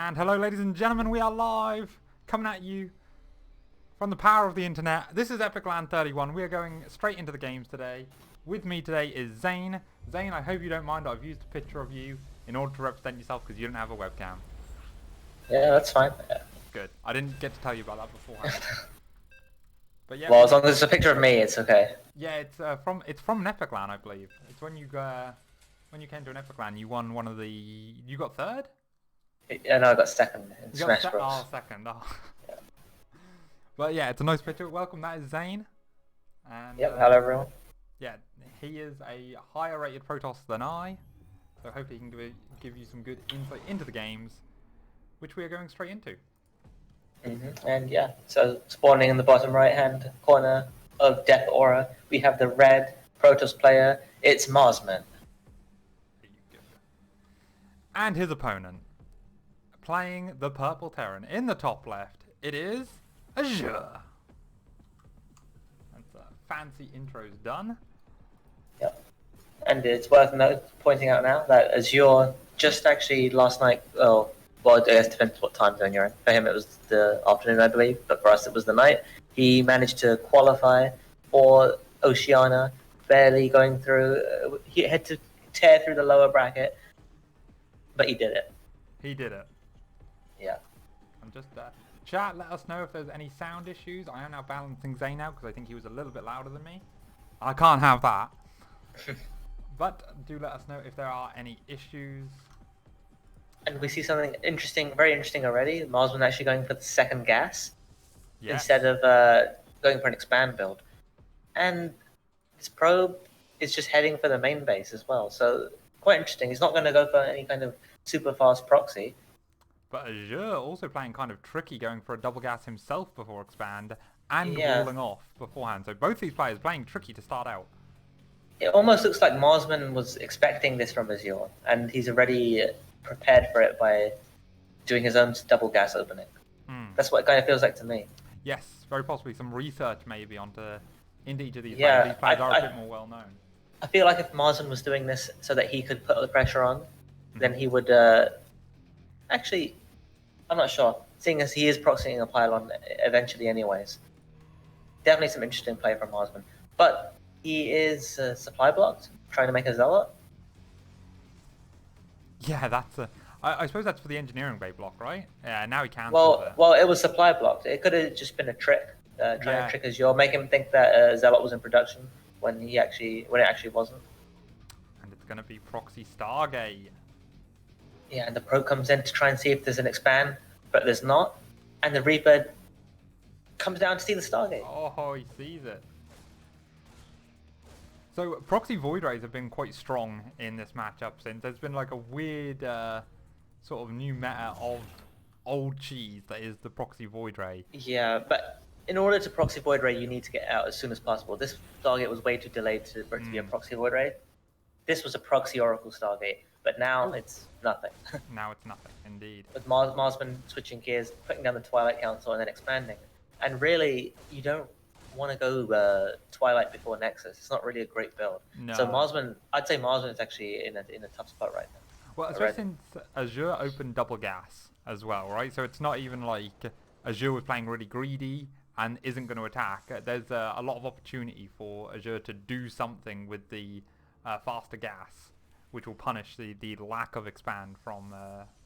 And hello ladies and gentlemen, we are live, coming at you from the power of the internet. This is epic.LAN 31, we are going straight into the games today. With me today is Zane. Zane, I hope you don't mind, I've used a picture of you in order to represent yourself because you don't have a webcam. Yeah, that's fine. Good, I didn't get to tell you about that beforehand. But yeah, well, as long as it's a picture of me, it's okay. Yeah, it's from an epic.LAN, I believe. It's when you came to an epic.LAN, you won one of the... You got third? Yeah, no, I got second in Smash Bros. Oh, second. Oh. Yeah. But yeah, it's a nice picture. Welcome, that is Zane. And, yep, hello everyone. Yeah, he is a higher rated Protoss than I, so hopefully he can give you some good insight into the games, which we are going straight into. And yeah, so spawning in the bottom right hand corner of Death Aura, we have the red Protoss player. It's Marsman. And his opponent, playing the purple Terran in the top left, it is Azure. That's fancy intros done. Yep. And it's worth pointing out now that Azure just actually last night, well, I guess it depends what time zone you're in. For him it was the afternoon, I believe, but for us it was the night. He managed to qualify for Oceania, barely going through. He had to tear through the lower bracket, but he did it. He did it. Yeah. I'm just chat, let us know if there's any sound issues. I am now balancing Zane out because I think he was a little bit louder than me. I can't have that. But do let us know if there are any issues. And we see something interesting, very interesting already. Marsman actually going for the second gas instead of going for an expand build. And his probe is just heading for the main base as well. So quite interesting. He's not going to go for any kind of super fast proxy. But Azure also playing kind of tricky, going for a double gas himself before expand and walling off beforehand. So both these players playing tricky to start out. It almost looks like Marsman was expecting this from Azure, and he's already prepared for it by doing his own double gas opening. That's what it kind of feels like to me. Yes, very possibly some research maybe into each of these players. These players are a bit more well known. I feel like if Marsman was doing this so that he could put the pressure on, then he would actually, I'm not sure, seeing as he is proxying a pylon eventually anyways. Definitely some interesting play from Marsman. But he is supply blocked, trying to make a zealot. Yeah, that's I suppose that's for the engineering bay block, right? Yeah, now he cancels Well, it was supply blocked. It could have just been a trick, trying to trick Azure, make him think that zealot was in production when it actually wasn't. And it's gonna be proxy Stargate. Yeah, and the probe comes in to try and see if there's an expand, but there's not. And the Reaper comes down to see the Stargate. Oh, he sees it. So proxy Void Rays have been quite strong in this matchup since there's been like a weird sort of new meta of old cheese that is the proxy Void Ray. Yeah, but in order to proxy Void Ray, you need to get out as soon as possible. This Stargate was way too delayed for it to be a proxy Void Ray. This was a proxy Oracle Stargate, but now it's nothing. Now it's nothing, indeed. With Marsman switching gears, putting down the Twilight Council and then expanding. And really, you don't want to go Twilight before Nexus. It's not really a great build. No. So Marsman, I'd say Marsman is actually in a tough spot right now. Well, especially since Azure opened double gas as well, right? So it's not even like Azure was playing really greedy and isn't going to attack. There's a lot of opportunity for Azure to do something with the faster gas, which will punish the lack of expand from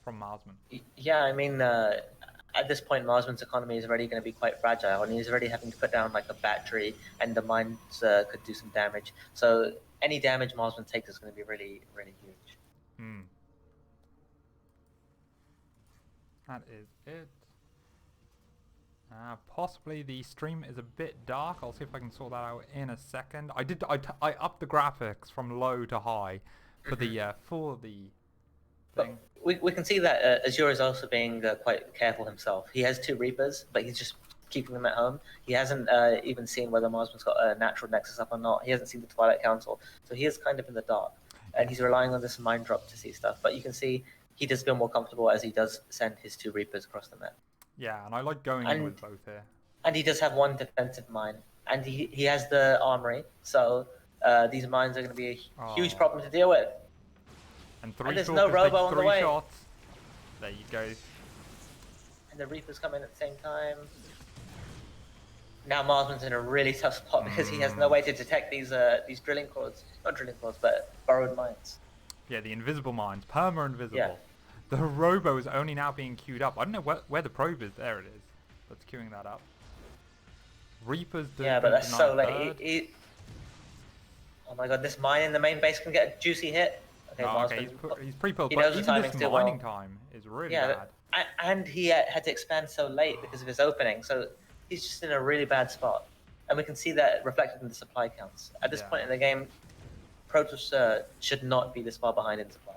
Marsman. Yeah, I mean, at this point, Marsman's economy is already going to be quite fragile, and he's already having to put down like a battery, and the mines could do some damage. So any damage Marsman takes is going to be really, really huge. That is it. Possibly the stream is a bit dark. I'll see if I can sort that out in a second. I upped the graphics from low to high for the thing. We can see that Azure is also being quite careful himself. He has 2 Reapers, but he's just keeping them at home. He hasn't even seen whether Marsman's got a natural nexus up or not. He hasn't seen the Twilight Council, so he is kind of in the dark. And he's relying on this mine drop to see stuff. But you can see he does feel more comfortable as he does send his 2 Reapers across the map. Yeah, and I like going in with both here. And he does have 1 defensive mine. And he has the armory, so these mines are going to be a huge problem to deal with. And 3 there's short no robo on the way. shots. There you go. and the Reapers come in at the same time. Now Marsman's in a really tough spot because he has no way to detect these drilling claws, not drilling claws, but burrowed mines. Yeah, the invisible mines, perma-invisible. Yeah. The Robo is only now being queued up. I don't know where the probe is. There it is. That's queuing that up. Reapers do. Yeah, but that's so late. Oh my god, this mine in the main base can get a juicy hit. Okay, no, Marsman. okay, he's pre-pulled, He but knows the even timing's this too mining well. time is really bad. And he had to expand so late because of his opening, so he's just in a really bad spot. And we can see that reflected in the supply counts. At this point in the game, Protoss should not be this far behind in supply.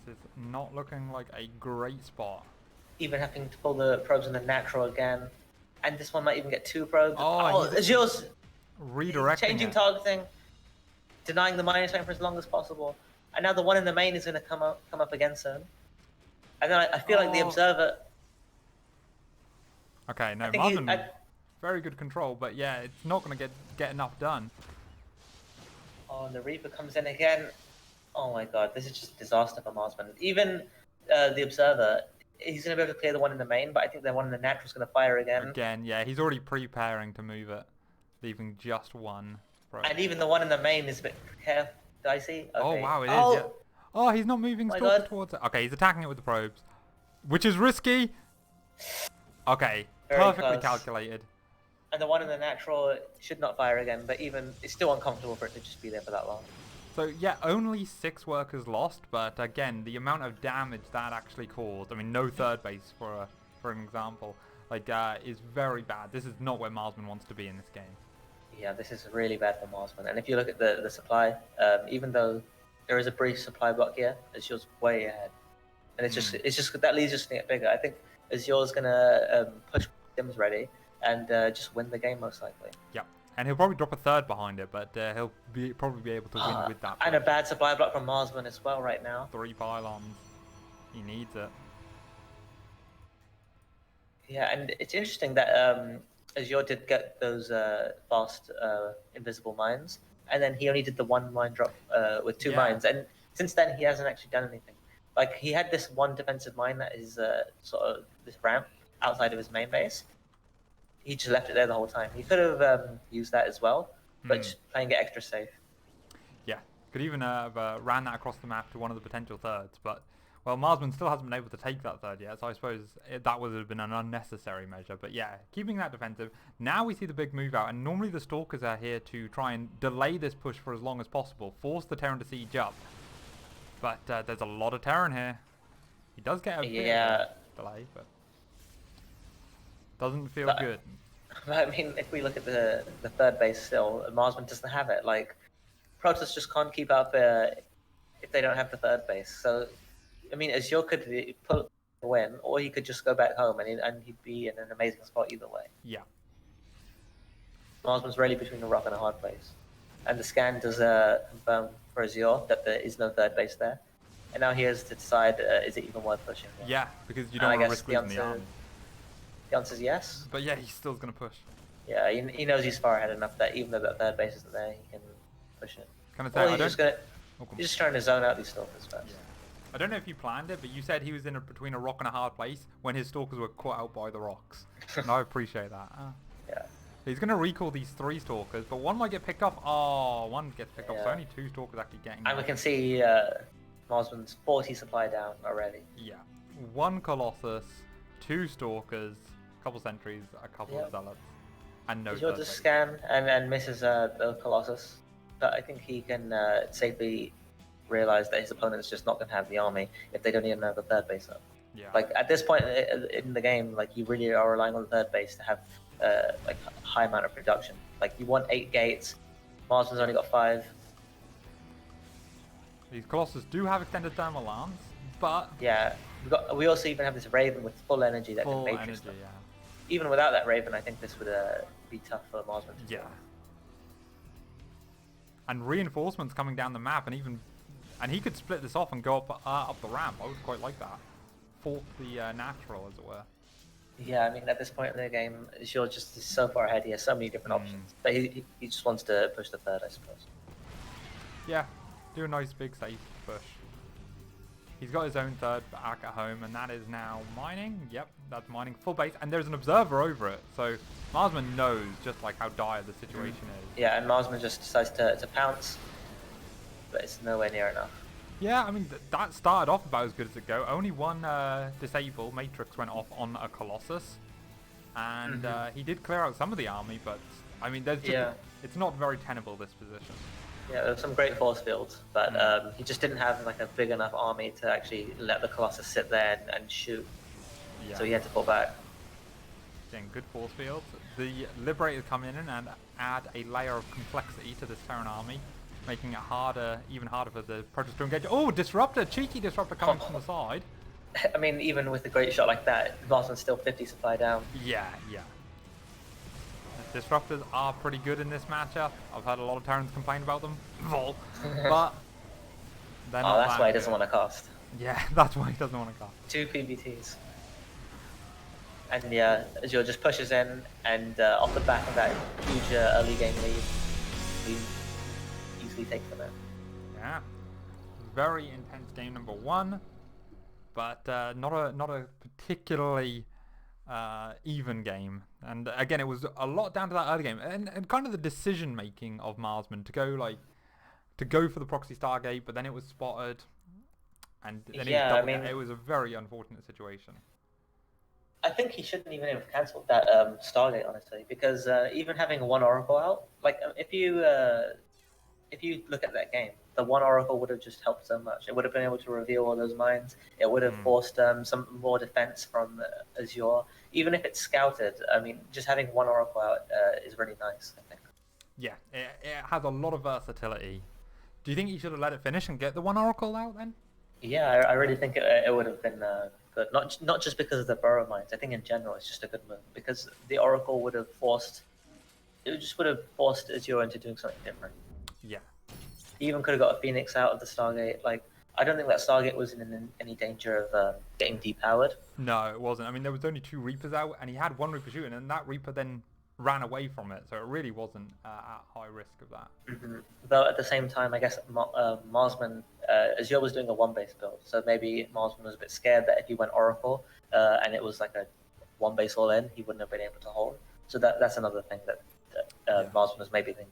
This is not looking like a great spot. Even having to pull the probes in the natural again. And this one might even get 2 probes. Oh, Azure's redirecting changing targeting, denying the mining time for as long as possible. And now the one in the main is going to come up again soon. And then I feel like the Observer... Okay, no, Marsman, very good control, but yeah, it's not going to get enough done. Oh, and the Reaper comes in again. Oh my god, this is just a disaster for Marsman. Even the Observer, he's going to be able to clear the one in the main, but I think the one in the natural is going to fire again. Again, yeah, he's already preparing to move it, leaving just one. And even the one in the main is a bit dicey. Okay. Oh wow, it is. Yeah. Oh, he's not moving towards it. Okay, he's attacking it with the probes, which is risky. Okay, perfectly calculated. And the one in the natural should not fire again, but even it's still uncomfortable for it to just be there for that long. So yeah, only 6 workers lost, but again, the amount of damage that actually caused, I mean, no third base for an example, like is very bad. This is not where Marsman wants to be in this game. Yeah, this is really bad for Marsman. And if you look at the supply, even though there is a brief supply block here, Azure's way ahead. And it's just that leads us to get bigger. I think Azure's gonna push Sims ready and just win the game most likely. Yep. And he'll probably drop a third behind it, but he'll probably be able to win with that. And a bad supply block from Marsman as well right now. 3 pylons. He needs it. Yeah, and it's interesting that Azure did get those fast invisible mines, and then he only did the 1 mine drop with 2 mines, and since then he hasn't actually done anything. Like, he had this 1 defensive mine that is sort of this ramp outside of his main base. He just left it there the whole time. He could have used that as well, but just playing it extra safe. Yeah, could even have ran that across the map to one of the potential thirds, but, well, Marsman still hasn't been able to take that third yet, so I suppose that would have been an unnecessary measure. But yeah, keeping that defensive. Now we see the big move out, and normally the Stalkers are here to try and delay this push for as long as possible, force the Terran to siege up. But there's a lot of Terran here. He does get a bit of a delay, but doesn't feel good. I mean, if we look at the third base still, Marsman doesn't have it. Like, Protoss just can't keep up if they don't have the third base. So, I mean, Azure could pull a win, or he could just go back home and he'd be in an amazing spot either way. Yeah. Marsman's really between a rock and a hard place. And the scan does confirm for Azure that there is no third base there. And now he has to decide, is it even worth pushing? Yeah, because you don't want to risk losing the army. The answer is yes. But yeah, he's still going to push. Yeah, he knows he's far ahead enough that even though that third base isn't there, he can push it. Kind of say, he's just trying to zone out these Stalkers first. Yeah. I don't know if you planned it, but you said he was in between a rock and a hard place when his Stalkers were caught out by the rocks. And I appreciate that. Yeah. He's going to recall these 3 Stalkers, but one might get picked off. Oh, one gets picked off, so only 2 Stalkers actually getting And we can see Marsman's 40 supply down already. Yeah. 1 Colossus, 2 Stalkers, a couple sentries, a couple of Zealots, and no He'll just scan and misses the Colossus. But I think he can safely realize that his opponent is just not going to have the army if they don't even have the third base up. Yeah. Like, at this point in the game, like, you really are relying on the third base to have like a high amount of production. Like, you want 8 gates. Marsman's only got 5. These Colossus do have extended thermal lance, but yeah, we also even have this Raven with full energy that can matrix them. Yeah. Even without that Raven, I think this would be tough for Marsman. Yeah. And reinforcements coming down the map, and he could split this off and go up the ramp. I would quite like that. Fork the natural, as it were. Yeah, I mean, at this point in the game, Azure just is so far ahead. He has so many different options, but he just wants to push the third, I suppose. Yeah, do a nice big safe push. He's got his own third back at home, and that is now mining. Yep, that's mining full base, and there's an observer over it. So Marsman knows just like how dire the situation is. Yeah, and Marsman just decides to pounce, but it's nowhere near enough. Yeah, I mean, that started off about as good as it go. Only one disable matrix went off on a Colossus, and he did clear out some of the army, but I mean, there's just it's not very tenable, this position. Yeah, there were some great force fields, but he just didn't have like a big enough army to actually let the Colossus sit there and shoot. Yeah. So he had to pull back. Again, good force fields. The Liberators come in and add a layer of complexity to this Terran army, making it harder, even harder for the Protoss to engage. Oh, Disruptor! Cheeky Disruptor coming from the side. I mean, even with a great shot like that, Marsman's still 50 supply down. Yeah, yeah. Disruptors are pretty good in this matchup. I've heard a lot of Terrans complain about them. But they're not that's why he doesn't want to cast. Yeah, that's why he doesn't want to cast. 2 PBTs. And yeah, Azure just pushes in, and off the back of that huge early game lead, we easily take them in. Yeah, very intense game number 1, but not a particularly even game. And again, it was a lot down to that early game, and kind of the decision making of Marsman to go for the proxy Stargate, but then it was spotted, and then it was a very unfortunate situation. I think he shouldn't even have cancelled that Stargate, honestly, because even having one Oracle out, like if you look at that game, the one Oracle would have just helped so much. It would have been able to reveal all those mines. It would have forced some more defense from Azure. Even if it's scouted, I mean, just having one Oracle out is really nice, I think. Yeah, it has a lot of versatility. Do you think you should have let it finish and get the one Oracle out then? Yeah, I really think it would have been good. Not just because of the burrow mines. I think in general it's just a good move, because the Oracle would have forced Azure into doing something different. Yeah. He even could have got a Phoenix out of the Stargate. Like, I don't think that Stargate was in any danger of getting depowered. No, it wasn't. I mean, there was only 2 Reapers out, and he had 1 Reaper shooting, and that Reaper then ran away from it, so it really wasn't at high risk of that. Though at the same time, I guess Marsman, Azure was doing a 1-base build, so maybe Marsman was a bit scared that if he went Oracle and it was like a 1-base all in, he wouldn't have been able to hold. So that's another thing that Marsman was maybe thinking.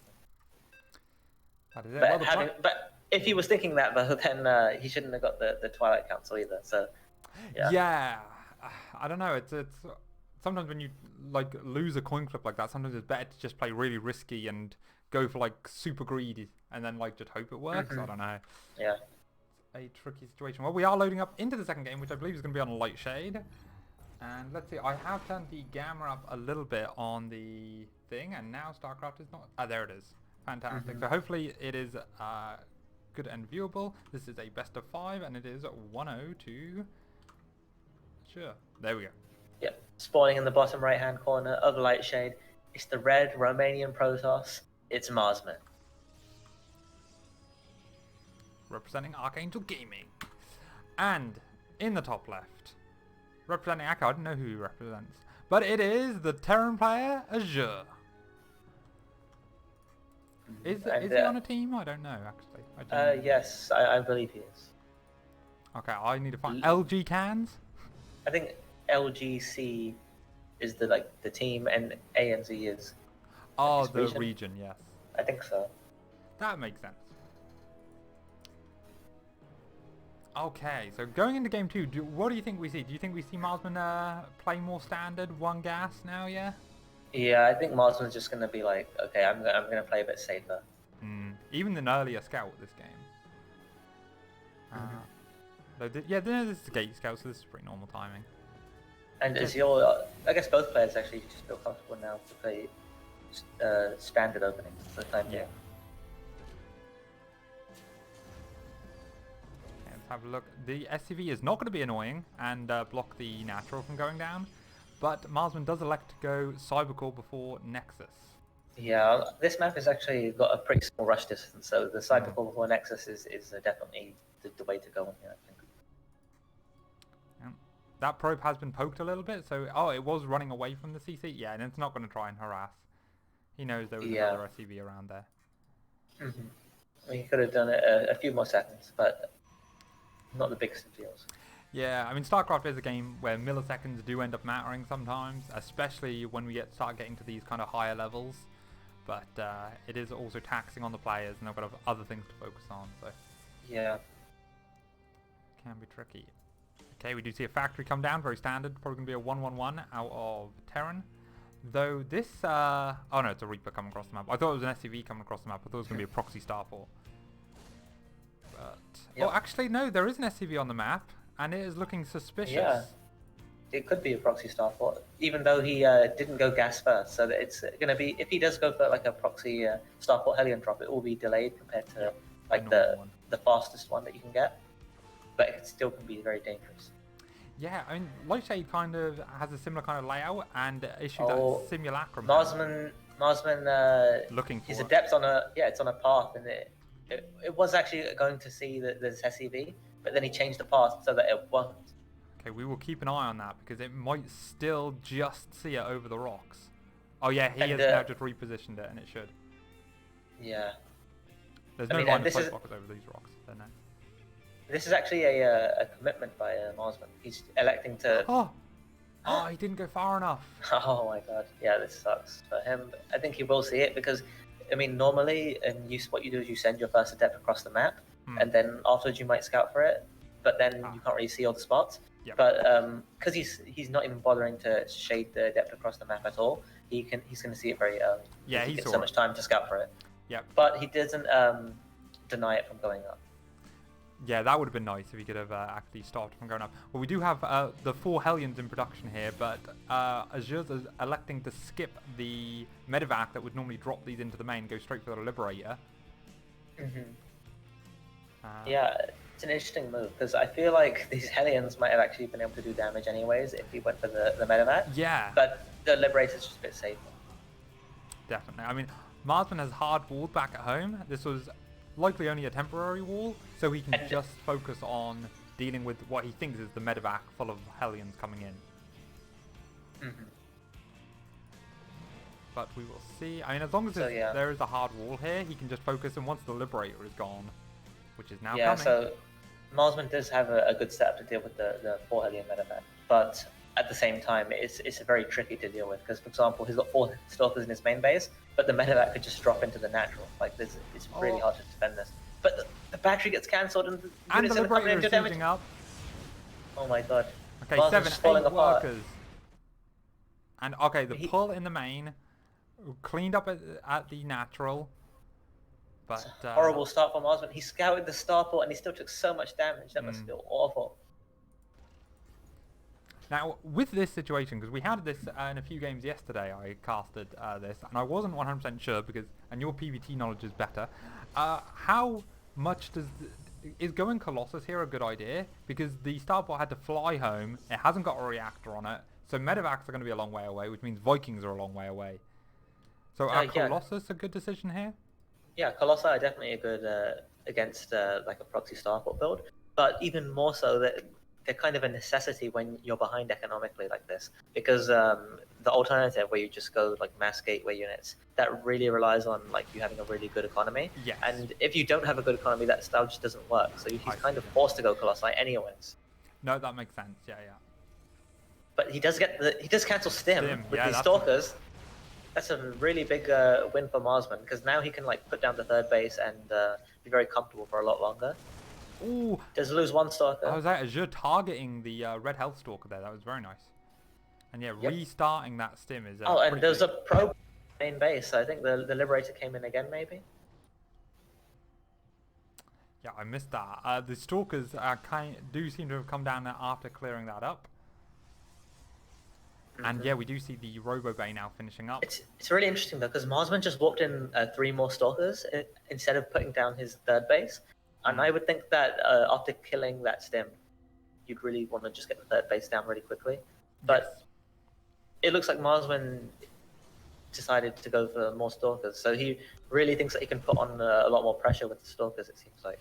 But if he was thinking that, though, then he shouldn't have got the Twilight Council either. So yeah, I don't know. It's sometimes when you like lose a coin flip like that, sometimes it's better to just play really risky and go for like super greedy and then like just hope it works. I don't know. Yeah, it's a tricky situation. Well, we are loading up into the second game, which I believe is going to be on Light Shade. And let's see, I have turned the gamma up a little bit on the thing, and now StarCraft is not. Ah, there it is. Fantastic. So hopefully it is good and viewable. This is a best of 5, and it is 102. Sure. There we go. Yep. Spawning in the bottom right-hand corner of Light Shade. It's the red Romanian Protoss. It's Marsman. Representing Archangel Gaming. And in the top left, representing Akka, I don't know who he represents, but it is the Terran player Azure. Is he on a team? I don't know, actually. Yes, I believe he is. Okay, I need to find LG Cans. I think LGC is the team, and ANZ is the region. Yes. I think so. That makes sense. Okay, so going into game 2, what do you think we see? Do you think we see Marsman play more standard, 1 gas now? Yeah. Yeah, I think Marsman's just gonna be like, okay, I'm gonna play a bit safer. Even an earlier scout this game. This is the gate scout, so this is pretty normal timing. And I guess both players actually just feel comfortable now to play standard openings for the time being. Let's have a look. The SCV is not going to be annoying and block the natural from going down, but Marsman does elect to go Cybercore before Nexus. Yeah, this map has actually got a pretty small rush distance, so the Cybercore before Nexus is definitely the way to go on here, I think. That probe has been poked a little bit, so it was running away from the CC. Yeah, and it's not going to try and harass. He knows there was another SCV around there. I mean, he could have done it a few more seconds, but not the biggest of deals. Yeah, I mean, StarCraft is a game where milliseconds do end up mattering sometimes, especially when we start getting to these kind of higher levels. But it is also taxing on the players, and they've got other things to focus on, so Yeah. can be tricky. Okay, we do see a factory come down, very standard. Probably going to be a 1-1-1 out of Terran. Though this... oh no, it's a Reaper coming across the map. I thought it was an SCV coming across the map. I thought it was going to be a proxy starport. But... Yep. Oh, actually, no, there is an SCV on the map, and it is looking suspicious. Yeah. It could be a proxy starport, even though he didn't go gas first. So that it's going to be, if he does go for like a proxy starport Hellion drop, it will be delayed compared to like the fastest one that you can get. But it still can be very dangerous. Yeah, I mean, Lightshade kind of has a similar kind of layout and issue that Simulacrum. Marsman looking for his adept on a it's on a path, and it was actually going to see that there's SEV, but then he changed the path so that it won't. Okay, we will keep an eye on that because it might still just see it over the rocks. Oh yeah, he has now just repositioned it, and it should. Yeah. There's no line of sight blockers over these rocks. There now. This is actually a commitment by Marsman. He's electing to... Oh, he didn't go far enough. Oh my god. Yeah, this sucks for him. I think he will see it because, I mean, normally, what you do is you send your first adept across the map, and then afterwards you might scout for it, but then you can't really see all the spots. Yep. But because he's not even bothering to shade the adept across the map at all, he's going to see it very early. Yeah, he gets so much time to scout for it. Yep. But he doesn't deny it from going up. Yeah, that would have been nice if he could have actually stopped from going up. Well, we do have the 4 Hellions in production here, but Azure's electing to skip the medevac that would normally drop these into the main, go straight for the Liberator. Yeah, it's an interesting move, because I feel like these Hellions might have actually been able to do damage anyways if he went for the medevac. Yeah. But the Liberator's just a bit safer. Definitely. I mean, Marsman has hard walled back at home. This was likely only a temporary wall, so he can just focus on dealing with what he thinks is the medevac full of Hellions coming in. But we will see. I mean, as long as there is a hard wall here, he can just focus, and once the Liberator is gone, which is now coming. Yeah, so Marsman does have a good setup to deal with the 4 Hellion medevac, but at the same time, it's very tricky to deal with, because, for example, he's got 4 Stalkers in his main base, but the medevac could just drop into the natural. Like, it's really hard to defend this. But the battery gets cancelled, and the Liberator is sieging up. Oh my god. Okay, Marsman's 7, 8 workers. And, okay, the pull in the main, cleaned up at the natural. But, horrible start for Marsman. He scouted the starport, and he still took so much damage. That must feel awful. Now, with this situation, because we had this in a few games yesterday, I casted this, and I wasn't 100% sure, and your PvT knowledge is better, how much is going Colossus here a good idea? Because the starport had to fly home, it hasn't got a reactor on it, so medevacs are going to be a long way away, which means Vikings are a long way away. So are Colossus a good decision here? Yeah, Colossi are definitely a good against like a proxy starport build, but even more so that they're kind of a necessity when you're behind economically like this, because the alternative where you just go like mass gateway units, that really relies on like you having a really good economy. Yes. And if you don't have a good economy, that style just doesn't work. So he's kind of forced to go Colossi anyways. No, that makes sense. Yeah. But he does cancel Stim with these Stalkers. That's a really big win for Marsman, because now he can like put down the 3rd base and be very comfortable for a lot longer. Ooh. Does lose 1 Stalker. I was Azure targeting the Red Health Stalker there. That was very nice. And yeah, restarting that Stim is... and there's a pro main base. I think the Liberator came in again, maybe? Yeah, I missed that. The Stalkers do seem to have come down after clearing that up. And yeah, we do see the Robo Bay now finishing up. It's really interesting though, because Marsman just walked in 3 more Stalkers instead of putting down his 3rd base. And I would think that after killing that Stim, you'd really want to just get the 3rd base down really quickly. But it looks like Marsman decided to go for more Stalkers. So he really thinks that he can put on a lot more pressure with the Stalkers, it seems like.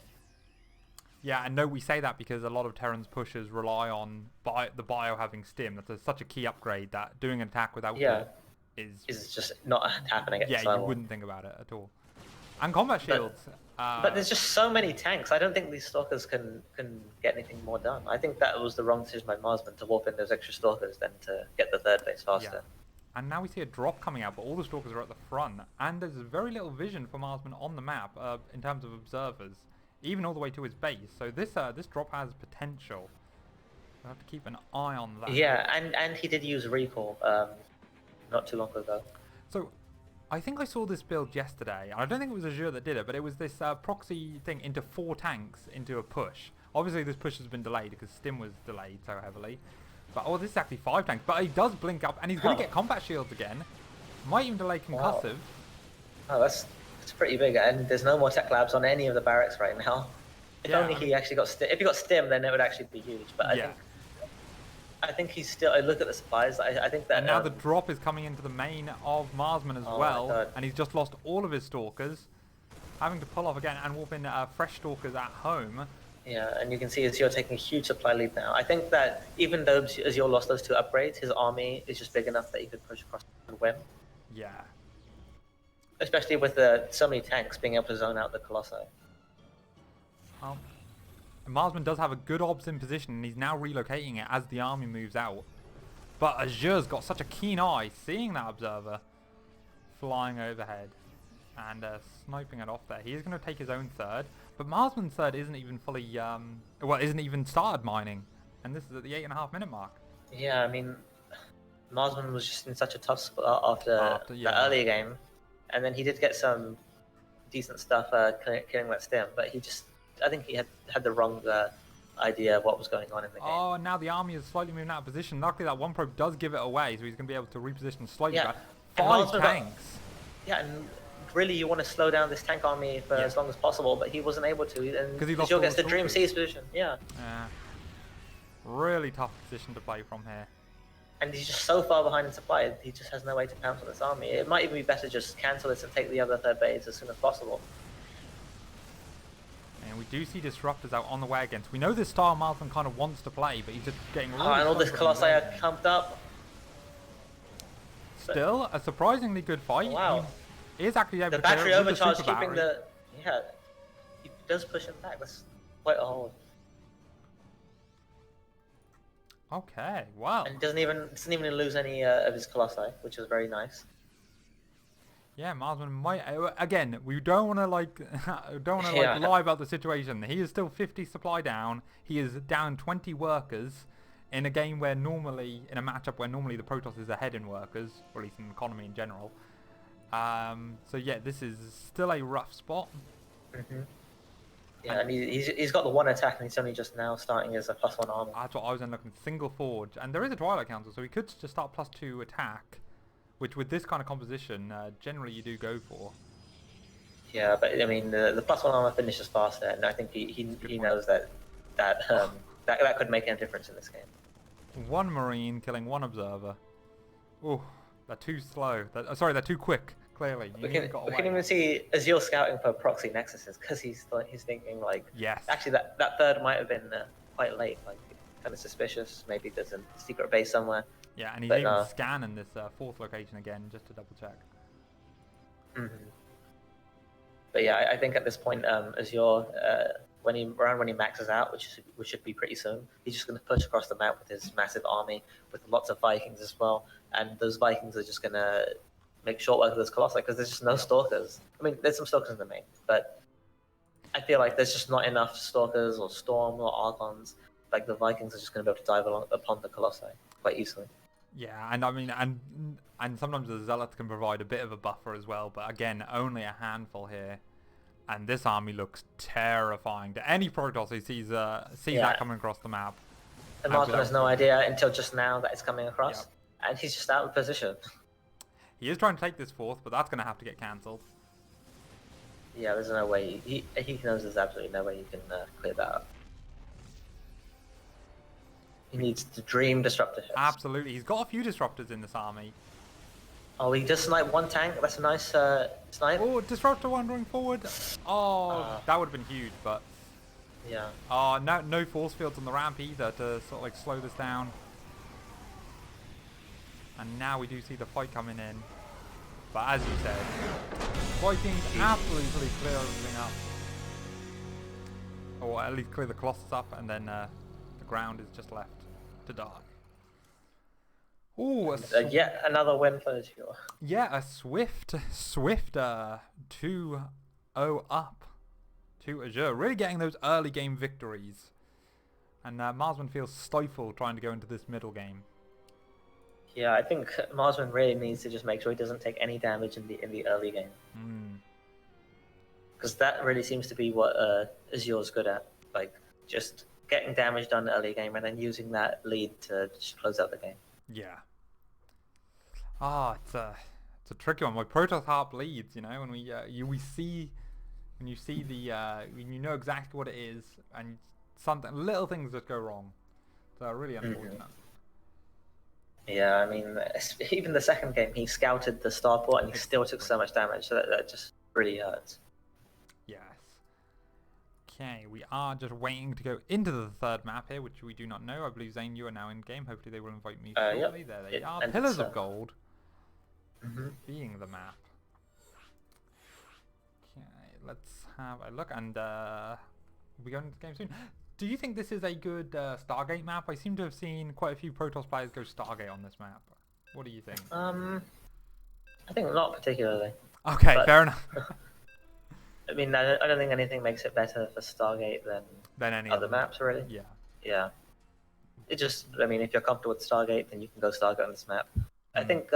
Yeah, and no, we say that because a lot of Terran's pushers rely on the bio having Stim. That's such a key upgrade that doing an attack without it is just not happening at this level. You wouldn't think about it at all. And combat shields. But there's just so many tanks. I don't think these stalkers can get anything more done. I think that was the wrong decision by Marsman to warp in those extra stalkers than to get the third base faster. Yeah. And now we see a drop coming out, but all the stalkers are at the front, and there's very little vision for Marsman on the map in terms of observers, even all the way to his base. So this drop has potential. We'll have to keep an eye on that. Yeah, and he did use recall not too long ago. So I think I saw this build yesterday, and I don't think it was Azure that did it, but it was this proxy thing into 4 tanks into a push. Obviously this push has been delayed because Stim was delayed so heavily. But oh, this is actually 5 tanks, but he does blink up, and he's going to get combat shields again. Might even delay concussive. Wow. Oh, that's pretty big, and there's no more tech labs on any of the barracks right now. If only he actually got Stim. If he got Stim, then it would actually be huge. But I think he's still. I look at the supplies. I think that. And now the drop is coming into the main of Marsman as well, and he's just lost all of his stalkers, having to pull off again and warp in fresh stalkers at home. Yeah, and you can see Azure taking a huge supply lead now. I think that even though Azure lost those 2 upgrades, his army is just big enough that he could push across and win. Yeah. Especially with so many tanks being able to zone out the Colossi. Well, Marsman does have a good obs in position, and he's now relocating it as the army moves out. But Azure's got such a keen eye, seeing that observer flying overhead and sniping it off there. He is going to take his own third, but Marsman's third isn't even fully, isn't even started mining, and this is at the 8.5 minute mark. Yeah, I mean, Marsman was just in such a tough spot after the earlier game, and then he did get some decent stuff killing that Stim, but I think he had the wrong idea of what was going on in the game. Oh, now the army is slightly moving out of position. Luckily that one probe does give it away, so he's going to be able to reposition slightly back. 5 tanks. And really you want to slow down this tank army for as long as possible, but he wasn't able to, and Azure gets the Dream Siege position. Yeah. Really tough position to play from here. And he's just so far behind in supply, he just has no way to cancel this army. It might even be better just cancel this and take the other third base as soon as possible. And we do see disruptors out on the way against. We know this style Marsman kind of wants to play, but he's just getting really and all this Colossi are pumped up. Still, a surprisingly good fight. Wow. He is actually able to battery overcharge keeping battery. he does push him back. That's quite a hold. Okay, wow. And doesn't even lose any of his Colossi, which is very nice. Yeah, Marsman might again. We don't want to lie about the situation. He is still 50 supply down. He is down 20 workers in a game where normally, in a matchup where normally the Protoss is ahead in workers, or at least in the economy in general. So yeah, this is still a rough spot. Yeah, and he's got the 1 attack, and he's only just now starting as a +1 armor. That's what I was then looking. Single forge, and there is a Twilight Council, so he could just start +2 attack, which with this kind of composition, generally you do go for. Yeah, but I mean the +1 armor finishes faster, and I think he knows that could make a difference in this game. 1 Marine killing 1 observer. Ooh, they're too slow. Sorry, they're too quick. Clearly, we can even see Azure scouting for proxy nexuses because he's thinking like, yes. Actually, that third might have been quite late, like kind of suspicious. Maybe there's a secret base somewhere. Yeah, and he's even scanning this 4th location again just to double check. But yeah, I think at this point, Azure, when he maxes out, which should be pretty soon, he's just going to push across the map with his massive army with lots of Vikings as well, and those Vikings are just going to make short work of those Colossi because there's just no stalkers. I mean, there's some stalkers in the main, but I feel like there's just not enough stalkers or storm or archons. Like the Vikings are just going to be able to dive upon the Colossi quite easily. Yeah, and I mean, and sometimes the Zealots can provide a bit of a buffer as well, but again, only a handful here. And this army looks terrifying to any Protoss who sees that coming across the map. And Marsman has no idea until just now that it's coming across, and he's just out of position. He is trying to take this 4th, but that's going to have to get cancelled. Yeah, there's no way. He knows there's absolutely no way he can clear that up. He needs the Dream Disruptor hits. Absolutely. He's got a few Disruptors in this army. Oh, he just sniped 1 tank. That's a nice snipe. Oh, Disruptor wandering forward. Oh, that would have been huge, but... Yeah. Oh, no force fields on the ramp either to sort of like slow this down. And now we do see the fight coming in. But as you said, Vikings absolutely clear everything up. Or at least clear the Colossus up, and then the ground is just left to die. Ooh, yet another win for Azure. yeah, a swift 2-0 up to Azure. Really getting those early game victories. And Marsman feels stifled trying to go into this middle game. Yeah, I think Marsman really needs to just make sure he doesn't take any damage in the early game. Because that really seems to be what Azure's good at. Like, just getting damage done in the early game and then using that lead to just close out the game. Yeah. It's a tricky one. My Protoss Harp leads, you know, when when you know exactly what it is, and little things just go wrong. So really unfortunate. Yeah, I mean, even the second game, he scouted the starport and he still took so much damage. So that just really hurts. Yes. Okay, we are just waiting to go into the third map here, which we do not know. I believe Zane, you are now in game. Hopefully they will invite me shortly. Yep. There they are. Pillars of Gold being the map. Okay, let's have a look. And we go into the game soon. Do you think this is a good Stargate map? I seem to have seen quite a few Protoss players go Stargate on this map. What do you think? I think not particularly. Okay, fair enough. I mean, I don't think anything makes it better for Stargate than any other maps, really. Yeah. Yeah. It just, I mean, if you're comfortable with Stargate, then you can go Stargate on this map. I think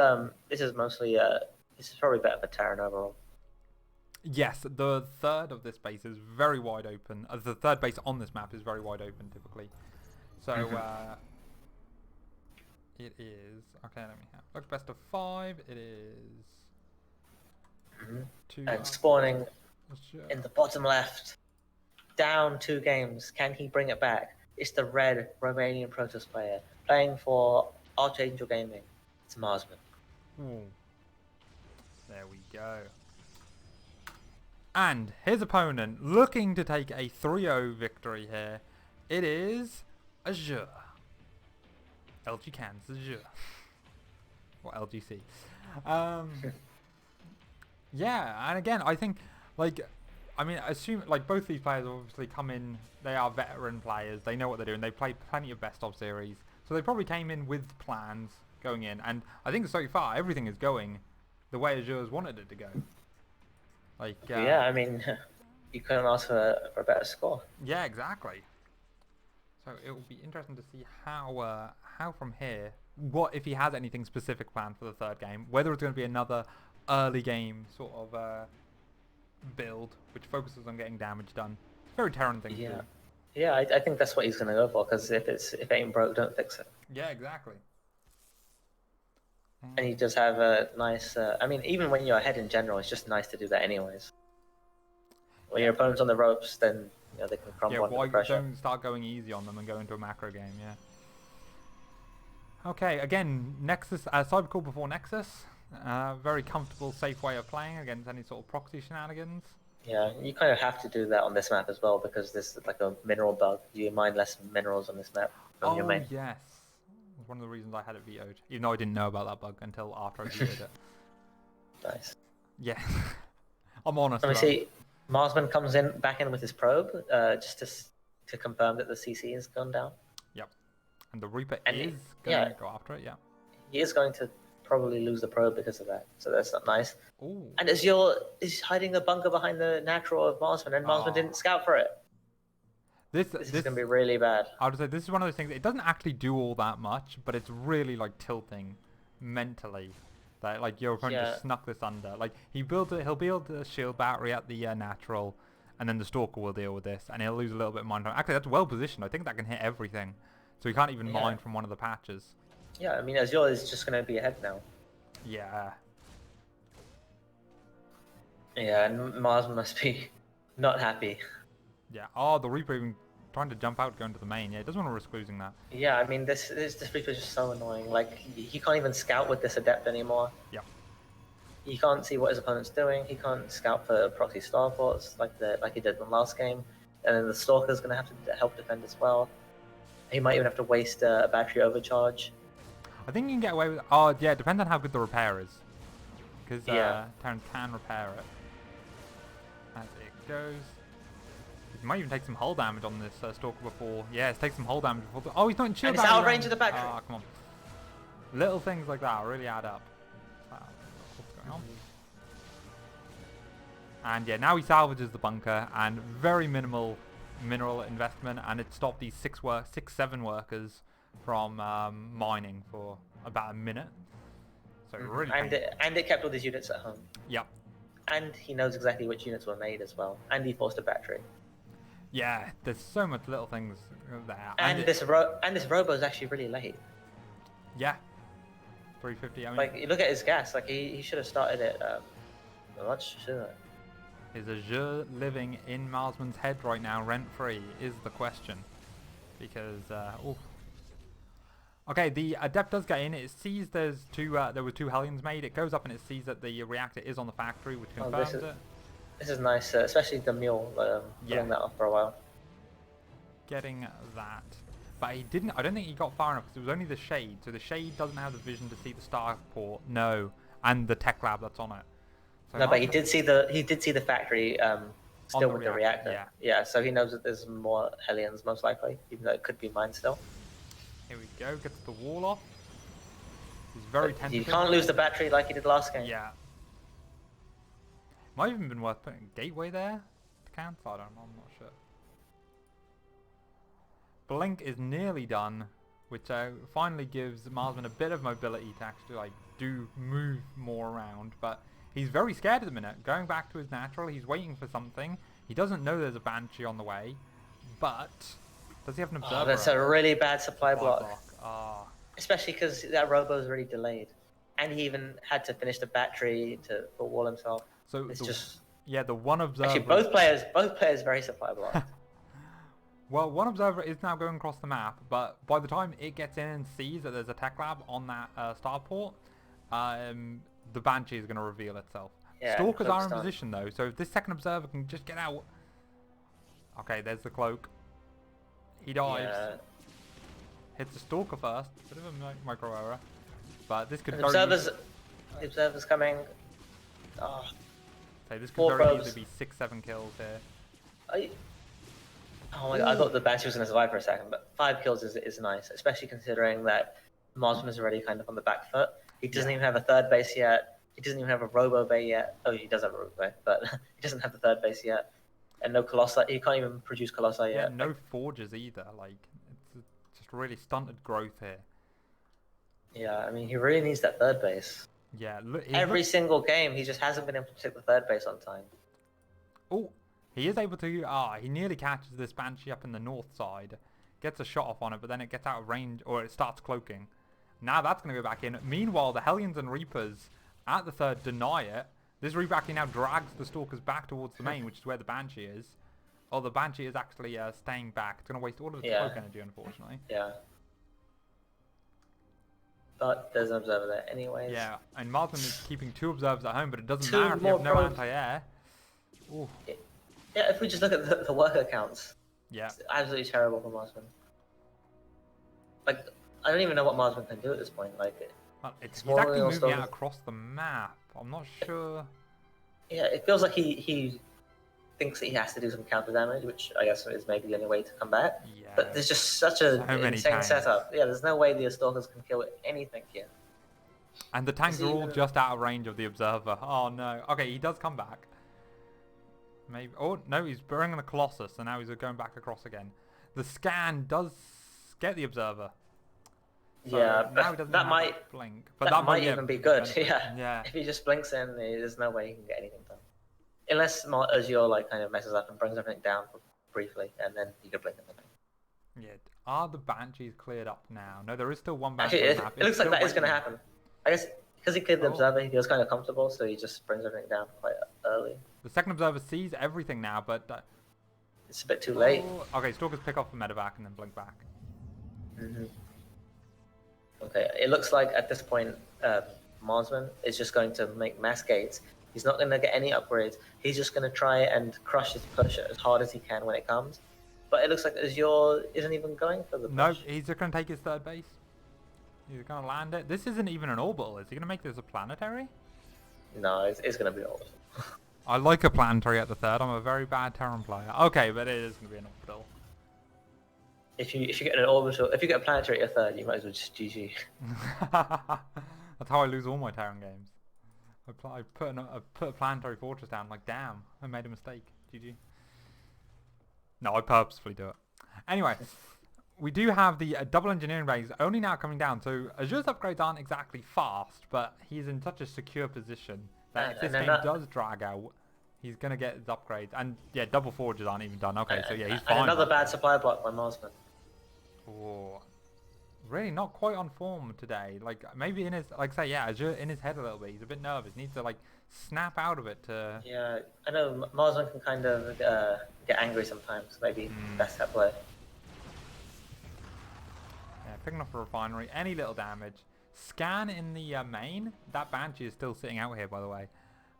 this is mostly, this is probably better for Terran overall. Yes, the third of this base is very wide open. The third base on this map is very wide open, typically. So, it is... Okay, let me have... Looks best of 5. It is... And spawning in the bottom left. Down 2 games. Can he bring it back? It's the red Romanian Protoss player playing for Archangel Gaming. It's Marsman. Ooh. There we go. And his opponent looking to take a 3-0 victory here. It is Azure. LG Cans Azure. Or LGC. Yeah, and again, I think, like, I mean, assume, like, both these players obviously come in, they are veteran players, they know what they're doing, they played plenty of best of series, so they probably came in with plans going in, and I think so far, everything is going the way Azure's wanted it to go. Like, yeah, I mean, you couldn't ask for a better score. Yeah, exactly. So it will be interesting to see how from here, what if he has anything specific planned for the third game, whether it's going to be another early game sort of build, which focuses on getting damage done. It's a very Terran thing to do. Yeah, I think that's what he's going to go for, because if it ain't broke, don't fix it. Yeah, exactly. And you just have a nice... I mean, even when you're ahead in general, it's just nice to do that anyways. When your opponent's on the ropes, then you know they can crumble under the pressure. Don't start going easy on them and go into a macro game, yeah. Okay, again, Nexus, Cybercore before Nexus. Very comfortable, safe way of playing against any sort of proxy shenanigans. Yeah, you kind of have to do that on this map as well, because this is like a mineral bug. You mine less minerals on this map from your main. Yes. It's one of the reasons I had it vetoed, even though I didn't know about that bug until after I vetoed it. Nice. Yeah. I'm honest. Let me see. Marsman comes back in with his probe, just to confirm that the CC has gone down. Yep. And the Reaper is going to go after it, yeah. He is going to probably lose the probe because of that, so that's not nice. Ooh. And Azure is hiding the bunker behind the natural of Marsman, and Marsman didn't scout for it. This is going to be really bad. I would say this is one of those things, it doesn't actually do all that much, but it's really like tilting mentally. That like your opponent just snuck this under. Like he'll build a shield battery at the natural, and then the Stalker will deal with this, and he'll lose a little bit of mine time. Actually, that's well positioned. I think that can hit everything. So he can't even mine from one of the patches. Yeah, I mean, Azure is just going to be ahead now. Yeah. Yeah, and Mars must be not happy. Yeah. Oh, the Reaper even trying to jump out, going to the main. Yeah, he doesn't want to risk losing that. Yeah, I mean, this Reaper is just so annoying. Like, he can't even scout with this Adept anymore. Yeah. He can't see what his opponent's doing. He can't scout for proxy starports like he did in the last game. And then the Stalker's going to have to help defend as well. He might even have to waste a battery overcharge. I think you can get away with... Oh, yeah, it depends on how good the repair is. Because Terran can repair it. as it goes. He might even take some hull damage on this Stalker before. Yeah, it's take some hull damage before. Oh, he's not in shield And it's battery out of range of the battery. Ah, come on. Little things like that really add up. What's going on? And yeah, now he salvages the bunker and very minimal mineral investment, and it stopped these 7 workers from mining for about a minute. So really, and it kept all these units at home. Yep. And he knows exactly which units were made as well. And he forced a battery. Yeah, there's so much little things there. And this robo is actually really late. Yeah. 350. I mean, like, you look at his gas. Like, he should have started it much sooner. Is Azure living in Marsman's head right now, rent-free, is the question. Because, okay, the Adept does get in. It sees there were 2 Hellions made. It goes up and it sees that the reactor is on the factory, which confirms it. This is nice, especially the mule, pulling that off for a while. Getting that. But he didn't, I don't think he got far enough because it was only the Shade. So the Shade doesn't have the vision to see the starport, no, and the tech lab that's on it. So no, but he did see the factory still with the reactor. Yeah, so he knows that there's more Hellions most likely, even though it could be mine still. Here we go, gets the wall off. He's very tentative. You can't lose the battery like he did last game. Yeah. Might even been worth putting a gateway there to cancel. I'm not sure. Blink is nearly done, which finally gives Marsman a bit of mobility to actually move more around. But he's very scared at the minute. Going back to his natural, he's waiting for something. He doesn't know there's a Banshee on the way, but does he have an observer? Oh, that's a really bad supply block. Oh. Especially because that robo is already delayed, and he even had to finish the battery to wall himself. So it's just the one observer. Actually, both players very supply blocked. Well, one observer is now going across the map, but by the time it gets in and sees that there's a tech lab on that starport, the Banshee is going to reveal itself. Yeah, Stalkers are in position though, so if this second observer can just get out. Okay, there's the cloak. He dives. Yeah. Hits the Stalker first. Bit of a micro error. But this could the observer's coming. Oh. So this could very easily be 6-7 kills here. Oh my god, I thought the Banshee was going to survive for a second, but 5 kills is nice, especially considering that Marsman is already kind of on the back foot. He doesn't even have a third base yet. He doesn't even have a robo bay yet. Oh, he does have a robo bay, but he doesn't have the third base yet. And no Colossi. He can't even produce Colossi yet. No forges either. Like, it's just really stunted growth here. Yeah, I mean, he really needs that third base. Yeah, every single game, he just hasn't been able to take the third base on time. Oh, he is able to. He nearly catches this Banshee up in the north side, gets a shot off on it, but then it gets out of range, or it starts cloaking. Now that's going to go back in. Meanwhile, the Hellions and Reapers at the third deny it. This Reaper actually now drags the Stalkers back towards the main, which is where the Banshee is. Oh, the Banshee is actually staying back. It's going to waste all of its cloak energy, unfortunately. Yeah. But there's an observer there anyways. Yeah, and Marsman is keeping 2 observers at home, but it doesn't matter if you have no anti-air. Yeah, if we just look at the worker counts. Yeah. It's absolutely terrible for Marsman. Like, I don't even know what Marsman can do at this point. Like, he's actually moving out across the map. I'm not sure. Yeah, it feels like he thinks that he has to do some counter damage, which I guess is maybe the only way to come back. Yeah. But there's just such an insane setup. Yeah, there's no way the Stalkers can kill anything here. And the tanks are all just out of range of the observer. Oh no. Okay, he does come back. Maybe. Oh no, he's bringing the Colossus, and now he's going back across again. The scan does get the observer. So yeah, now he doesn't that might blink. But that might even be good. Yeah. If he just blinks in, there's no way he can get anything done. Unless Azure kind of messes up and brings everything down briefly, and then he could blink in the thing. Yeah. Are the Banshees cleared up now? No, there is still one Banshee. Actually, it looks like that is going to happen. I guess because he cleared the observer, he feels kind of comfortable, so he just brings everything down quite early. The second observer sees everything now, but it's a bit too late. Okay, Stalkers pick off the medevac and then blink back. Okay, it looks like at this point, Marsman is just going to make mass gates. He's not going to get any upgrades. He's just going to try and crush his push as hard as he can when it comes. But it looks like Azure isn't even going for the push. No, he's just going to take his third base. He's going to land it. This isn't even an orbital. Is he going to make this a planetary? No, it's going to be orbital. I like a planetary at the third. I'm a very bad Terran player. Okay, but it is going to be an orbital. If you get an orbital, if you get a planetary at your third, you might as well just GG. That's how I lose all my Terran games. I put a planetary fortress down. Like, damn, I made a mistake. GG. No, I purposefully do it. Anyway, we do have the double engineering base only now coming down. So Azure's upgrades aren't exactly fast, but he's in such a secure position that if this game does drag out, he's going to get his upgrades. And yeah, double forges aren't even done. Okay, so yeah, he's fine. And another bad supply block by Marsman. Oh, really not quite on form today. Like maybe in his, like say, yeah, Azure in his head a little bit. He's a bit nervous. Needs to like snap out of it to. Yeah, I know Marsman can kind of get angry sometimes. Maybe that's that play. Yeah, picking up a refinery. Any little damage. Scan in the main. That Banshee is still sitting out here, by the way.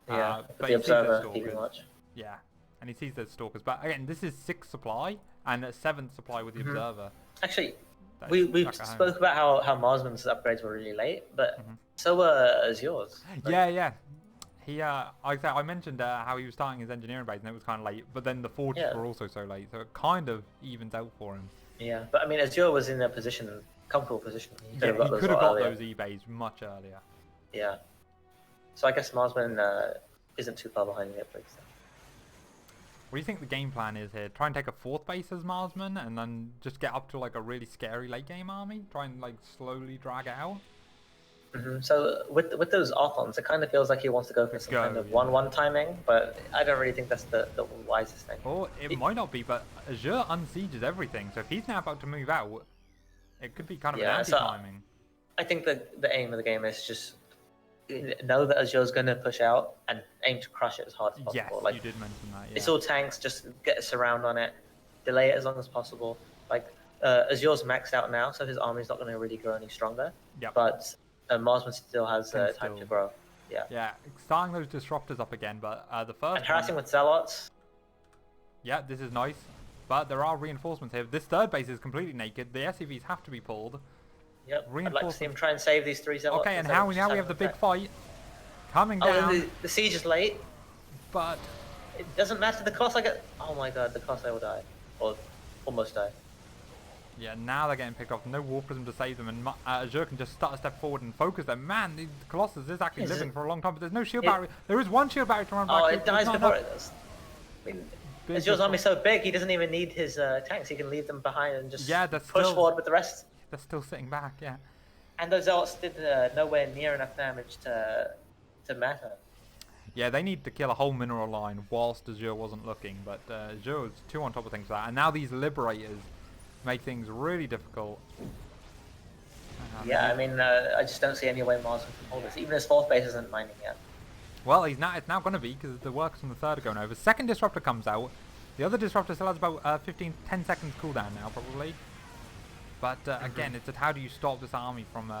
Yeah, but the observer keeping watch. Yeah, and he sees those stalkers. But again, this is 6th supply and a 7th supply with the observer. Actually, we spoke about how Marsman's upgrades were really late, but so were Azure's. Like, yeah. He, I mentioned how he was starting his engineering base and it was kind of late, but then the forges were also so late, so it kind of evens out for him. Yeah, but I mean, Azure was in a comfortable position. He could have got those eBays much earlier. Yeah. So I guess Marsman isn't too far behind the upgrades. What do you think the game plan is here? Try and take a 4th base as Marsman and then just get up to like a really scary late game army? Try and like slowly drag it out? So with those Archons, it kind of feels like he wants to go for some kind of 1-1 timing, but I don't really think that's the wisest thing. Or it might not be, but Azure unsieges everything, so if he's now about to move out, it could be kind of an anti-timing. I think that the aim of the game is just know that Azure's going to push out and aim to crush it as hard as possible. Yes, like, you did mention that, yeah. It's all tanks, just get a surround on it, delay it as long as possible. Like, Azure's maxed out now, so his army's not going to really grow any stronger. Yep. But Marsman still has time to grow. Yeah. Yeah, starting those disruptors up again, but the first and harassing with zealots. Yeah, this is nice. But there are reinforcements here. This 3rd base is completely naked. The SCVs have to be pulled. Yep, I'd like to see him try and save these 3 zealots. Okay, and now we have the big fight coming down. And the siege is late. But it doesn't matter. The Colossi oh my god, the Colossi will die. Or almost die. Yeah, now they're getting picked off. No War Prism to save them, and Azure can just start a step forward and focus them. Man, the Colossus is actually living for a long time, but there's no shield battery. There is one shield battery to run back. Oh, it dies before it does. I mean, Azure's army's so big, he doesn't even need his tanks. He can leave them behind and just push forward with the rest. They're still sitting back, yeah. And those zealots did nowhere near enough damage to matter. Yeah, they need to kill a whole mineral line whilst Azure wasn't looking, but Azure was 2 on top of things for that. And now these Liberators make things really difficult. Yeah, I mean, I just don't see any way Marsman can hold this. Even his 4th base isn't mining yet. Well, it's now going to be, because the works from the 3rd are going over. 2nd Disruptor comes out. The other Disruptor still has about 10 seconds cooldown now, probably. But again, it's how do you stop this army from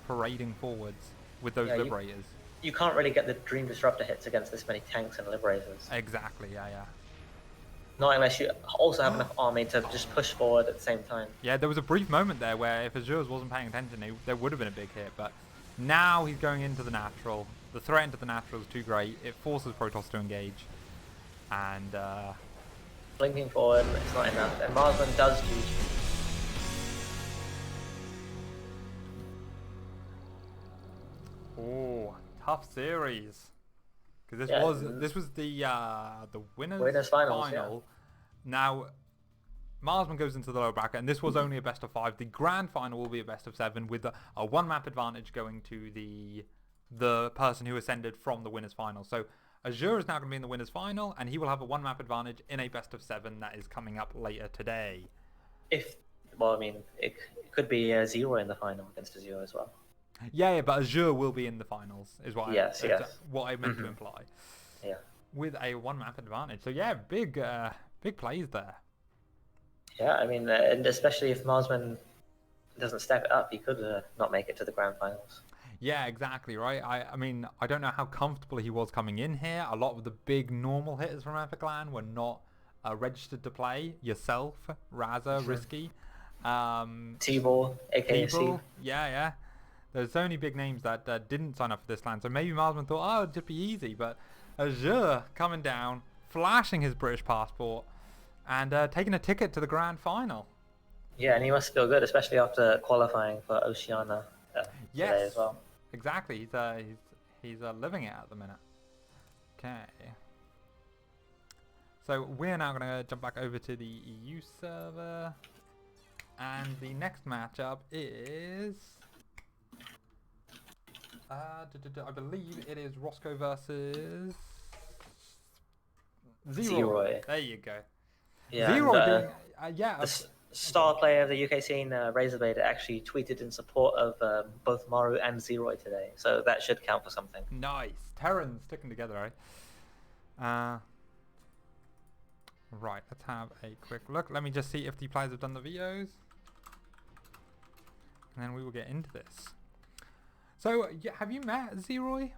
parading forwards with those Liberators? You can't really get the Dream Disruptor hits against this many tanks and Liberators. Exactly, yeah. Not unless you also have enough army to just push forward at the same time. Yeah, there was a brief moment there where if Azure's wasn't paying attention, there would have been a big hit. But now he's going into the natural. The threat into the natural is too great. It forces Protoss to engage. And blinking forward, it's not enough. And Marsman does GG. Oh, tough series. Because this was the winners finals. final. Now, Marsman goes into the lower bracket, and this was only a best of 5. The grand final will be a best of 7 with a 1 map advantage going to the person who ascended from the winners final. So Azure is now going to be in the winners final, and he will have a 1 map advantage in a best of 7 that is coming up later today. Well, I mean, it could be 0 in the final against Azure as well. Yeah, but Azure will be in the finals, is what what I meant to imply. Yeah. With a 1 map advantage. So yeah, big plays there. Yeah, I mean, and especially if Marsman doesn't step it up, he could not make it to the grand finals. Yeah, exactly, right? I mean, I don't know how comfortable he was coming in here. A lot of the big normal hitters from epic.LAN were not registered to play. Yourself, Raza, Risky. T-Ball, aka T-Ball, yeah. There's so many big names that didn't sign up for this LAN. So maybe Marsman thought, oh, it'd just be easy. But Azure coming down, flashing his British passport, and taking a ticket to the grand final. Yeah, and he must feel good, especially after qualifying for Oceania today as Yes, well. exactly. He's living it at the minute. Okay. So we're now going to jump back over to the EU server, and the next matchup is, I believe it is Roscoe versus Zeroy. Zeroy. There you go. Yeah, Zeroy and being, yeah. the star player of the UK scene, Razorblade, actually tweeted in support of both Maru and Zeroy today, so that should count for something. Nice. Terrans sticking together, right? Right, let's have a quick look. Let me just see if the players have done the videos. And then we will get into this. So, have you met Zeroy?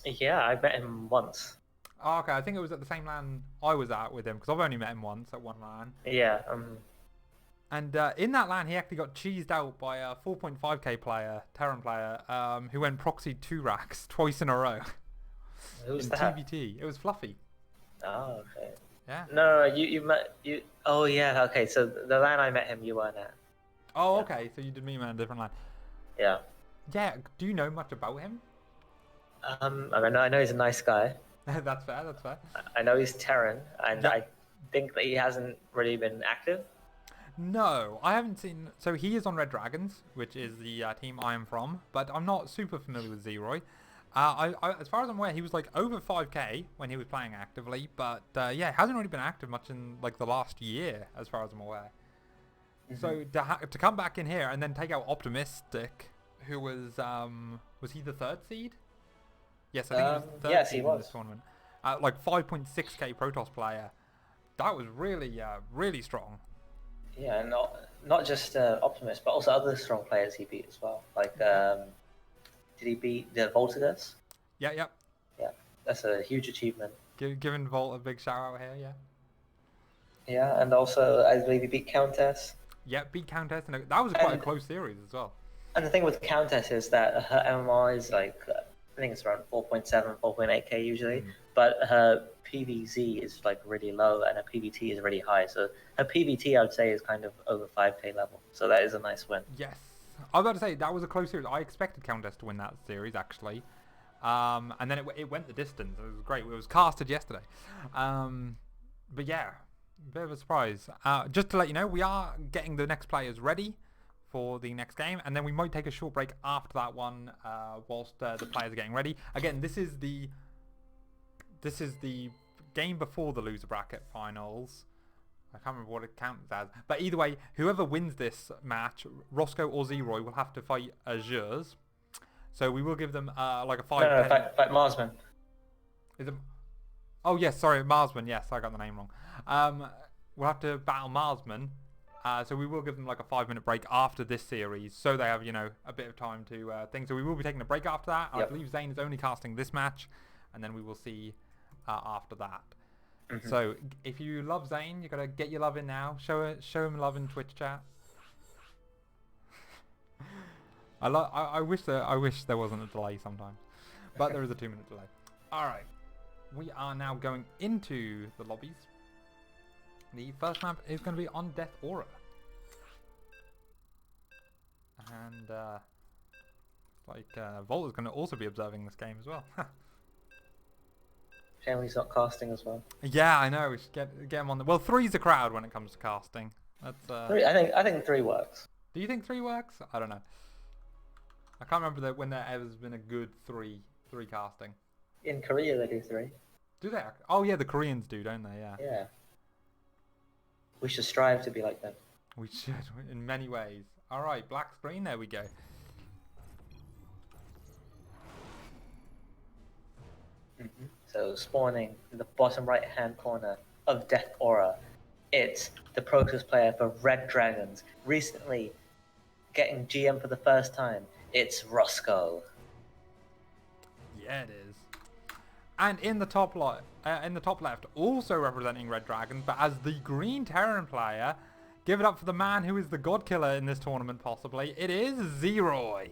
Yeah, I met him once. Oh, okay, I think it was at the same LAN I was at with him, because I've only met him once at one LAN. Yeah. And in that LAN, he actually got cheesed out by a 4.5k player, Terran player, who went proxy 2 racks twice in a row. Who's in that? TBT. It was Fluffy. Oh, okay. Yeah. No, you met you. Oh yeah, okay. So the LAN I met him, you weren't at. Oh, Yeah. okay, so you did meet him at a different LAN. Yeah. Yeah, do you know much about him? I know he's a nice guy. That's fair, that's fair. I know he's Terran, and Yeah. I think that he hasn't really been active. No, I haven't seen... So he is on Red Dragons, which is the team I am from, but I'm not super familiar with Zeroy. As far as I'm aware, he was like over 5k when he was playing actively, but yeah, hasn't really been active much in like the last year, as far as I'm aware. So to come back in here and then take out Optimistic, who was he the 3rd seed? Yes, I think he was the 3rd yes, seed he in this tournament. Like 5.6k Protoss player. That was really, really strong. Yeah, and not just Optimus, but also other strong players he beat as well. Like, did he beat the Voltigus? Yeah, yeah. Yeah, that's a huge achievement. Giving Volt a big shout out here, yeah. Yeah, and also I believe he beat Countess. Yeah, beat Countess, and that was quite a close series as well. And the thing with Countess is that her MMR is like, I think it's around 4.7, 4.8k usually, but her PVZ is like really low and her PVT is really high. So her PVT, I would say, is kind of over 5k level. So that is a nice win. Yes. I was about to say, that was a close series. I expected Countess to win that series, actually. And then it went the distance. It was great. It was casted yesterday. But yeah, bit of a surprise. Just to let you know, we are getting the next players ready for the next game, and then we might take a short break after that one whilst the players are getting ready. Again, this is the game before the loser bracket finals. I can't remember what it counts as, but either way, whoever wins this match, Roscoe or Zeroy, will have to fight Azures. So we will give them like a 5. No, fight Marsman. Is it? Oh yes, sorry, Marsman. Yes, I got the name wrong. We'll have to battle Marsman. So we will give them like a 5-minute break after this series, so they have, you know, a bit of time to think. So we will be taking a break after that. Yep. I believe Zane is only casting this match, and then we will see after that. So if you love Zane, you gotta get your love in now. Show him love in Twitch chat. I wish there wasn't a delay sometimes, but there is a 2-minute delay. All right, we are now going into the lobbies. The first map is going to be on Death Aura. And Volt is going to also be observing this game as well. Shame he's not casting as well. Yeah, I know. We should get him on the... Well, 3's a crowd when it comes to casting. That's 3. I think 3 works. Do you think 3 works? I don't know. I can't remember when there has been a good 3 casting. In Korea, they do 3. Do they? Oh yeah, the Koreans do, don't they? Yeah. Yeah. We should strive to be like them. We should, in many ways. All right, black screen. There we go. So spawning in the bottom right-hand corner of Death Aura, it's the Protoss player for Red Dragons. Recently, getting GM for the first time, it's Roscoe. Yeah, it is. And in the top left, also representing Red Dragons, but as the Green Terran player, give it up for the man who is the God Killer in this tournament, possibly. It is Zeroy.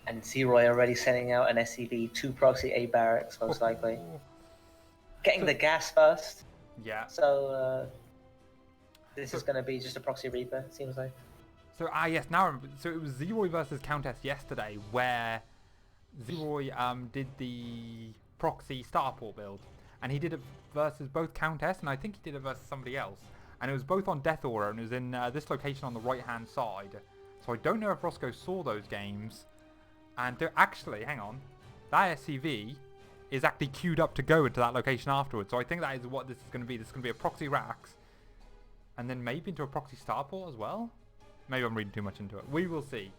And Zeroy already sending out an SCV, 2 proxy A barracks, most likely. getting the gas first. Yeah. So this is going to be just a proxy Reaper, it seems like. So yes, now I remember. So it was Zeroy versus Countess yesterday, where Zeroy did the proxy starport build, and he did it versus both Countess, and I think he did it versus somebody else, and it was both on Death Aura, and it was in this location on the right hand side. So I don't know if Roscoe saw those games, and actually, hang on, that SCV is actually queued up to go into that location afterwards. So I think that is what this is going to be. This is going to be a proxy Rax, and then maybe into a proxy starport as well. Maybe I'm reading too much into it. We will see.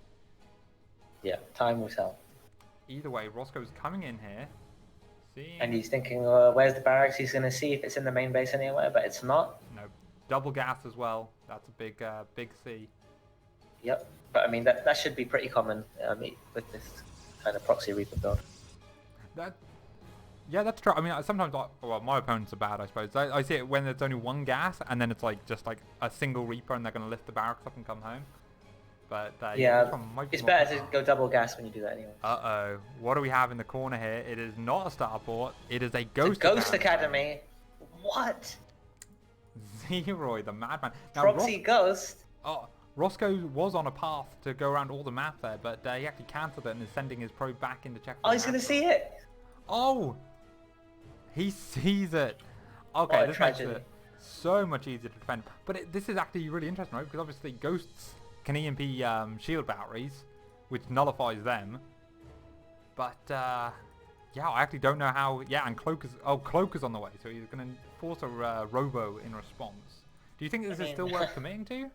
Yeah, time will tell. Either way, Roscoe's coming in here. Seeing... And he's thinking, where's the barracks? He's going to see if it's in the main base anywhere, but it's not. No. Double gas as well. That's a big big C. Yep. But I mean, that should be pretty common with this kind of proxy Reaper build. Yeah, that's true. I mean, sometimes, well, my opponents are bad, I suppose. I see it when there's only one gas, and then it's like just like a single Reaper, and they're going to lift the barracks up and come home. But yeah, this one might be it's more better to go double gas when you do that anyway. Uh-oh. What do we have in the corner here? It is not a starport. It is a Ghost Academy. What? Zeroy, the madman. Now, Proxy Ghost? Oh, Roscoe was on a path to go around all the map there, but he actually cancelled it and is sending his probe back into check. Oh, he's going to see it. Oh! He sees it. Okay, this makes tragedy. it so much easier to defend. But this is actually really interesting, right? Because obviously Ghosts can EMP shield batteries, which nullifies them. But, yeah, I actually don't know how... Yeah, and Cloak is on the way, so he's going to force a Robo in response. Do you think this is still worth committing to?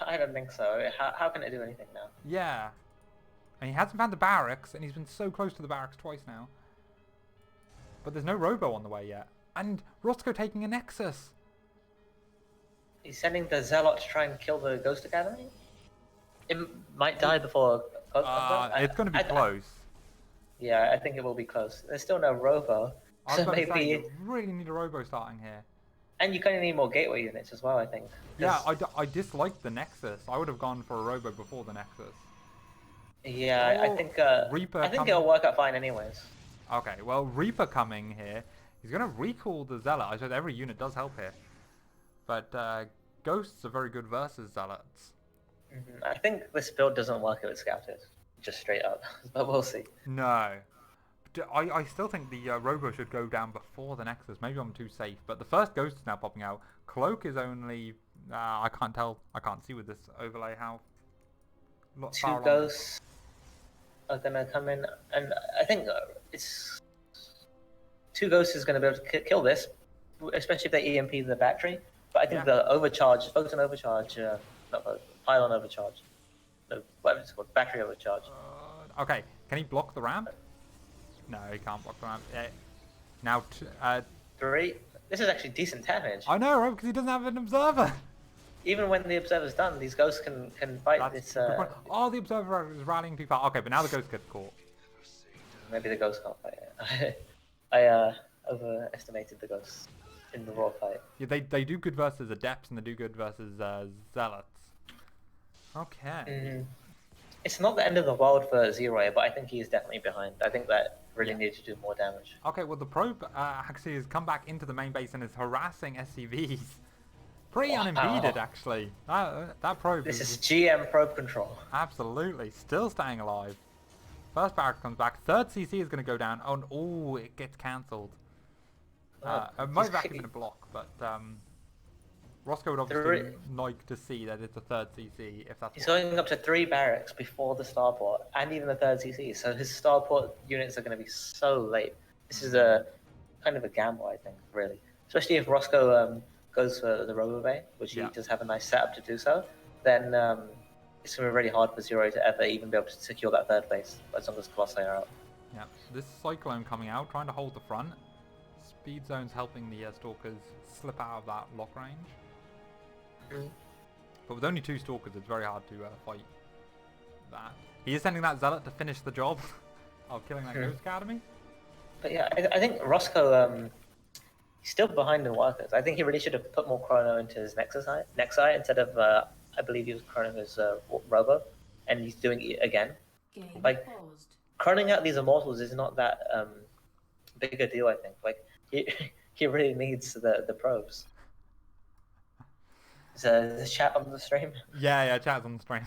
I don't think so. How can it do anything now? Yeah. And he hasn't found the barracks, and he's been so close to the barracks twice now. But there's no Robo on the way yet. And Roscoe taking a Nexus. He's sending the Zealot to try and kill the Ghost Academy? It might die before... it's going to be close. Yeah, I think it will be close. There's still no Robo. So maybe... You really need a Robo starting here. And you kind of need more gateway units as well, I think. Yeah, I dislike the Nexus. I would have gone for a Robo before the Nexus. Yeah, I think Reaper I think it'll work out fine anyways. Okay, well, Reaper coming here. He's going to recall the Zealot. I suppose every unit does help here. But Ghosts are very good versus Zealots. I think this build doesn't work if it's scouted. Just straight up. But we'll see. No. I still think the Robo should go down before the Nexus. Maybe I'm too safe. But the first Ghost is now popping out. Cloak is only... I can't tell. I can't see with this overlay how... Two Ghosts are going to come in. And I think it's... Two Ghosts is going to be able to kill this. Especially if they EMP the battery. But I think the overcharge, Photon overcharge... not Photon, Pylon overcharge. No, whatever it's called. Battery overcharge. Okay. Can he block the ramp? No, he can't block the ramp. Now, 3. This is actually decent damage. I know, right? Because he doesn't have an observer. Even when the observer's done, these ghosts can fight this. Oh, the observer is rallying too far. Okay, but now the ghost gets caught. Maybe the ghost can't fight it. I overestimated the ghosts in the raw fight. Yeah, they do good versus Adepts and they do good versus Zealots. Okay. It's not the end of the world for Zeroy, but I think he is definitely behind. I think that really needed to do more damage. Okay, well the probe actually has come back into the main base and is harassing SCVs. Pretty unimpeded, actually. That probe This is GM probe control. Absolutely. Still staying alive. First barrack comes back. Third CC is going to go down. Oh, it gets cancelled. It might have actually been a block, but Roscoe would obviously like to see that it's a third CC if that's... He's going up to 3 barracks before the starport and even the third CC, so his starport units are going to be so late. This is a kind of a gamble, I think, really. Especially if Roscoe goes for the Robo Bay, which he does have a nice setup to do so, then it's going to be really hard for Zero to ever even be able to secure that third base as long as Colossi are out. Yeah, this Cyclone coming out, trying to hold the front. Speed Zone's helping the Stalkers slip out of that lock range. But with only 2 Stalkers, it's very hard to fight that. He is sending that Zealot to finish the job of killing that Ghost Academy. But yeah, I think Roscoe, he's still behind in workers. I think he really should have put more chrono into his Nexi instead of, I believe he was chronoing his Robo, and he's doing it again. Like, chroning out these Immortals is not that big a deal, I think. Like, he He really needs the probes. Is the chat on the stream? Yeah, chat's on the stream.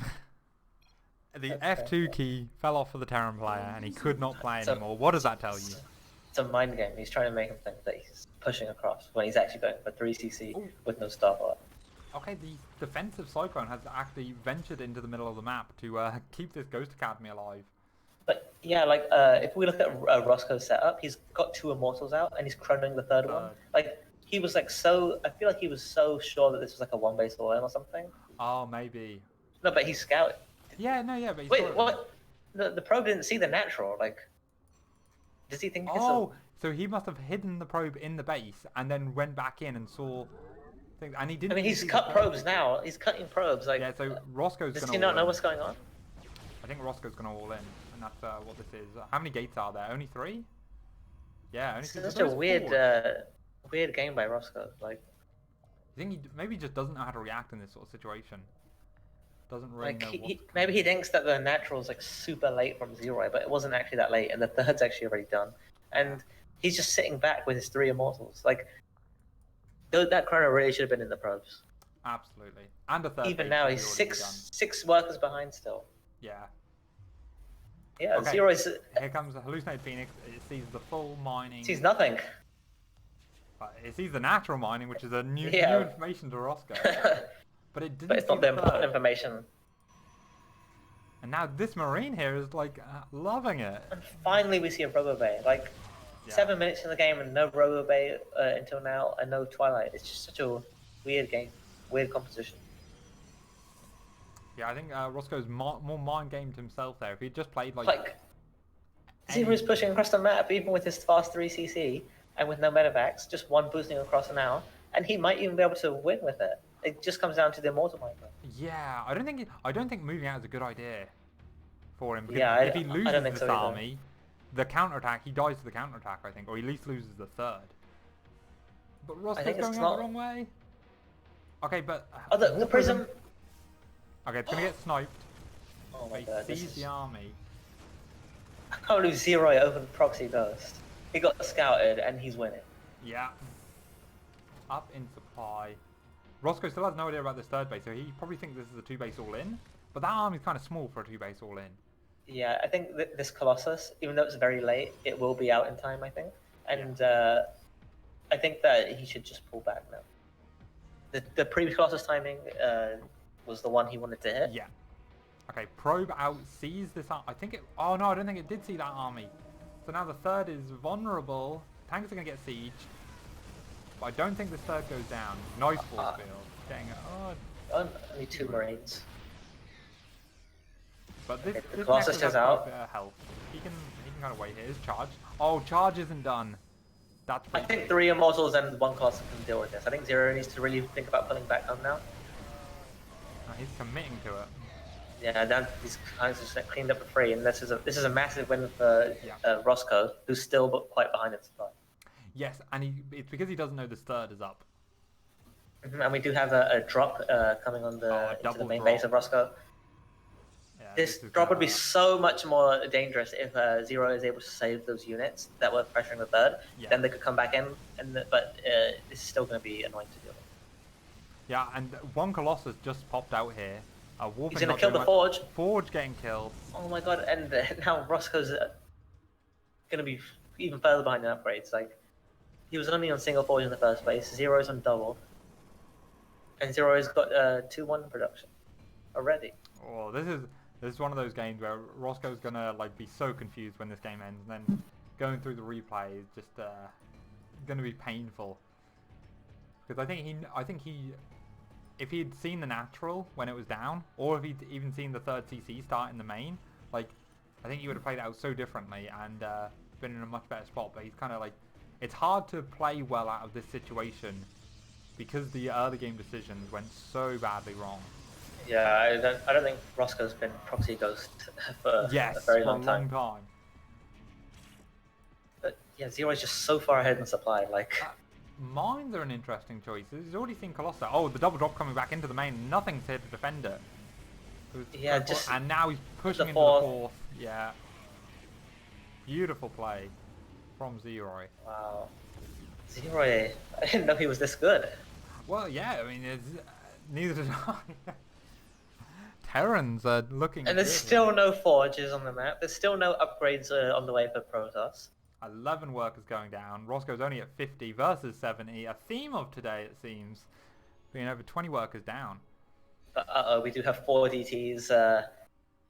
The That's F2 key fell off for the Terran player, and he could not play So- anymore. What does that tell you? It's a mind game. He's trying to make him think that he's pushing across when he's actually going for 3cc Ooh. with no starport. Okay, the defensive Cyclone has actually ventured into the middle of the map to keep this Ghost Academy alive. But yeah, like if we look at Roscoe's setup, he's got 2 Immortals out and he's chronoing the third one. Like he was like so. I feel like he was so sure that this was like a 1-base all-in or something. Oh, maybe. No, but he scouted. Yeah, no, yeah, but Wait, what? The probe didn't see the natural. Like, does he think? Oh, so he must have hidden the probe in the base and then went back in and saw things. And he didn't. I mean, he's see cut the probes now. He's cutting probes. Like, Yeah, so Roscoe's does gonna. he not all know in. what's going on? I think Roscoe's gonna all in, and that's what this is. How many gates are there? Only 3? Yeah, only It's 3. such There's a weird, 4. weird game by Roscoe. Like, I think he maybe just doesn't know how to react in this sort of situation. Doesn't really know what. maybe he thinks that the natural's like super late from Zero, but it wasn't actually that late, and the third's actually already done. And he's just sitting back with his 3 Immortals. Like, that chrono really should have been in the probes. Absolutely, and a third. Even base now, should he's already be six workers behind still. Yeah. Yeah, Okay. Zero is. Here comes the hallucinated Phoenix. It sees the full mining. Sees nothing. But it sees the natural mining, which is a new information to Roscoe. But it didn't. But it's not see the important third. information. And now this Marine here is like loving it. And finally, we see a Robo Bay. Like, Yeah. 7 minutes in the game and no Robo Bay until now, and no Twilight. It's just such a weird game, weird composition. Yeah, I think Roscoe's more mind gamed himself there. If he'd just played like Zero's pushing across the map, even with his fast 3cc and with no medevacs, just one boosting across an hour, and he might even be able to win with it. It just comes down to the Immortal Micro. Yeah, I don't think moving out is a good idea for him. Because Yeah, if he loses I don't think this so either. army, the counterattack, he dies to the counterattack, I think, or he at least loses the third. But Roscoe's think it's going out not- the wrong way. Okay, but Oh, the prism. Okay, it's gonna get sniped. Oh my But he god, this sees is... the army. I can't believe Zero over the proxy ghost. He got scouted and he's winning. Yeah. Up in supply. Roscoe still has no idea about this third base, so he probably thinks this is a 2-base all-in. But that army's kind of small for a 2-base all-in. Yeah, I think that this Colossus, even though it's very late, it will be out in time, I think. And I think that he should just pull back now. The previous Colossus timing was the one he wanted to hit. Yeah. Okay, probe out, sees this army. I think it... Oh no, I don't think it did see that army. So now the third is vulnerable. Tanks are going to get sieged. But I don't think this third goes down. Nice force field. Getting it. Oh, Only 2 Marines. but this, Okay, the this Colossus Nexus is has quite out. a bit of health. He can kind of wait here. His charge. Oh, charge isn't done. That's I pretty think big. 3 Immortals and 1 Colossus can deal with this. I think Zero needs to really think about pulling back home now. He's committing to it. Yeah, now these guys are just cleaned up for free, and this is a massive win for Roscoe, who's still quite behind in supply. Yes, and it's because he doesn't know this third is up. And we do have a drop coming on into the double main drop. base of Roscoe. Yeah, This is drop would be gonna- so much more dangerous if Zero is able to save those units that were pressuring the third. Yeah. Then they could come back in, but this is still going to be annoying to deal with. Yeah, and 1 Colossus just popped out here. He's going to kill the Forge. Forge getting killed. Oh my god, and now Roscoe's going to be even further behind in upgrades. Like, he was only on single Forge in the first place, Zero's on double. And Zero's got 2-1 production already. Oh, this is one of those games where Roscoe's gonna like be so confused when this game ends, and then going through the replay is just gonna be painful. Because I think he, if he'd seen the natural when it was down, or if he'd even seen the third CC start in the main, like I think he would have played it out so differently and been in a much better spot. But he's kind of like, it's hard to play well out of this situation because the early game decisions went so badly wrong. Yeah, I don't think Roscoe's been proxy ghost for a very long time. But yeah, Zero's just so far ahead in supply. Like, Mines are an interesting choice. He's already seen Colossus. Oh, the double drop coming back into the main. Nothing's here to defend it. Yeah, just and now he's pushing the into fourth. the fourth. Yeah. Beautiful play from Zero. wow. Zero, I didn't know he was this good. Well, yeah, I mean, it's, neither did I. Terrans are looking And there's good still here. no forges on the map. There's still no upgrades on the way for Protoss. 11 workers going down. Roscoe's only at 50 versus 70. A theme of today, it seems, being over 20 workers down. But we do have 4 DTs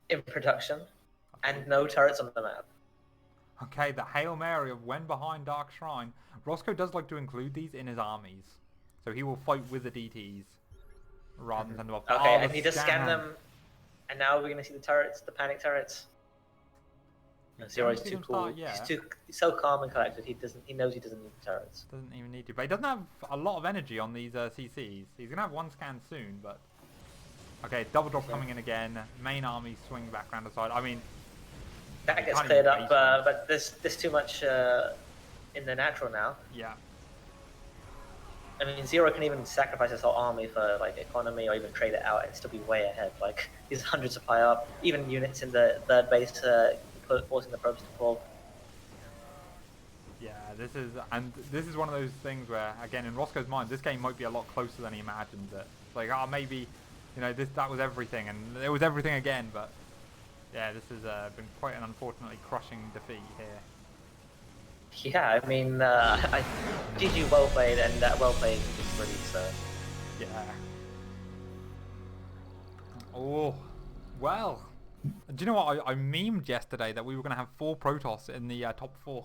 in production and no turrets on the map. Okay, the Hail Mary of when behind Dark Shrine. Roscoe does like to include these in his armies. So he will fight with the DTs rather than send them off. Okay, Oh, and he just scanned them. And now we're going to see the turrets, the panic turrets. Zero's too cool. He's so calm and collected. He knows he doesn't need the turrets. Doesn't even need to. But he doesn't have a lot of energy on these CCs. He's going to have one scan soon, but... Okay, double drop coming in again. Main army swing back around the side. I mean... That gets cleared up, but there's too much in the natural now. Yeah. I mean, Zero can even sacrifice his whole army for like economy, or even trade it out and still be way ahead. Like he's 100 supply up, even units in the third base, forcing the probes to fall. Yeah, this is one of those things where, again, in Roscoe's mind, this game might be a lot closer than he imagines it. Like, oh, maybe, you know, that was everything, and it was everything again. But yeah, this has been quite an unfortunately crushing defeat here. Yeah, I mean, GG well played, and well played is really so. Yeah. Oh, well. Do you know what? I memed yesterday that we were going to have 4 Protoss in the top 4.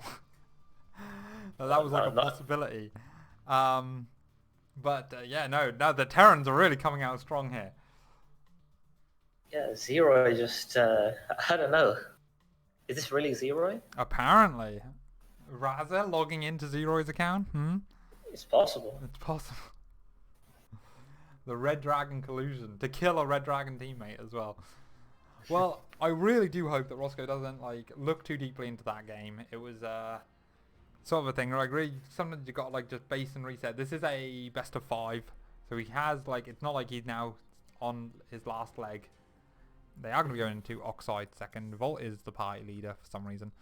That was like a possibility. But yeah, no, the Terrans are really coming out strong here. Yeah, Zero just, I don't know. Is this really Zero? Apparently. Raza logging into Zero's account? It's possible. It's possible. The Red Dragon collusion to kill a Red Dragon teammate as well. Well, I really do hope that Roscoe doesn't like look too deeply into that game. It was sort of a thing. Like really, sometimes you got like just base and reset. This is a best of 5, so he has like it's not like he's now on his last leg. They are going to be going into Oxide second. Volt is the party leader for some reason.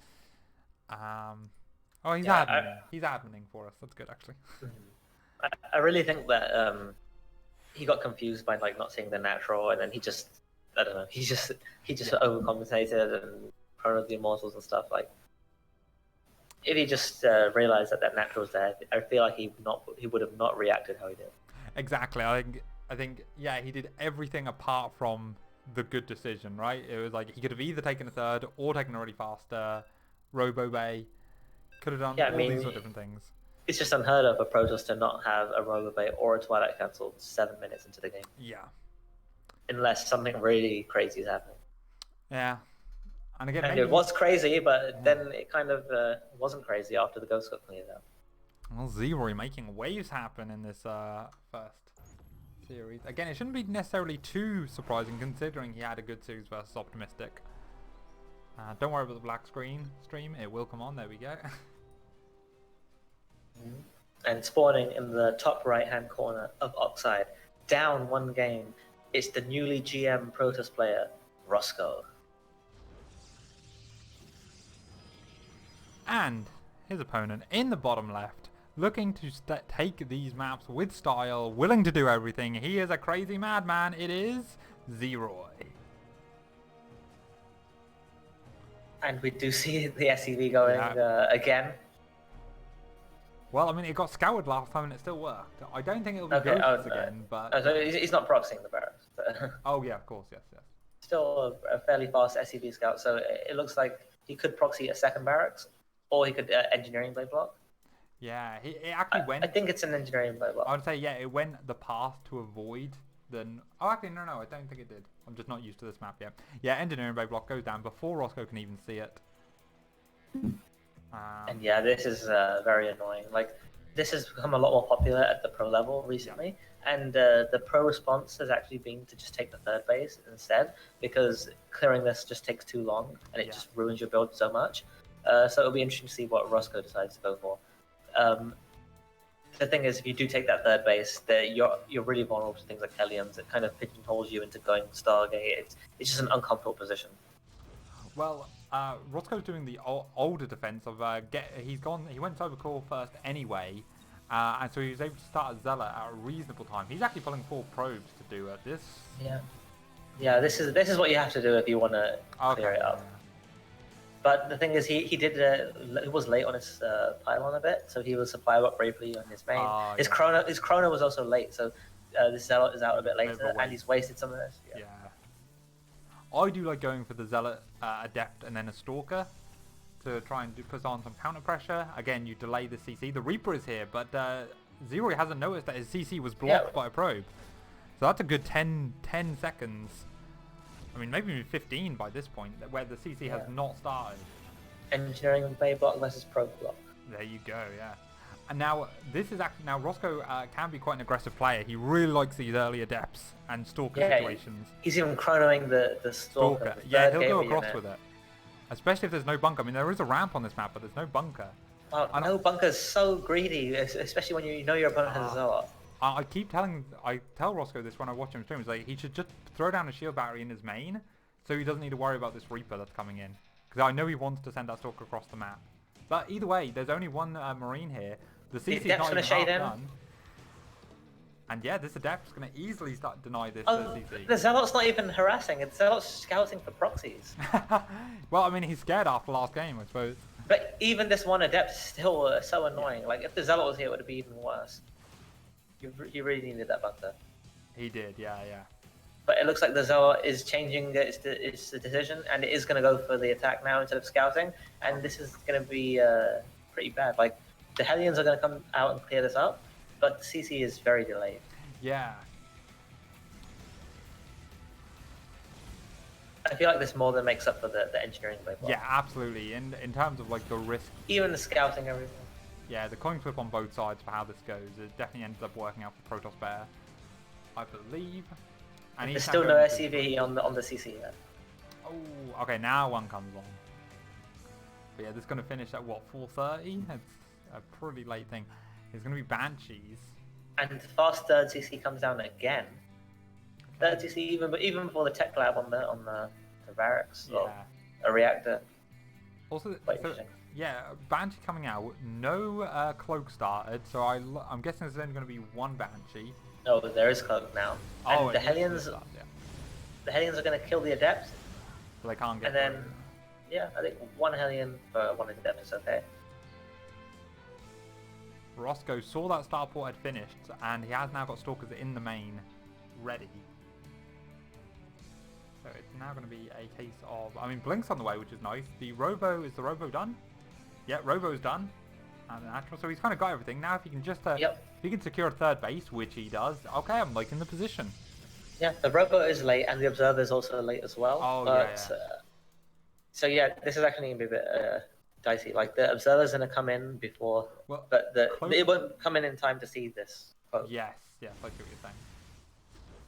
Oh, he's admin. He's adminning for us. That's good, actually. I really think that he got confused by like not seeing the natural, and then he just, I don't know, he just overcompensated and promoted the immortals and stuff. Like, if he just realized that natural was there, I feel like he would have not reacted how he did. Exactly. I think yeah, he did everything apart from the good decision, right? It was like he could have either taken a third or taken a really faster Robo Bay. Could have done all these sort of different things. It's just unheard of for Protoss to not have a Robo Bay or a Twilight cancelled 7 minutes into the game. Yeah. Unless something really crazy is happening. Yeah. And again, it was crazy, but then it kind of wasn't crazy after the Ghost got cleared out. Well, Zero making waves happen in this first series. Again, it shouldn't be necessarily too surprising considering he had a good series versus Optimistic. Don't worry about the black screen stream. It will come on. There we go. And spawning in the top right-hand corner of Oxide, down 1 game, it's the newly GM Protoss player, Roscoe. And his opponent in the bottom left, looking to take these maps with style, willing to do everything. He is a crazy madman. It is Zeroy. And we do see the SCV going again. Well, I mean, it got scoured last time and it still worked. I don't think it'll be ghosts again, but... so he's not proxying the barracks. But oh, yeah, of course, yes. Still a fairly fast SCV scout, so it looks like he could proxy a second barracks, or he could engineering blade block. Yeah, it actually went... I think it's an engineering blade block. I would say, yeah, it went the path to avoid the... Oh, actually, no, I don't think it did. I'm just not used to this map yet. Yeah, engineering blade block goes down before Roscoe can even see it. And yeah, this is very annoying. Like, this has become a lot more popular at the pro level recently, and the pro response has actually been to just take the third base instead, because clearing this just takes too long, and it just ruins your build so much. So it'll be interesting to see what Roscoe decides to go for. The thing is, if you do take that third base, you're really vulnerable to things like Hellions. It kind of pigeonholes you into going Stargate. It's just an uncomfortable position. Well, Roscoe's doing the older defense of he went Cybercore first anyway, And so he was able to start a Zealot at a reasonable time. He's actually pulling 4 probes to do this. Yeah. Yeah, this is what you have to do if you want to clear it up. Yeah. But the thing is, he was late on his pylon a bit, so he was supply up briefly on his main. His chrono was also late, so this Zealot is out a bit later, and he's wasted some of this. Yeah. I do like going for the Zealot, Adept, and then a Stalker to try and put on some counter pressure. Again, you delay the CC. The Reaper is here, but Zero hasn't noticed that his CC was blocked by a probe. So that's a good 10 seconds. I mean, maybe 15 by this point, where the CC has not started. Engineering Bay block versus probe block. There you go, yeah. And now, this is actually... Now, Roscoe can be quite an aggressive player. He really likes these early Adepts and Stalker situations. He's even chronoing the Stalker. Yeah, he'll go across with it. Especially if there's no bunker. I mean, there is a ramp on this map, but there's no bunker. Oh, no bunker's so greedy, especially when you know your opponent has a Zealot. I tell Roscoe this when I watch him stream. It's like he should just throw down a shield battery in his main, so he doesn't need to worry about this Reaper that's coming in. Because I know he wants to send that Stalker across the map. But either way, there's only one Marine here. The CC is not even half done. And yeah, this Adept's going to easily deny this CC. The Zealot's not even harassing. The Zealot's scouting for proxies. Well, I mean, he's scared after last game, I suppose. But even this one Adept is still so annoying. Yeah. Like, if the Zealot was here, it would be even worse. You really needed that bunker. He did, yeah. But it looks like the Zealot is changing its decision, and it is going to go for the attack now instead of scouting. And this is going to be pretty bad. Like, the Hellions are going to come out and clear this up, but the CC is very delayed. Yeah. I feel like this more than makes up for the engineering play. Yeah, absolutely. In terms of like the risk, even the scouting, everything. Yeah, the coin flip on both sides for how this goes. It definitely ended up working out for Protoss Bear, I believe. And there's still no SCV on the CC yet. Oh, okay. Now one comes on. But yeah, this is going to finish at what, 4:30? It's a pretty late thing. There's going to be Banshees. And the fast third CC comes down again. Third CC even before the tech lab on the barracks. Yeah. A reactor. Also, yeah, Banshee coming out. No cloak started, so I'm guessing there's only going to be one Banshee. No, but there is cloak now. And the Hellions. The Hellions are going to kill the Adept. So they can't get. And then, yeah, I think one Hellion for one Adept is okay. Roscoe saw that starport had finished, and he has now got Stalkers in the main, ready. So it's now going to be a case of... I mean, Blink's on the way, which is nice. Is the Robo done? Yeah, Robo's done. And the Natural, so he's kind of got everything. Now if he can just... if he can secure a third base, which he does, okay, I'm liking the position. Yeah, the Robo is late, and the Observer is also late as well. Oh, but, yeah. So yeah, this is actually going to be a bit dicey. Like, the Observer's going to come in before... Well, but it won't come in time to see this. Yes, I see what you're saying.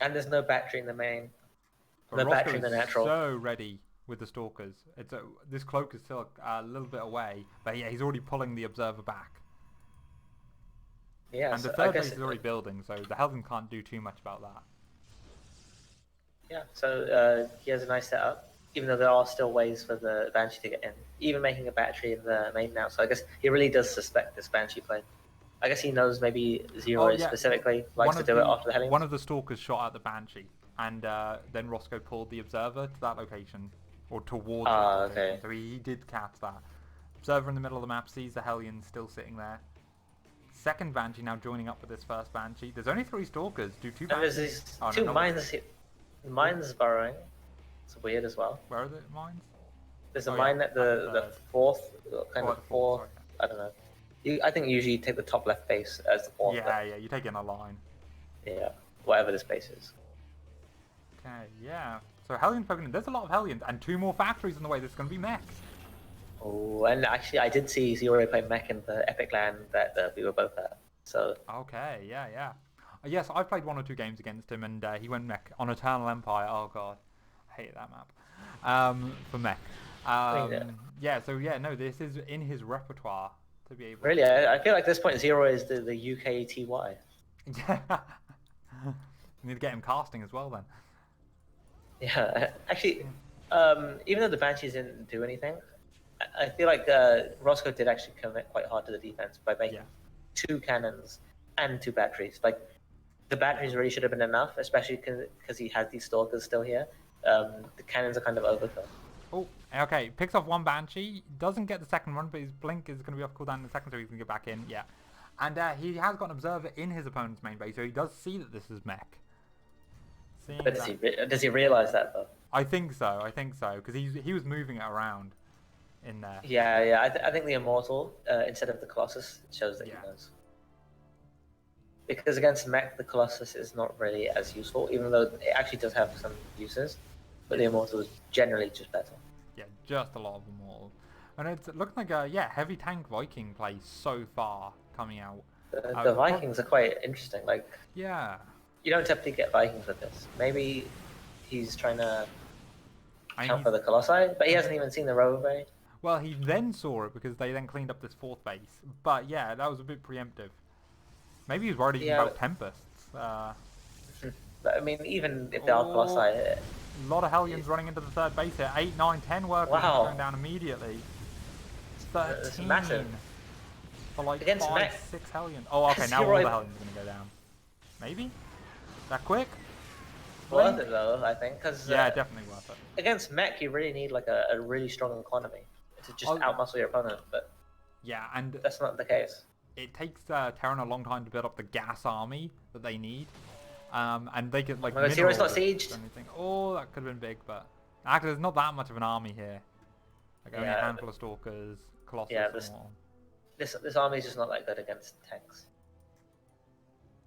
And there's no battery in the main. But the battery in the Natural. So ready with the Stalkers. This cloak is still a little bit away, but yeah, he's already pulling the Observer back. Yeah, and the third base is already building, so the Helden can't do too much about that. Yeah, so he has a nice setup, even though there are still ways for the Banshee to get in. Even making a battery in the main now, so I guess he really does suspect this Banshee play. I guess he knows maybe Zero specifically likes to do it after the Hellions. One of the Stalkers shot at the Banshee, and then Roscoe pulled the Observer to that location, or towards that location. Okay. So he did catch that. Observer in the middle of the map sees the Hellion still sitting there. Second Banshee now joining up with this first Banshee. There's only 3 Stalkers. Do 2 Banshees... There's these 2 mines here. The mine's burrowing. It's weird as well. Where are the mines? There's a mine at the fourth, kind of fourth. I don't know. I think usually you take the top left base as the fourth. Yeah, you take in a line. Yeah, whatever this base is. Okay, yeah. So Hellion poking in. There's a lot of Hellions, and 2 more factories on the way. There's going to be mechs. Oh, and actually I did see Zero play mech in the epic.LAN that we were both at. So. Okay, yeah. Yes, I've played 1 or 2 games against him, and he went mech on Eternal Empire. Oh god, I hate that map. For mech. Yeah. So yeah, no, this is in his repertoire to be able. Really, I feel like at this point Zero is the UK TY. Yeah. You need to get him casting as well then. Yeah, actually, even though the Banshees didn't do anything, I feel like Roscoe did actually commit quite hard to the defense by making 2 cannons and 2 batteries. Like, the batteries really should have been enough, especially because he has these stalkers still here. The cannons are kind of overkill. Oh, okay. Picks off 1 Banshee. Doesn't get the second one, but his blink is going to be off cooldown in the second, so he can get back in. Yeah. And he has got an observer in his opponent's main base, so he does see that this is mech. But does he realize that, though? I think so. I think so, because he was moving it around in there. Yeah. I think the Immortal, instead of the Colossus, shows that he knows. Because against mech, the Colossus is not really as useful, even though it actually does have some uses. But the Immortal is generally just better. Yeah, just a lot of Immortal. And it's looking like a heavy tank Viking play so far coming out. The Vikings are quite interesting. Like, yeah, you don't typically get Vikings with this. Maybe he's trying to count for the Colossi, but he hasn't even seen the Rover. Well, he then saw it because they then cleaned up this 4th base. But yeah, that was a bit preemptive. Maybe he was worried even about Tempests. But I mean, even if they are Colossi... A lot of Hellions running into the 3rd base here. 8, 9, 10 workers going down immediately. 13. It's massive. For like Against 5, 6 Hellions. Oh, okay, now all the Hellions are going to go down. Maybe? That quick? Worth it though, I think. Cause, yeah, definitely worth it. Against mech, you really need like a really strong economy to just outmuscle your opponent, but yeah, and that's not the case. It takes Terran a long time to build up the gas army that they need. And they get like Zero's not sieged. Oh, that could have been big, but actually there's not that much of an army here. Like only a handful of stalkers, Colossus. Yeah, this army is just not that good against tanks.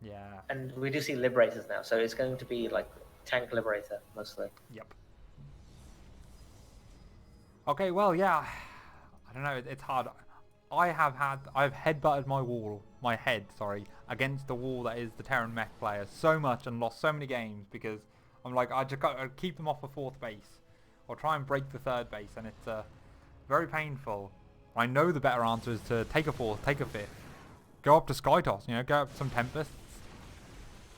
Yeah. And we do see liberators now, so it's going to be like tank liberator mostly. Yep. Okay, well, yeah. I don't know. It's hard. I've headbutted my head, against the wall that is the Terran mech player so much and lost so many games because I'm like, I just got to keep them off the 4th base or try and break the 3rd base, and it's very painful. I know the better answer is to take a 4th, take a 5th, go up to Skytoss, go up some Tempests,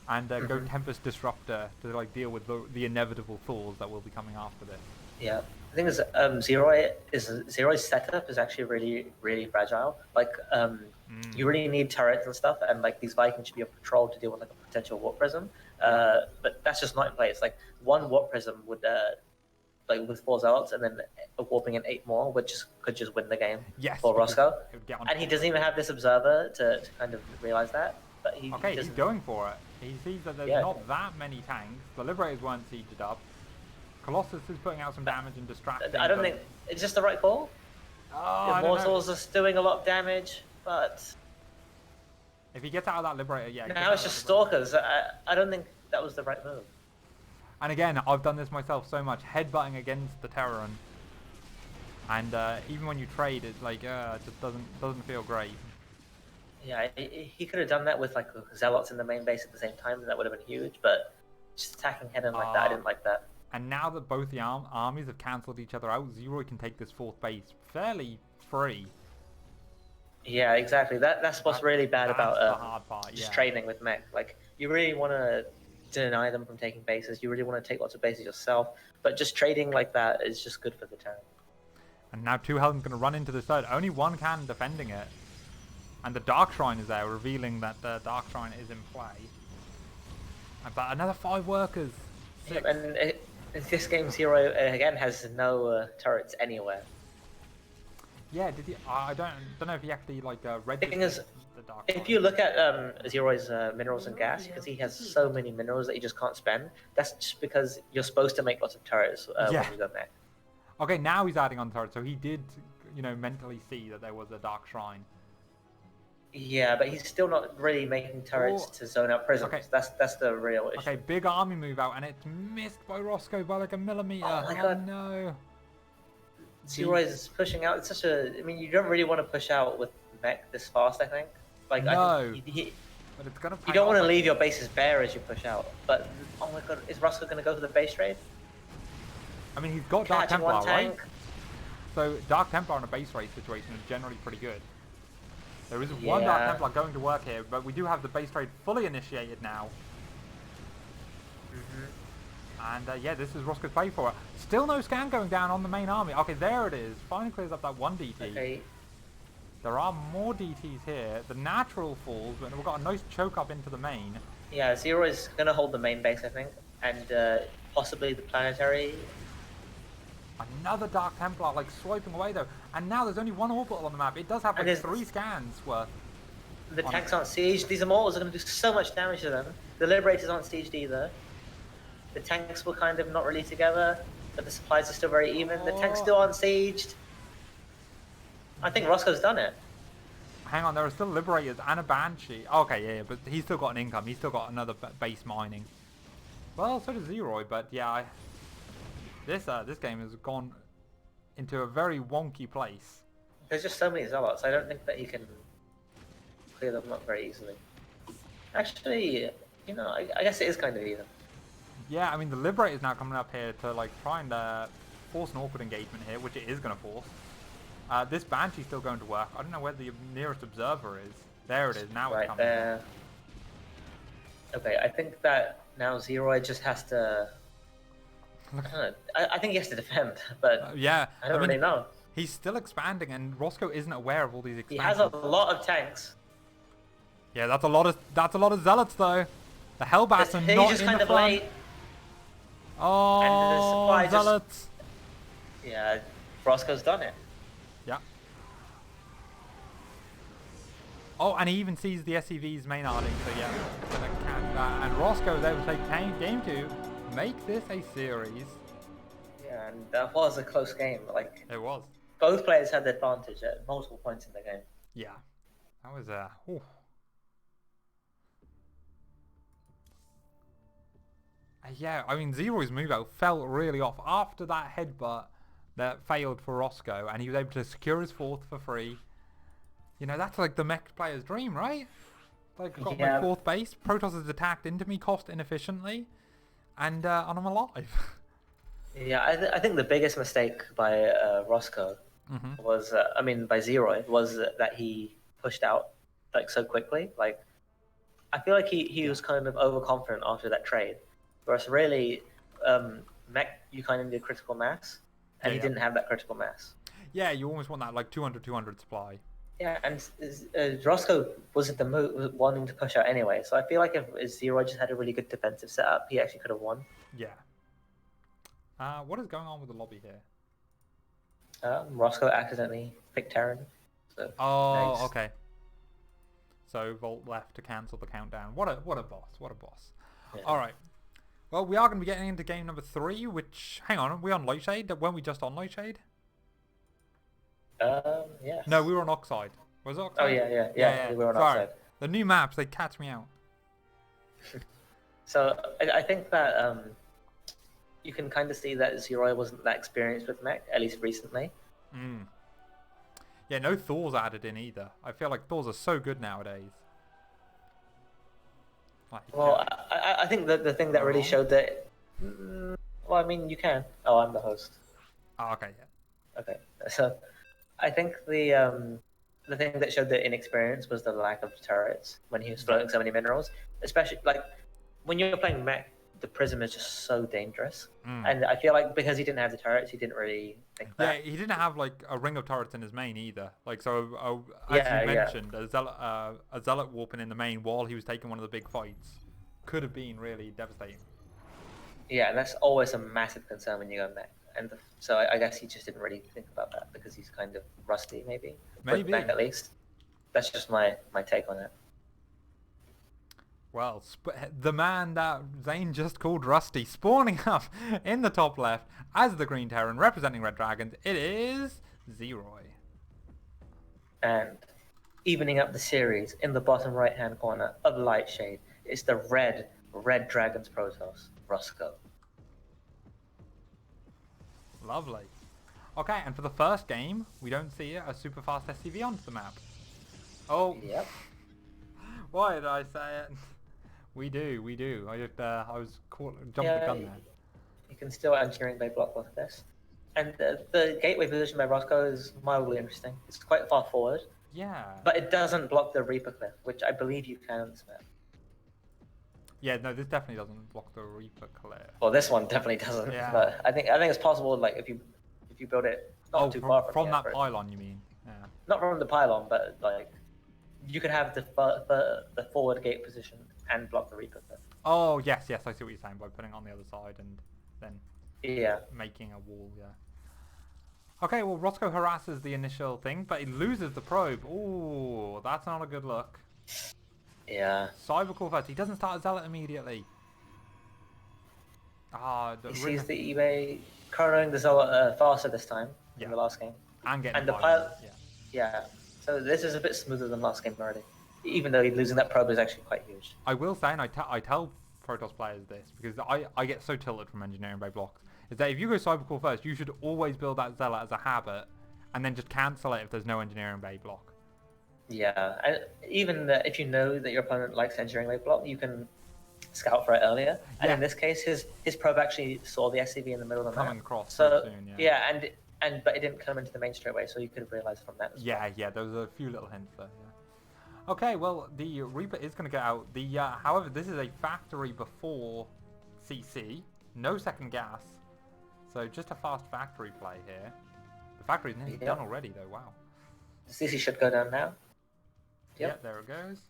and go Tempest Disruptor to like deal with the inevitable Thors that will be coming after this. Yeah. The thing is, Zero's setup is actually really, really fragile. Like, you really need turrets and stuff, and like these Vikings should be on patrol to deal with like a potential warp prism. But that's just not in place. Like 1 warp prism would, like with 4 zealots, and then warping in 8 more, could just win the game for Roscoe. And he doesn't even have this observer to kind of realize that. But he's going for it. He sees that there's not that many tanks. The Liberators weren't sieged up. Colossus is putting out some damage and distracting. I don't think it's just the right call. The Immortals are doing a lot of damage, but if he gets out of that Liberator, yeah. Now it's just Stalkers. I don't think that was the right move. And again, I've done this myself so much, headbutting against the Terran, and even when you trade, it's like it just doesn't feel great. Yeah, he could have done that with like Zealots in the main base at the same time, and that would have been huge. But just attacking head-on like that, I didn't like that. And now that both the armies have cancelled each other out, Zeroy can take this 4th base fairly free. Yeah, exactly. That's what's really bad about the hard part, just trading with mech. Like, you really want to deny them from taking bases. You really want to take lots of bases yourself. But just trading like that is just good for the Terran. And now 2 Helden's going to run into the 3rd. Only 1 cannon defending it. And the Dark Shrine is there, revealing that the Dark Shrine is in play. But another 5 workers. 6. Yeah, and in this game, Zero again has no turrets anywhere. Yeah, did he? I don't know if he actually like read the thing is, if you look at Zero's minerals and gas, you can see he has so many minerals that he just can't spend. That's just because you're supposed to make lots of turrets when you go mech. Okay, now he's adding on turrets, so he did, mentally see that there was a Dark Shrine. Yeah, but he's still not really making turrets to zone out prisms. Okay. That's the real issue. Okay, big army move out, and it's missed by Roscoe by like a millimeter. Oh my god. No. Zero is pushing out. It's such a... I mean, you don't really want to push out with mech this fast, I think. Like, no. But it's gonna you don't want to leave your bases bare as you push out. But, oh my god, is Roscoe going to go for the base trade? I mean, he's got Dark Templar, right? So, Dark Templar in a base raid situation is generally pretty good. There is 1 Dark Templar going to work here, but we do have the base trade fully initiated now. And yeah, this is Roscoe's play for it. Still no scan going down on the main army. Okay, there it is. Finally clears up that 1 DT. Okay. There are more DTs here. The natural falls, but we've got a nice choke up into the main. Yeah, Zero is going to hold the main base, I think, and possibly the planetary. Another Dark Templar, like, swiping away, though. And now there's only one orbital on the map. It does have, like, 3 scans worth. The tanks aren't sieged. These Immortals are going to do so much damage to them. The Liberators aren't sieged either. The tanks were kind of not really together, but the supplies are still very even. The tanks still aren't sieged. I think Roscoe's done it. Hang on, there are still Liberators and a Banshee. Okay, yeah, but he's still got an income. He's still got another base mining. Well, so does Zeroid, but yeah, this game has gone into a very wonky place. There's just so many Zealots. I don't think that you can clear them up very easily. Actually, you know, I guess it is kind of even. Yeah, I mean, the Liberator's now coming up here to, like, try and force an awkward engagement here, which it is going to force. This Banshee's still going to work. I don't know where the nearest observer is. There it is. Now it's coming. There. Okay, I think that now Zeroid just has to... I don't know. I think he has to defend, but yeah, I don't really know. He's still expanding, and Roscoe isn't aware of all these expansions. He has a lot of tanks. Yeah, that's a lot of Zealots, though. The Hellbats are not just in kind the of front. late. Oh, Zealots. Yeah, Roscoe's done it. Yeah. Oh, and he even sees the SCV's main-arding, so yeah, gonna catch that. And Roscoe is able to take game 2, make this a series. Yeah, and that was a close game. Like, it was. Both players had the advantage at multiple points in the game. Yeah, that was yeah, I mean, Zero's move out felt really off after that headbutt that failed for Roscoe, and he was able to secure his 4th for free. You know, that's like the mech player's dream, right? Like, got my 4th base, Protoss has attacked into me cost inefficiently, and I'm alive. Yeah, I think the biggest mistake by Roscoe was, I mean, by Zeroid, was that he pushed out like so quickly. Like, I feel like he was kind of overconfident after that trade. Whereas really, mech, you kind of need critical mass, and he didn't have that critical mass. Yeah, you almost want that like 200 supply. Yeah, and Roscoe was at the wanting to push out anyway, so I feel like if Zero just had a really good defensive setup, he actually could have won. Yeah. What is going on with the lobby here? Roscoe accidentally picked Terran. So nice. Okay. So Volt left to cancel the countdown. What a boss! What a boss! Yeah. All right. Well, we are going to be getting into game number 3, which... Hang on, are we on Lightshade? Weren't we just on Lightshade? Yes. No, we were on Oxide. Was it Oxide? Oh, yeah. We were on Oxide. The new maps, they catch me out. So, I think that you can kind of see that Zeroid wasn't that experienced with mech, at least recently. Yeah, no Thors added in either. I feel like Thors are so good nowadays. Like, well, I think that the thing that really showed that... well, I mean, you can. Oh, I'm the host. Oh, okay, yeah. Okay, so I think the thing that showed the inexperience was the lack of turrets when he was floating so many minerals. Especially, like, when you're playing mech, the Prism is just so dangerous. And I feel like because he didn't have the turrets, he didn't really think that. Yeah, he didn't have, like, a ring of turrets in his main either. Like, so, as you mentioned, a Zealot warping in the main while he was taking one of the big fights could have been really devastating. Yeah, and that's always a massive concern when you go mech. And so I guess he just didn't really think about that because he's kind of rusty, maybe. Maybe. Mech, at least. That's just my take on it. Well, the man that Zane just called Rusty, spawning up in the top left as the Green Terran representing Red Dragons, it is Zeroid. And evening up the series in the bottom right-hand corner of Lightshade is the Red Dragons Protoss, Roscoe. Lovely. Okay, and for the first game, we don't see a super fast SCV onto the map. Oh. Yep. Why did I say it? We do. I was jumped the gun there. You can still anti-ring bay block with this. And the gateway position by Roscoe is mildly interesting. It's quite far forward. Yeah. But it doesn't block the Reaper Cliff, which I believe you can on this map. Yeah, no, this definitely doesn't block the Reaper Cliff. Well, this one definitely doesn't. Yeah. But I think it's possible, like if you build it not too far from that pylon, you mean? Yeah. Not from the pylon, but like you could have the forward gate position and block the Reaper. Oh, yes, yes, I see what you're saying, by putting it on the other side and then Yeah. making a wall, yeah. Okay, well, Roscoe harasses the initial thing, but he loses the probe. Ooh, that's not a good look. Yeah. Cybercore first. He doesn't start a Zealot immediately. Ah, He sees the eBay chronoing the Zealot faster this time Yeah. in the last game. And getting And the pilot. pilot, Yeah. yeah. So this is a bit smoother than last game already. Even though losing that probe is actually quite huge. I will say, and I tell Protoss players this, because I get so tilted from engineering by blocks, is that if you go Cybercore first, you should always build that Zealot as a habit, and then just cancel it if there's no engineering bay block. Yeah, and even if you know that your opponent likes engineering bay block, you can scout for it earlier. And Yeah. in this case, his probe actually saw the SCV in the middle of the map. Coming across So soon, yeah. but it didn't come into the main straight away, so you could have realized from that. Yeah, yeah, there was a few little hints there, yeah. Okay, well, the Reaper is going to get out. However, this is a factory before CC. No second gas. So just a fast factory play here. The factory's nearly done already, though, wow. The CC should go down now. Yep, there it goes.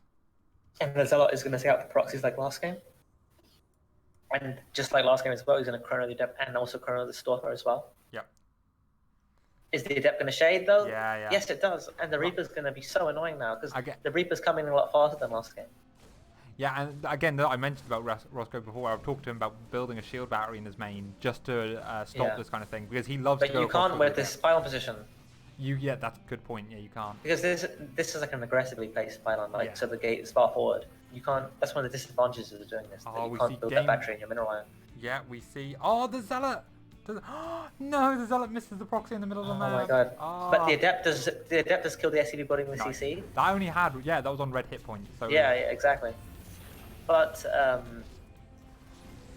And the Zealot is going to scout for proxies like last game. And just like last game as well, he's going to chrono the Adept and also chrono the Stalker as well. Yep. Is the Adept going to shade though? Yeah, yeah. Yes, it does. And the Reaper's going to be so annoying now because I get- the Reaper's coming a lot faster than last game. Yeah, and again, I mentioned about Roscoe before. I've talked to him about building a shield battery in his main just to stop this kind of thing, because he loves But to go you across can't the with this pylon position. Yeah, that's a good point. Yeah, you can't. Because this is like an aggressively placed pylon, like Yeah. so the gate is far forward. You can't. That's one of the disadvantages of doing this. That Oh, you we can't see build game- that battery in your mineral line. Yeah, we see. Oh, the Zealot! No, the Zealot misses the proxy in the middle of the Oh map. my god! Oh. But the Adept does kill the SCV building the Nice. CC. That only had, that was on red hit points. So Yeah, exactly. But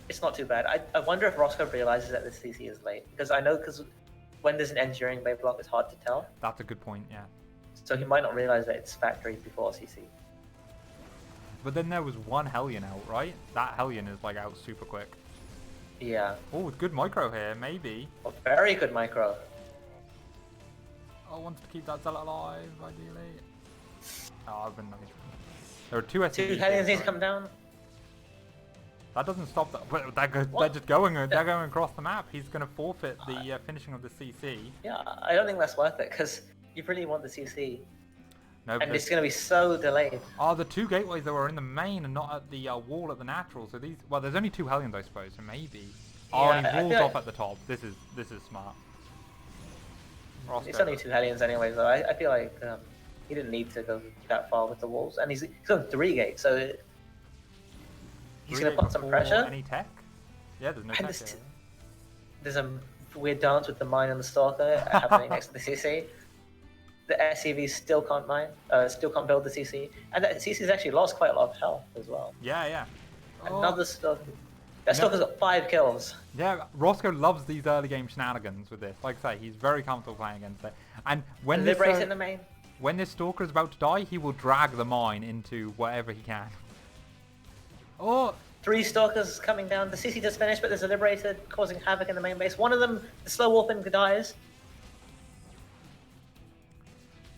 it's not too bad. I wonder if Roscoe realizes that the CC is late because when there's an engineering bay block, it's hard to tell. That's a good point. Yeah. So he might not realize that it's factory before CC. But then there was one Hellion out, right? That Hellion is like out super quick. Yeah. Oh, good micro here, maybe. A very good micro. I wanted to keep that Zealot alive, ideally. Oh, I've been nice. There are two SCVs. Two Hellions need to come down. That doesn't stop that. But they're just going. They're going across the map. He's going to forfeit the finishing of the CC. Yeah, I don't think that's worth it because you really want the CC, No, and it's going to be so delayed. Oh, the two gateways that were in the main and not at the wall at the natural. So these, well, there's only two Hellions, I suppose. So maybe. Oh, Yeah, and he I walls feel off like- at the top. This is smart. It's Roscoe. only two Hellions anyway, so I feel like he didn't need to go that far with the walls, and he's on 3 gates, so he's going to put some Before pressure. Any tech? Yeah, there's no And tech this- here. There's a weird dance with the mine and the Stalker happening next to the CC. The SCV still can't mine, still can't build the CC, and the CC's actually lost quite a lot of health as well. Yeah, yeah. Oh. Another Stalker. That Stalker's got 5 kills. Yeah, Roscoe loves these early game shenanigans with this. Like I say, he's very comfortable playing against it. And when this, Liberating the main. when this Stalker is about to die, he will drag the mine into whatever he can. Oh, 3 Stalkers coming down. The CC just finished, but there's a Liberator causing havoc in the main base. One of them, the slow warping, dies.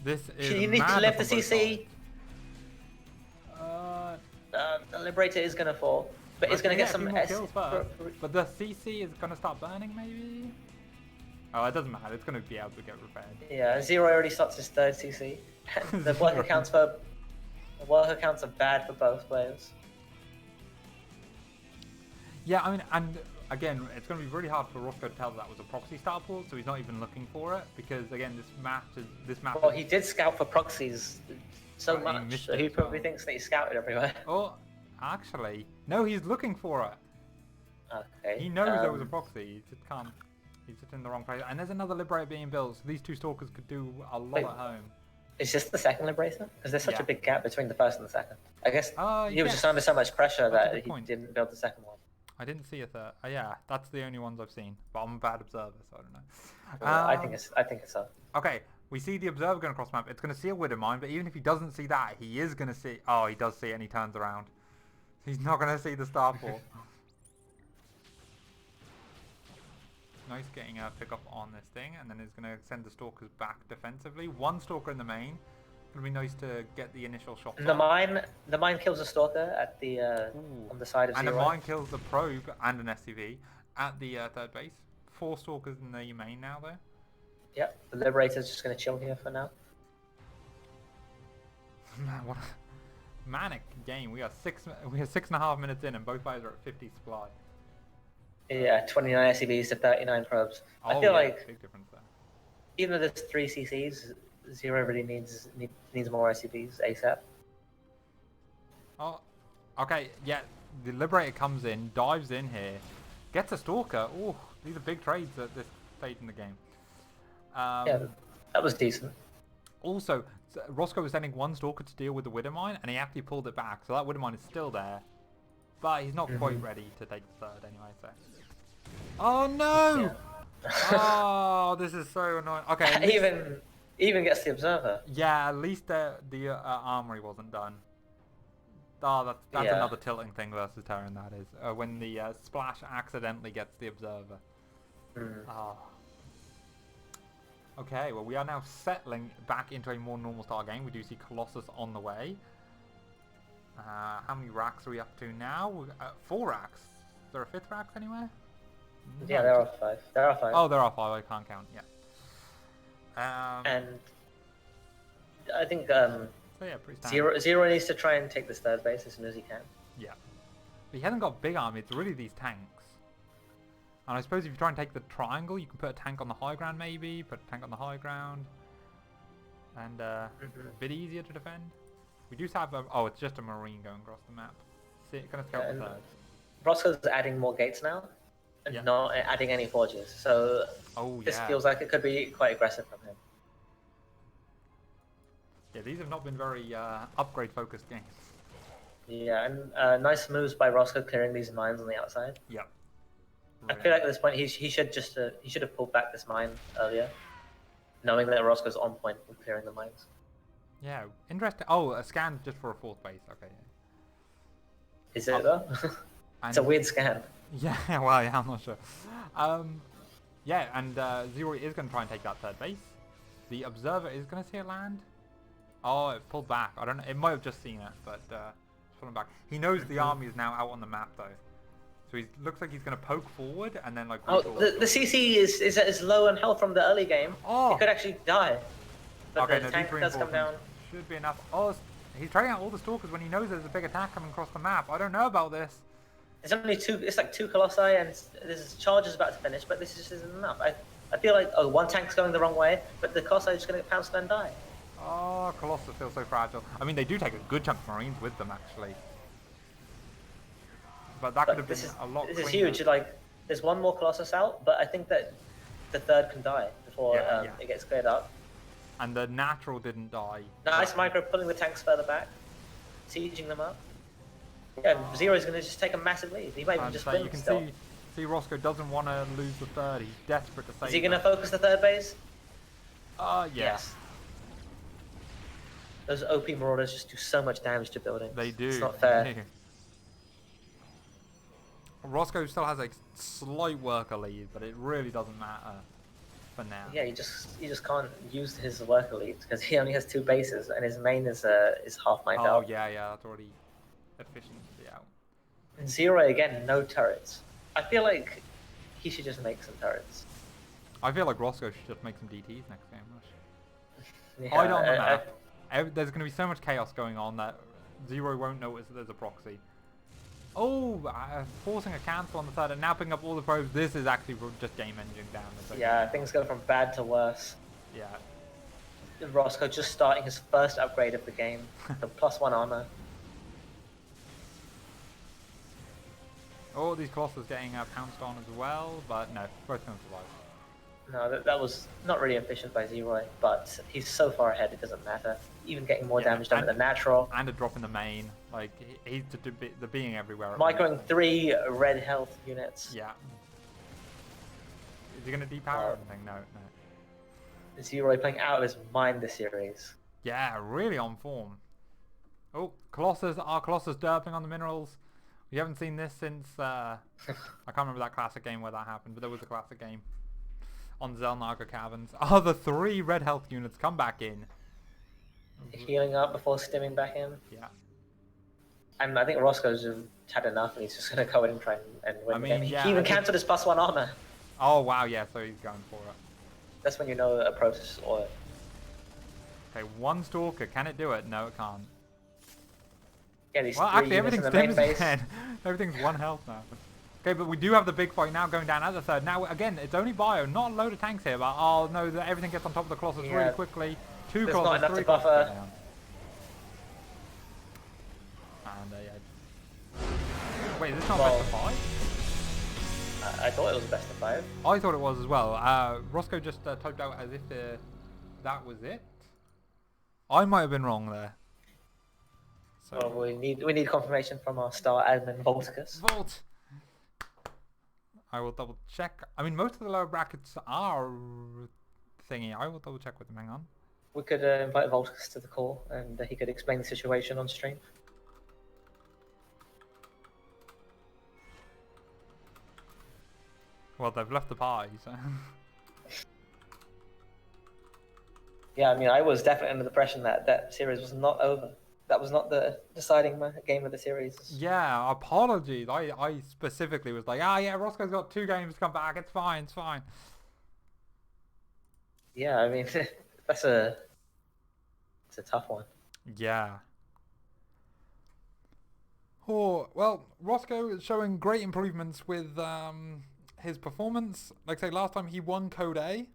this is You need to madness lift the on both CC. sides. The Liberator is going to fall, but it's going to yeah, get some a few more S. kills first. But the CC is going to start burning, maybe? Oh, it doesn't matter. It's going to be able to get repaired. Yeah, Zero already starts his 3rd CC. The worker counts are bad for both players. Yeah, I mean, and again, it's going to be really hard for Roscoe to tell that was a proxy starport, so he's not even looking for it, because again, this map Well, is... he did scout for proxies so He much, missed so it he as probably well. thinks that he scouted everywhere. Oh, actually, no, he's looking for it. Okay. He knows there was a proxy. He just can't. He's just in the wrong place. And there's another Liberator being built, so these two Stalkers could do a lot Wait. at home. Is this the second Liberator? Because there's such Yeah. a big gap between the first and the second. I guess he was yes. just under so much pressure That's a that good he point. didn't build the second one. I didn't see a third. Yeah, that's the only ones I've seen. But I'm a bad observer, so I don't know. Well, I think it's so. Okay, we see the observer going across the map. It's going to see a Widow Mine, but even if he doesn't see that, he is going to see... Oh, he does see it and he turns around. He's not going to see the starport. Nice getting a pick up on this thing, and then it's going to send the stalkers back defensively. One stalker in the main. Going to be nice to get the initial shots The off. mine kills a stalker at the on the side of And Zero. the mine kills the probe and an SCV at the third base. 4 stalkers in the main now, though. Yep, the Liberator's just going to chill here for now. Man, what a manic game. We are 6.5 minutes in, and both guys are at 50 supply. Yeah, 29 SCVs to 39 probes. Oh, I feel yeah, like big difference there. even though there's 3 CCs, Zero really needs more SCVs ASAP. Oh, okay, yeah. The Liberator comes in, dives in here, gets a stalker. Oh, these are big trades at this stage in the game. Yeah, that was decent. Also, Roscoe was sending one stalker to deal with the Widow Mine, and he actually pulled it back. So that Widow Mine is still there, but he's not quite ready to take the third anyway. So, oh no! Yeah. Oh, this is so annoying. Okay, even gets the Observer. yeah, at least the armory wasn't done. Oh, that's Yeah. another tilting thing versus Terran, that is. When the splash accidentally gets the Observer. Oh. Okay, well we are now settling back into a more normal style game. We do see Colossus on the way. How many racks are we up to now? 4 racks. Is there a 5th rack anywhere? Yeah, there are 5. There are 5. Oh, there are 5. I can't count. Yeah. And I think So yeah, pretty standard. Zero needs to try and take this third base as soon as he can. Yeah. But he hasn't got big army. It's really these tanks. And I suppose if you try and take the triangle, you can put a tank on the high ground maybe. Put a tank on the high ground. And a bit easier to defend. We do have oh, it's just a marine going across the map. See, gonna scout the third. Roscoe's adding more gates now, and not adding any forges. So this feels like it could be quite aggressive from him. Yeah, these have not been very upgrade-focused games. Yeah, and nice moves by Roscoe clearing these mines on the outside. Yeah. I feel like at this point he should have pulled back this mine earlier, knowing that Roscoe's on point with clearing the mines. Yeah, interesting. Oh, a scan just for a 4th base. Okay. Is it though? It's a weird scan. Yeah, well, yeah, I'm not sure. Yeah, and Zero is going to try and take that 3rd base. The Observer is going to see it land. Oh, it pulled back. I don't know. It might have just seen it, but it's pulling back. He knows the army is now out on the map, though. So he looks like he's going to poke forward and then like... Oh, the CC is low on health from the early game. Oh! He could actually die. But okay, the tank does come down. Should be enough. Oh, he's trying out all the stalkers when he knows there's a big attack coming across the map. I don't know about this. It's only 2. It's like 2 Colossi, and this charge is about to finish, but this just isn't enough. I feel like one tank's going the wrong way, but the Colossi is just going to get pounced and die. Oh, Colossus feels so fragile. I mean, they do take a good chunk of Marines with them, actually. But that could have been a lot. This is huge. Like, there's one more Colossus out, but I think that the third can die before it gets cleared up. And the natural didn't die. Nice micro pulling the tanks further back, sieging them up. Yeah, Zero's going to just take a massive lead. He might even just win. You can still. see Roscoe doesn't want to lose the 3rd. He's desperate to save. Is he going to focus the 3rd base? Yes. Those OP Marauders just do so much damage to buildings. They do. It's not fair. Roscoe still has a slight worker lead, but it really doesn't matter for now. Yeah, you just can't use his worker lead because he only has 2 bases and his main is half mined out. Oh yeah, that's already efficiency out. And Zero again, no turrets. I feel like he should just make some turrets. I feel like Roscoe should just make some DTs next game. Yeah, Hide on the map. There's going to be so much chaos going on that Zero won't notice that there's a proxy. Oh, forcing a cancel on the 3rd and now picking up all the probes. This is actually just game engine damage. Yeah, things go from bad to worse. Yeah. Roscoe just starting his first upgrade of the game, the +1 armor. Oh, these Colossus getting pounced on as well, but no, both going to survive. No, that was not really efficient by Zeroy, but he's so far ahead it doesn't matter. Even getting more damage done with the natural. And a drop in the main. Like, he's the being everywhere. Microing 3 red health units. Yeah. Is he going to depower anything? No. Zeroy playing out of his mind this series. Yeah, really on form. Oh, Colossus derping on the minerals. We haven't seen this since I can't remember that classic game where that happened, but there was a classic game on Zelnaga Caverns. Oh, the 3 red health units come back in. Healing up before stimming back in. Yeah. And I think Roscoe's had enough and he's just going to go in and try and win I the mean, game. yeah, He even cancelled his +1 armor. Oh, wow, yeah, so he's going for it. That's when you know a process or... Okay, 1 Stalker. Can it do it? No, it can't. Yeah, these Well, 3 actually, units in everything's the main stimmed base. again. Everything's 1 health now. Okay, but we do have the big fight now going down at the 3rd. Now, again, it's only bio, not a load of tanks here, but oh no, everything gets on top of the Colossus really quickly. 2 There's Colossus, not enough 3 to Colossus buffer. go down. And, wait, is this not best of 5? I thought it was a best of 5. I thought it was as well. Roscoe just typed out as if that was it. I might have been wrong there. So, Well, we need confirmation from our star admin Volticus. Volt! I will double check. I mean, most of the lower brackets are thingy. I will double check with him. Hang on. We could invite Volticus to the call and he could explain the situation on stream. Well, they've left the party, so... Yeah, I mean, I was definitely under the impression that that series was not over. That was not the deciding game of the series. Yeah, apologies. I specifically was like, yeah, Roscoe's got 2 games to come back. It's fine, it's fine. Yeah, I mean, it's a tough one. Yeah. Oh, well, Roscoe is showing great improvements with his performance. Like I say, last time he won Code A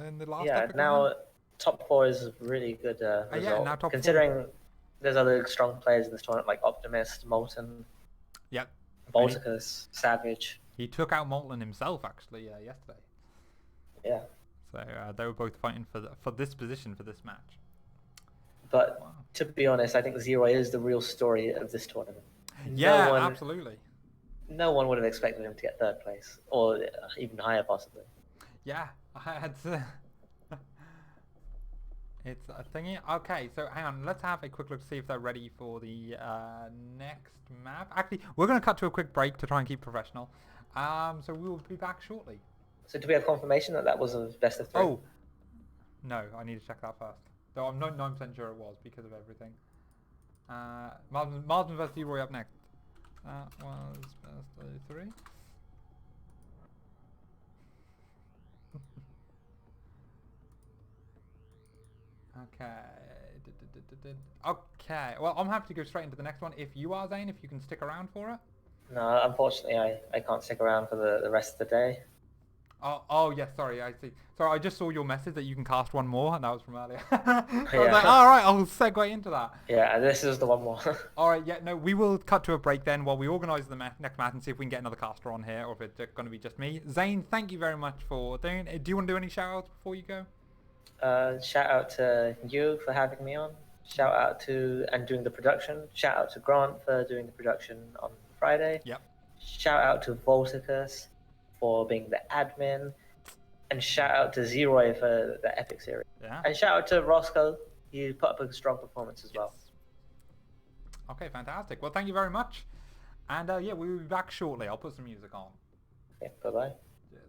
in the last epic now event. top 4 is a really good result. Yeah, now top 4. Considering there's other strong players in this tournament like Optimist, Molten, Yep. Volticus, Savage. He took out Molten himself, actually, yesterday. Yeah. So they were both fighting for this position for this match. But Wow. to be honest, I think Zero is the real story of this tournament. Yeah, absolutely. No one would have expected him to get 3rd place, or even higher possibly. Yeah, I had to... It's a thingy. Okay, so hang on. Let's have a quick look to see if they're ready for the next map. Actually, we're going to cut to a quick break to try and keep professional. So we will be back shortly. So do we have confirmation that that was a best of 3? Oh, no, I need to check that first. Though I'm 99% sure it was because of everything. Martin vs. Leroy up next. That was best of 3. Okay. Okay. Well, I'm happy to go straight into the next one. If you are, Zane, if you can stick around for it. No, unfortunately, I can't stick around for the rest of the day. Oh, yes, sorry, I see. Sorry, I just saw your message that you can cast one more, and that was from earlier. So I was like, all right, I'll segue into that. Yeah, this is the one more. All right, yeah, no, we will cut to a break then while we organise the next match and see if we can get another caster on here, or if it's going to be just me. Zane, thank you very much for doing it. Do you want to do any shout-outs before you go? Shout out to you for having me on. Shout out to and doing the production. Shout out to Grant for doing the production on Friday. Yep. Shout out to Volticus for being the admin. And shout out to Zeroy for the epic series. Yeah. And shout out to Roscoe. You put up a strong performance as well. Okay, fantastic. Well, thank you very much. And yeah, we will be back shortly. I'll put some music on. Okay, bye-bye. Cheers.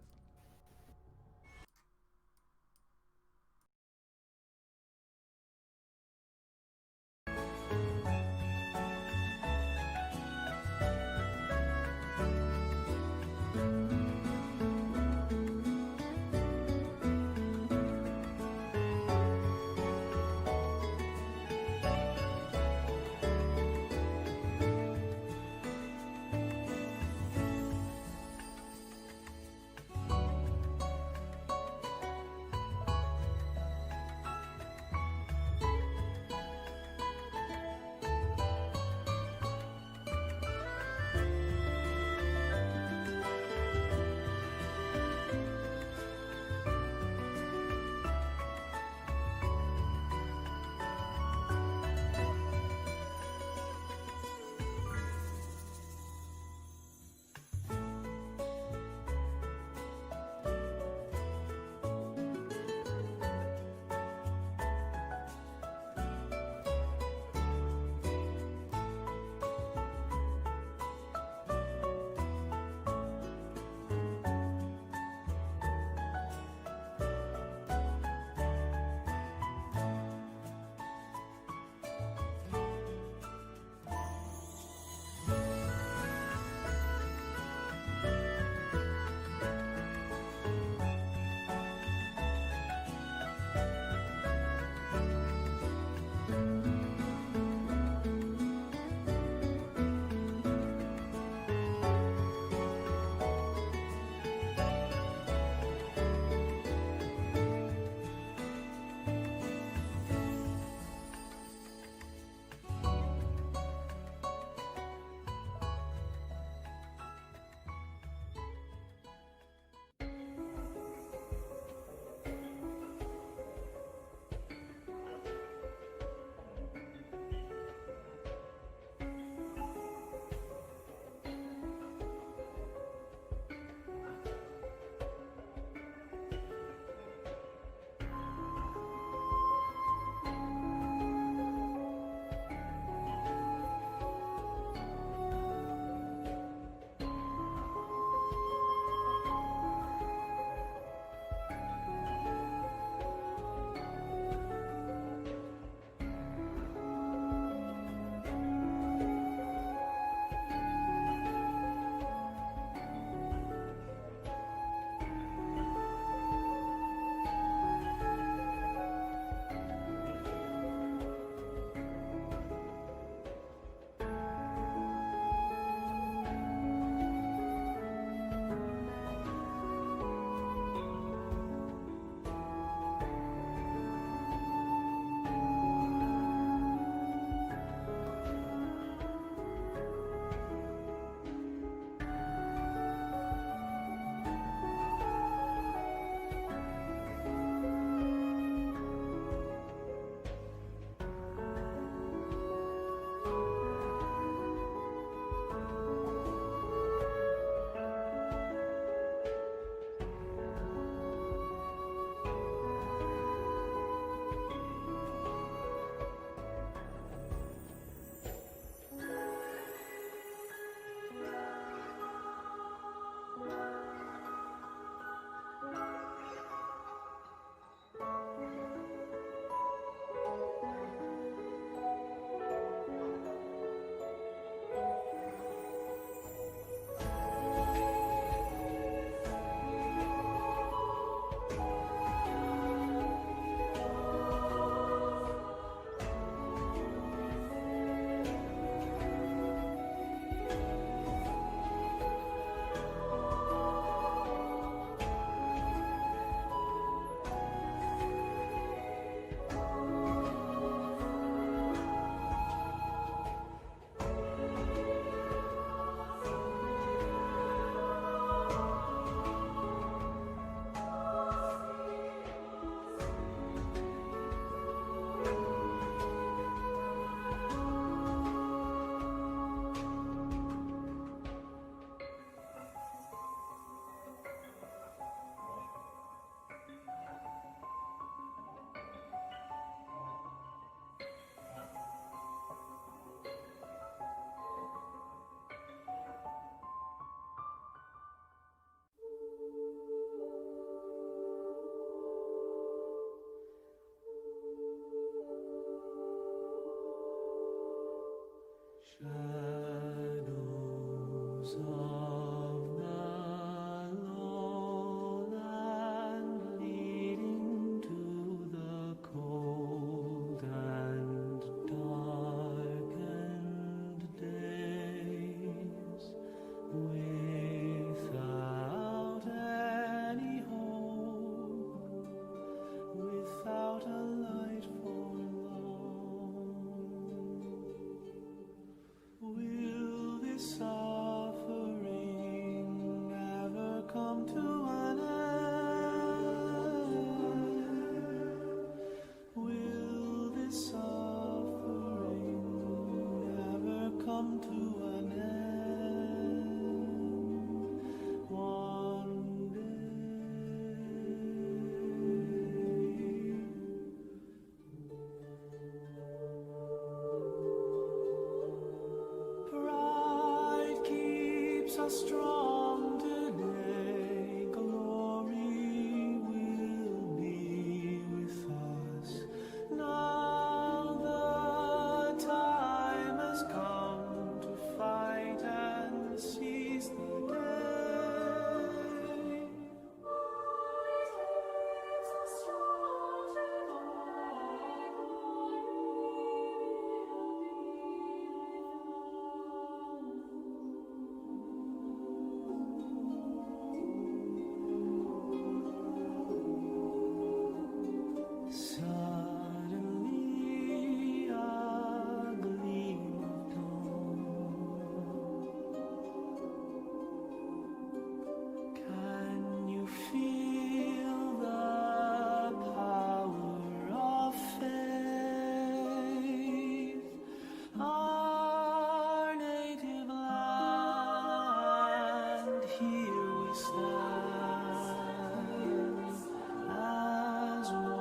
are strong today, glory will be with us. Now the time has come to fight and seize the day. Suddenly a gleam of dawn. Can you feel the power of faith? Our native land, here we stand as one.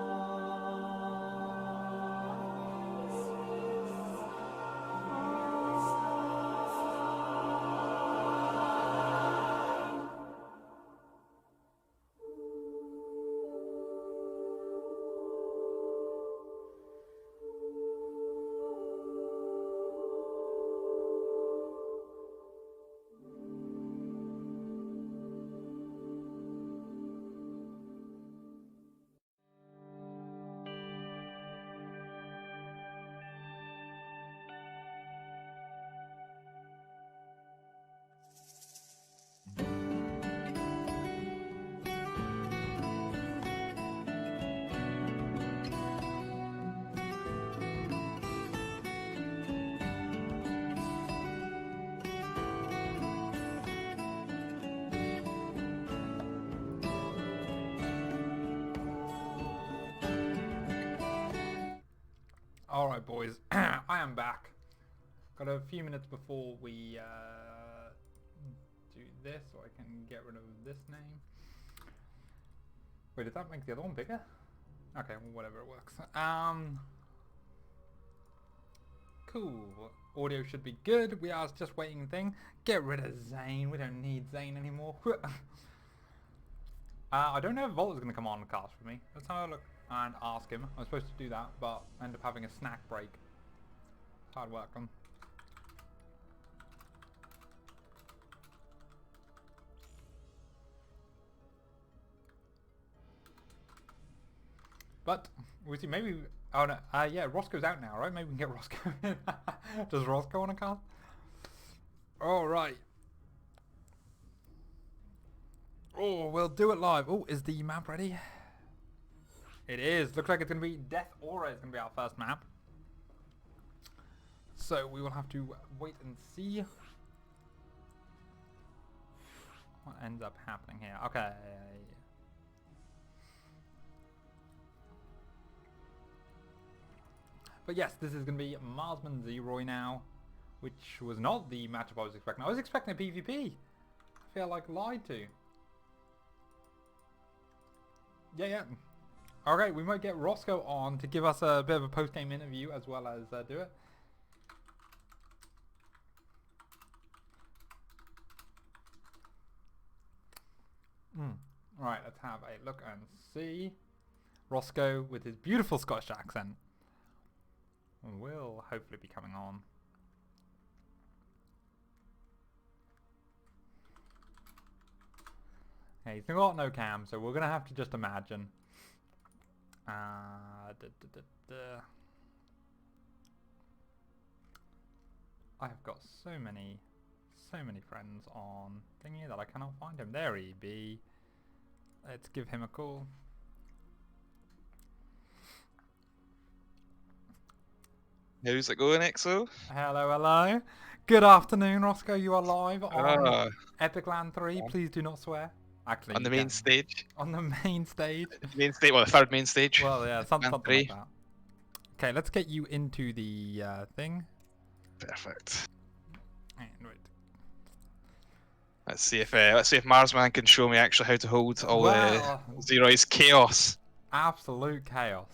Alright boys, I am back. Got a few minutes before we do this, so I can get rid of this name. Wait, did that make the other one bigger? Okay, well, whatever, it works. Cool. Audio should be good. We are just waiting thing. Get rid of Zane. We don't need Zane anymore. I don't know if Volt is going to come on and cast for me. Let's have a look and ask him. I was supposed to do that, but I ended up having a snack break. Hard work on. But we see maybe. Oh no, yeah, Roscoe's out now, right? Maybe we can get Roscoe in. Does Roscoe want to cast? All right. Oh, we'll do it live. Oh, is the map ready? It is. Looks like it's going to be Death Aura is going to be our first map. So we will have to wait and see what ends up happening here. Okay. But yes, this is going to be Marsman Zeroy now, which was not the matchup I was expecting. I was expecting a PvP. I feel like lied to. Yeah. Okay, we might get Roscoe on to give us a bit of a post-game interview as well as do it. Right, let's have a look and see. Roscoe with his beautiful Scottish accent will hopefully be coming on. Hey, he's got no cam, so we're gonna have to just imagine. I've got so many friends on thingy that I cannot find him. There he be. Let's give him a call. How's it going, EXO? Hello. Good afternoon, Roscoe. You are live on epic.LAN 3. Please do not swear. Actually, on the main stage. On the main stage. Main stage. Well, the third main stage. Well, yeah, something like that. Okay, let's get you into the thing. Perfect. And wait. Let's see if Marsman can show me actually how to hold all Zeroy's chaos. Absolute chaos.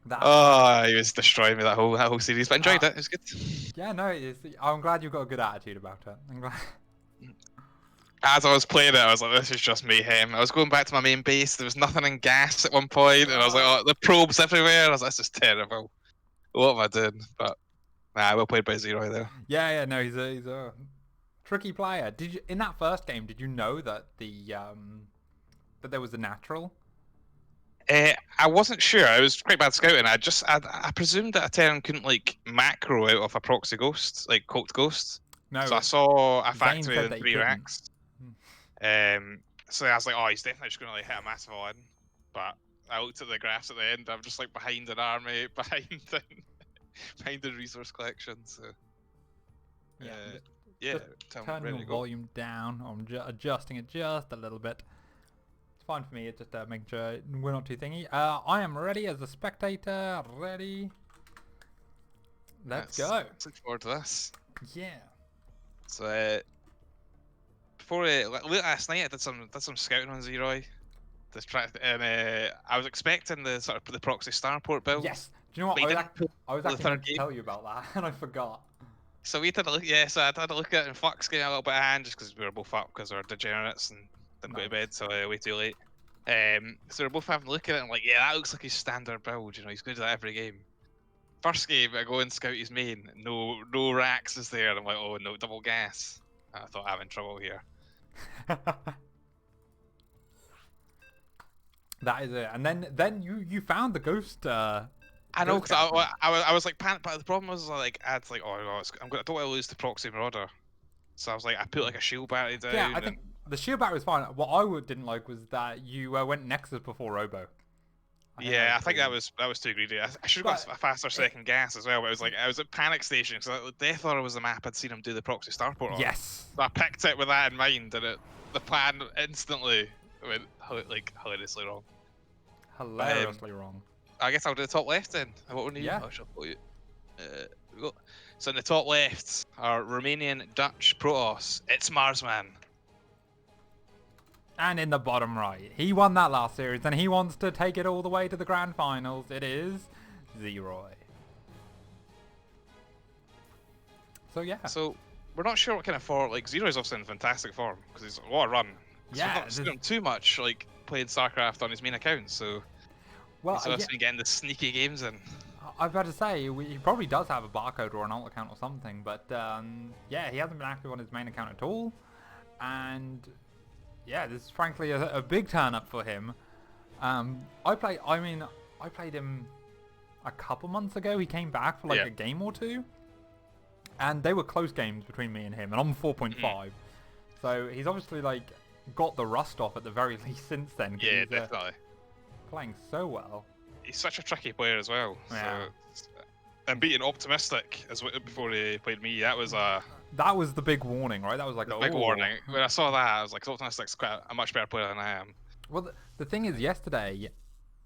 He was destroying me that whole series, but enjoyed it. It was good. Yeah, no, I'm glad you've got a good attitude about it. I'm glad. As I was playing it, I was like, this is just mayhem. I was going back to my main base. There was nothing in gas at one point, and I was like, oh, the probes everywhere. I was like, this is terrible. What am I doing? But nah, well played by Zero there. Yeah, no, he's a tricky player. Did you in that first game? Did you know that that there was a natural? I wasn't sure. I was quite bad scouting. I presumed that a Terran couldn't like macro out of a proxy ghost, like cooked ghost. So I No, saw a Zane factory said and that he 3 couldn't. racks. So I was like, oh, he's definitely just going to like, hit a massive one. But I looked at the graphs at the end. I'm just like behind an army, behind the resource collection. So Yeah, yeah, just I'm turn ready your to go. volume down. I'm adjusting it just a little bit. It's fine for me. It's just making sure we're not too thingy. I am ready as a spectator. Ready. Let's go. Looking forward to this. Yeah. So before last night, I did some scouting on Zeroy. And I was expecting the sort of the proxy starport build. Yes. Do you know what? But he I was, didn't pull I was the actually third meant to game. tell you about that, and I forgot. So we had a look. Yeah, so I had a look at it, and Flux getting a little bit of hand just because we were both up because we were degenerates and didn't go to bed till way too late. So we were both having a look at it and like, yeah, that looks like his standard build. You know, he's going to do that every game. First game, I go and scout his main. No racks is there. And I'm like, oh no, double gas. And I thought I'm in trouble here. That is it. And then you found the ghost. I know, ghost because captain. I was like panicked, but the problem was like I had like, oh, no, I don't want to lose to proxy marauder. So I was like, I put like a shield battery down. Yeah, I think the shield battery was fine. What I didn't like was that you went Nexus before Robo. I think that was too greedy. I should have got a faster second gas as well. But it was like I was at panic station because Death Aura was the map I'd seen him do the proxy starport on. Yes. So I picked it with that in mind, and the plan instantly went like hilariously wrong. Hilariously wrong. I guess I'll do the top left then. What we need? Yeah. I shall put you. We go. So in the top left are Romanian Dutch Protoss. It's Marsman. And in the bottom right, he won that last series, and he wants to take it all the way to the grand finals. It is Zeroy. So yeah. So we're not sure what kind of form. Like Zeroy's obviously in fantastic form because he's a lot of run. Yeah, we've not seen him too much like playing StarCraft on his main account. So well, he's also getting the sneaky games in. I was about to say he probably does have a barcode or an alt account or something, but yeah, he hasn't been active on his main account at all, and yeah, this is frankly a big turn up for him. I played him a couple months ago. He came back for like a game or two, and they were close games between me and him, and I'm 4.5, so he's obviously like got the rust off at the very least since then. Yeah, he's, definitely. Playing so well. He's such a tricky player as well. Yeah. So, and beating Optimistic before he played me, that was the big warning, right? That was like a big warning. When I saw that, I was like, Optimistic's quite a much better player than I am. Well, the thing is, yesterday,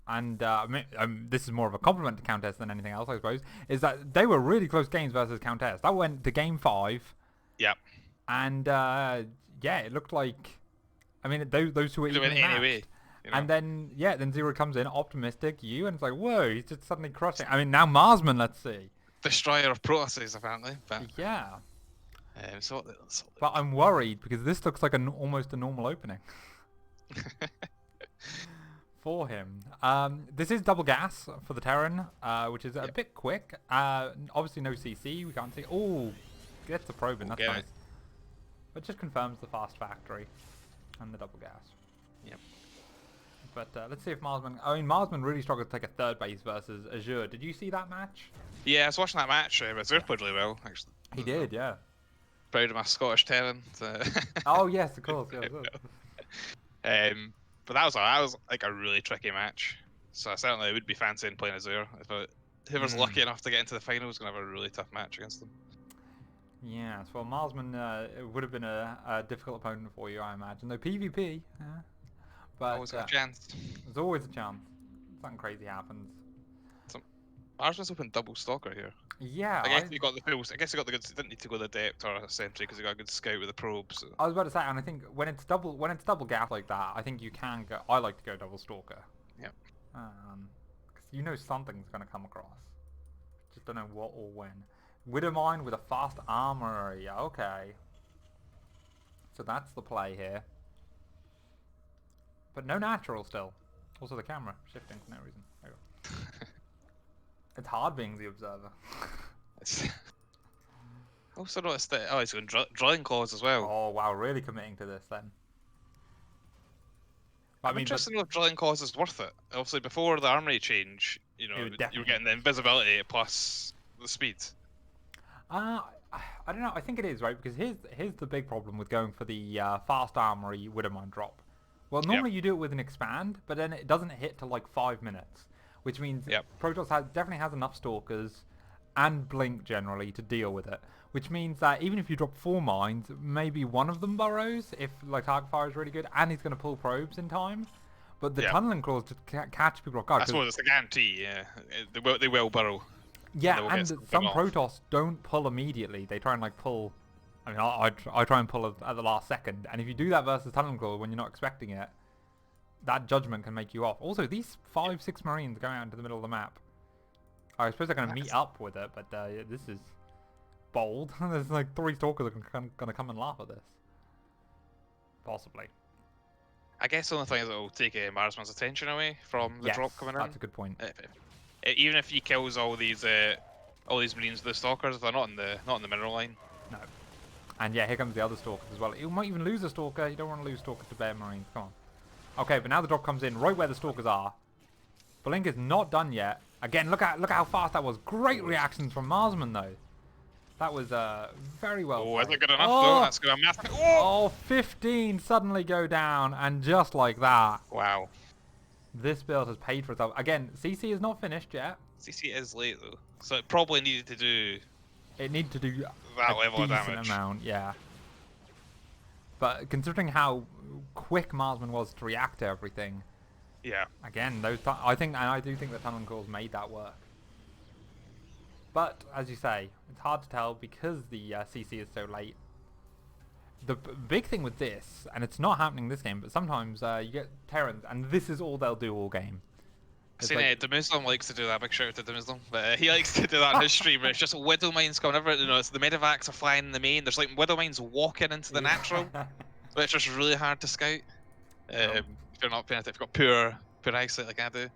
and this is more of a compliment to Countess than anything else, I suppose, is that they were really close games versus Countess. That went to game 5. Yep. And yeah, it looked like, I mean, those two were even anyway. You know? And then, yeah, then Zero comes in, optimistic, and it's like, whoa, he's just suddenly crushing. I mean, now Marsman, let's see. Destroyer of Protosses, apparently. But, yeah. But I'm worried, because this looks like almost a normal opening. For him. This is double gas for the Terran, which is a bit quick. Obviously no CC, we can't see. Oh, gets the probe in, that's nice. But just confirms the fast factory and the double gas. Yep. But let's see if Marsman... I mean, Marsman really struggled to take a third base versus Azure. Did you see that match? Yeah, I was watching that match. Azure played really well, actually. He did, yeah. Proud of my Scottish Terran. Oh, yes, of course. Yeah, but that was like a really tricky match. So I certainly would be fancying playing Azure. Whoever's lucky enough to get into the final is going to have a really tough match against them. Yes, well, Marsman it would have been a difficult opponent for you, I imagine. Though PvP, but always a chance. There's always a chance. Something crazy happens. Marsman's open double stalker here. Yeah, I guess he got the pills. I guess he got the good. Didn't need to go the depth or a sentry because he got a good scout with the probe. So. I was about to say, and I think when it's double gas like that, I think you can go. I like to go double stalker. Yep. Because you know something's gonna come across. Just don't know what or when. Widowmine with a fast armory. Okay. so that's the play here. But no natural still. Also the camera shifting for no reason. There we go. It's hard being the observer. It's... I also noticed that he's got drawing claws as well. Oh wow, really committing to this then. I'm interested to know if drawing claws is worth it. Obviously, before the armory change, you know, you were getting the invisibility plus the speed. I don't know. I think it is, right? Because here's the big problem with going for the fast armory Widowmine drop. Well, normally you do it with an expand, but then it doesn't hit till like 5 minutes, which means Protoss definitely has enough stalkers and blink generally to deal with it. Which means that even if you drop 4 mines, maybe one of them burrows if like target fire is really good, and he's going to pull probes in time. But the tunneling claws just catch people off guard. I suppose it's a guarantee. Yeah, they will burrow. Yeah, and some Protoss don't pull immediately. They try and like pull. I mean, I try and pull at the last second, and if you do that versus tunneling claw when you're not expecting it, that judgment can make you off. Also, these 5-6 Marines going out into the middle of the map. I suppose they're going to meet up with it, but this is bold. There's like 3 stalkers that are going to come and laugh at this. Possibly. I guess the only thing is it will take Marsman's attention away from the drop coming in. That's a good point. Even if he kills all these Marines with the stalkers, if they're not in the mineral line. No. And yeah, here comes the other stalkers as well. You might even lose a stalker. You don't want to lose stalkers to bear Marines. Come on. Okay, but now the drop comes in right where the stalkers are. Blink is not done yet. Again, look at how fast that was. Great reactions from Marsman though. That was very well played. Is it good enough though? That's good enough. Oh, 15 suddenly go down, and just like that. Wow. This build has paid for itself. Again, CC is not finished yet. CC is late though, so it probably needed to do. It needed to do that a level of decent damage. amount, yeah. But considering how quick Marsman was to react to everything, yeah. Again, I do think that tunneling claws made that work. But as you say, it's hard to tell because the CC is so late. The big thing with this, and it's not happening this game, but sometimes you get Terrans, and this is all they'll do all game. I've seen Demuslim likes to do that. Big shout out to Demuslim, but he likes to do that in his stream. It's just widow mines coming over. You know, it's the medevacs are flying in the main. There's like widow mines walking into the natural, but it's just really hard to scout. If you're not playing it, if you've got poor eyesight like I do.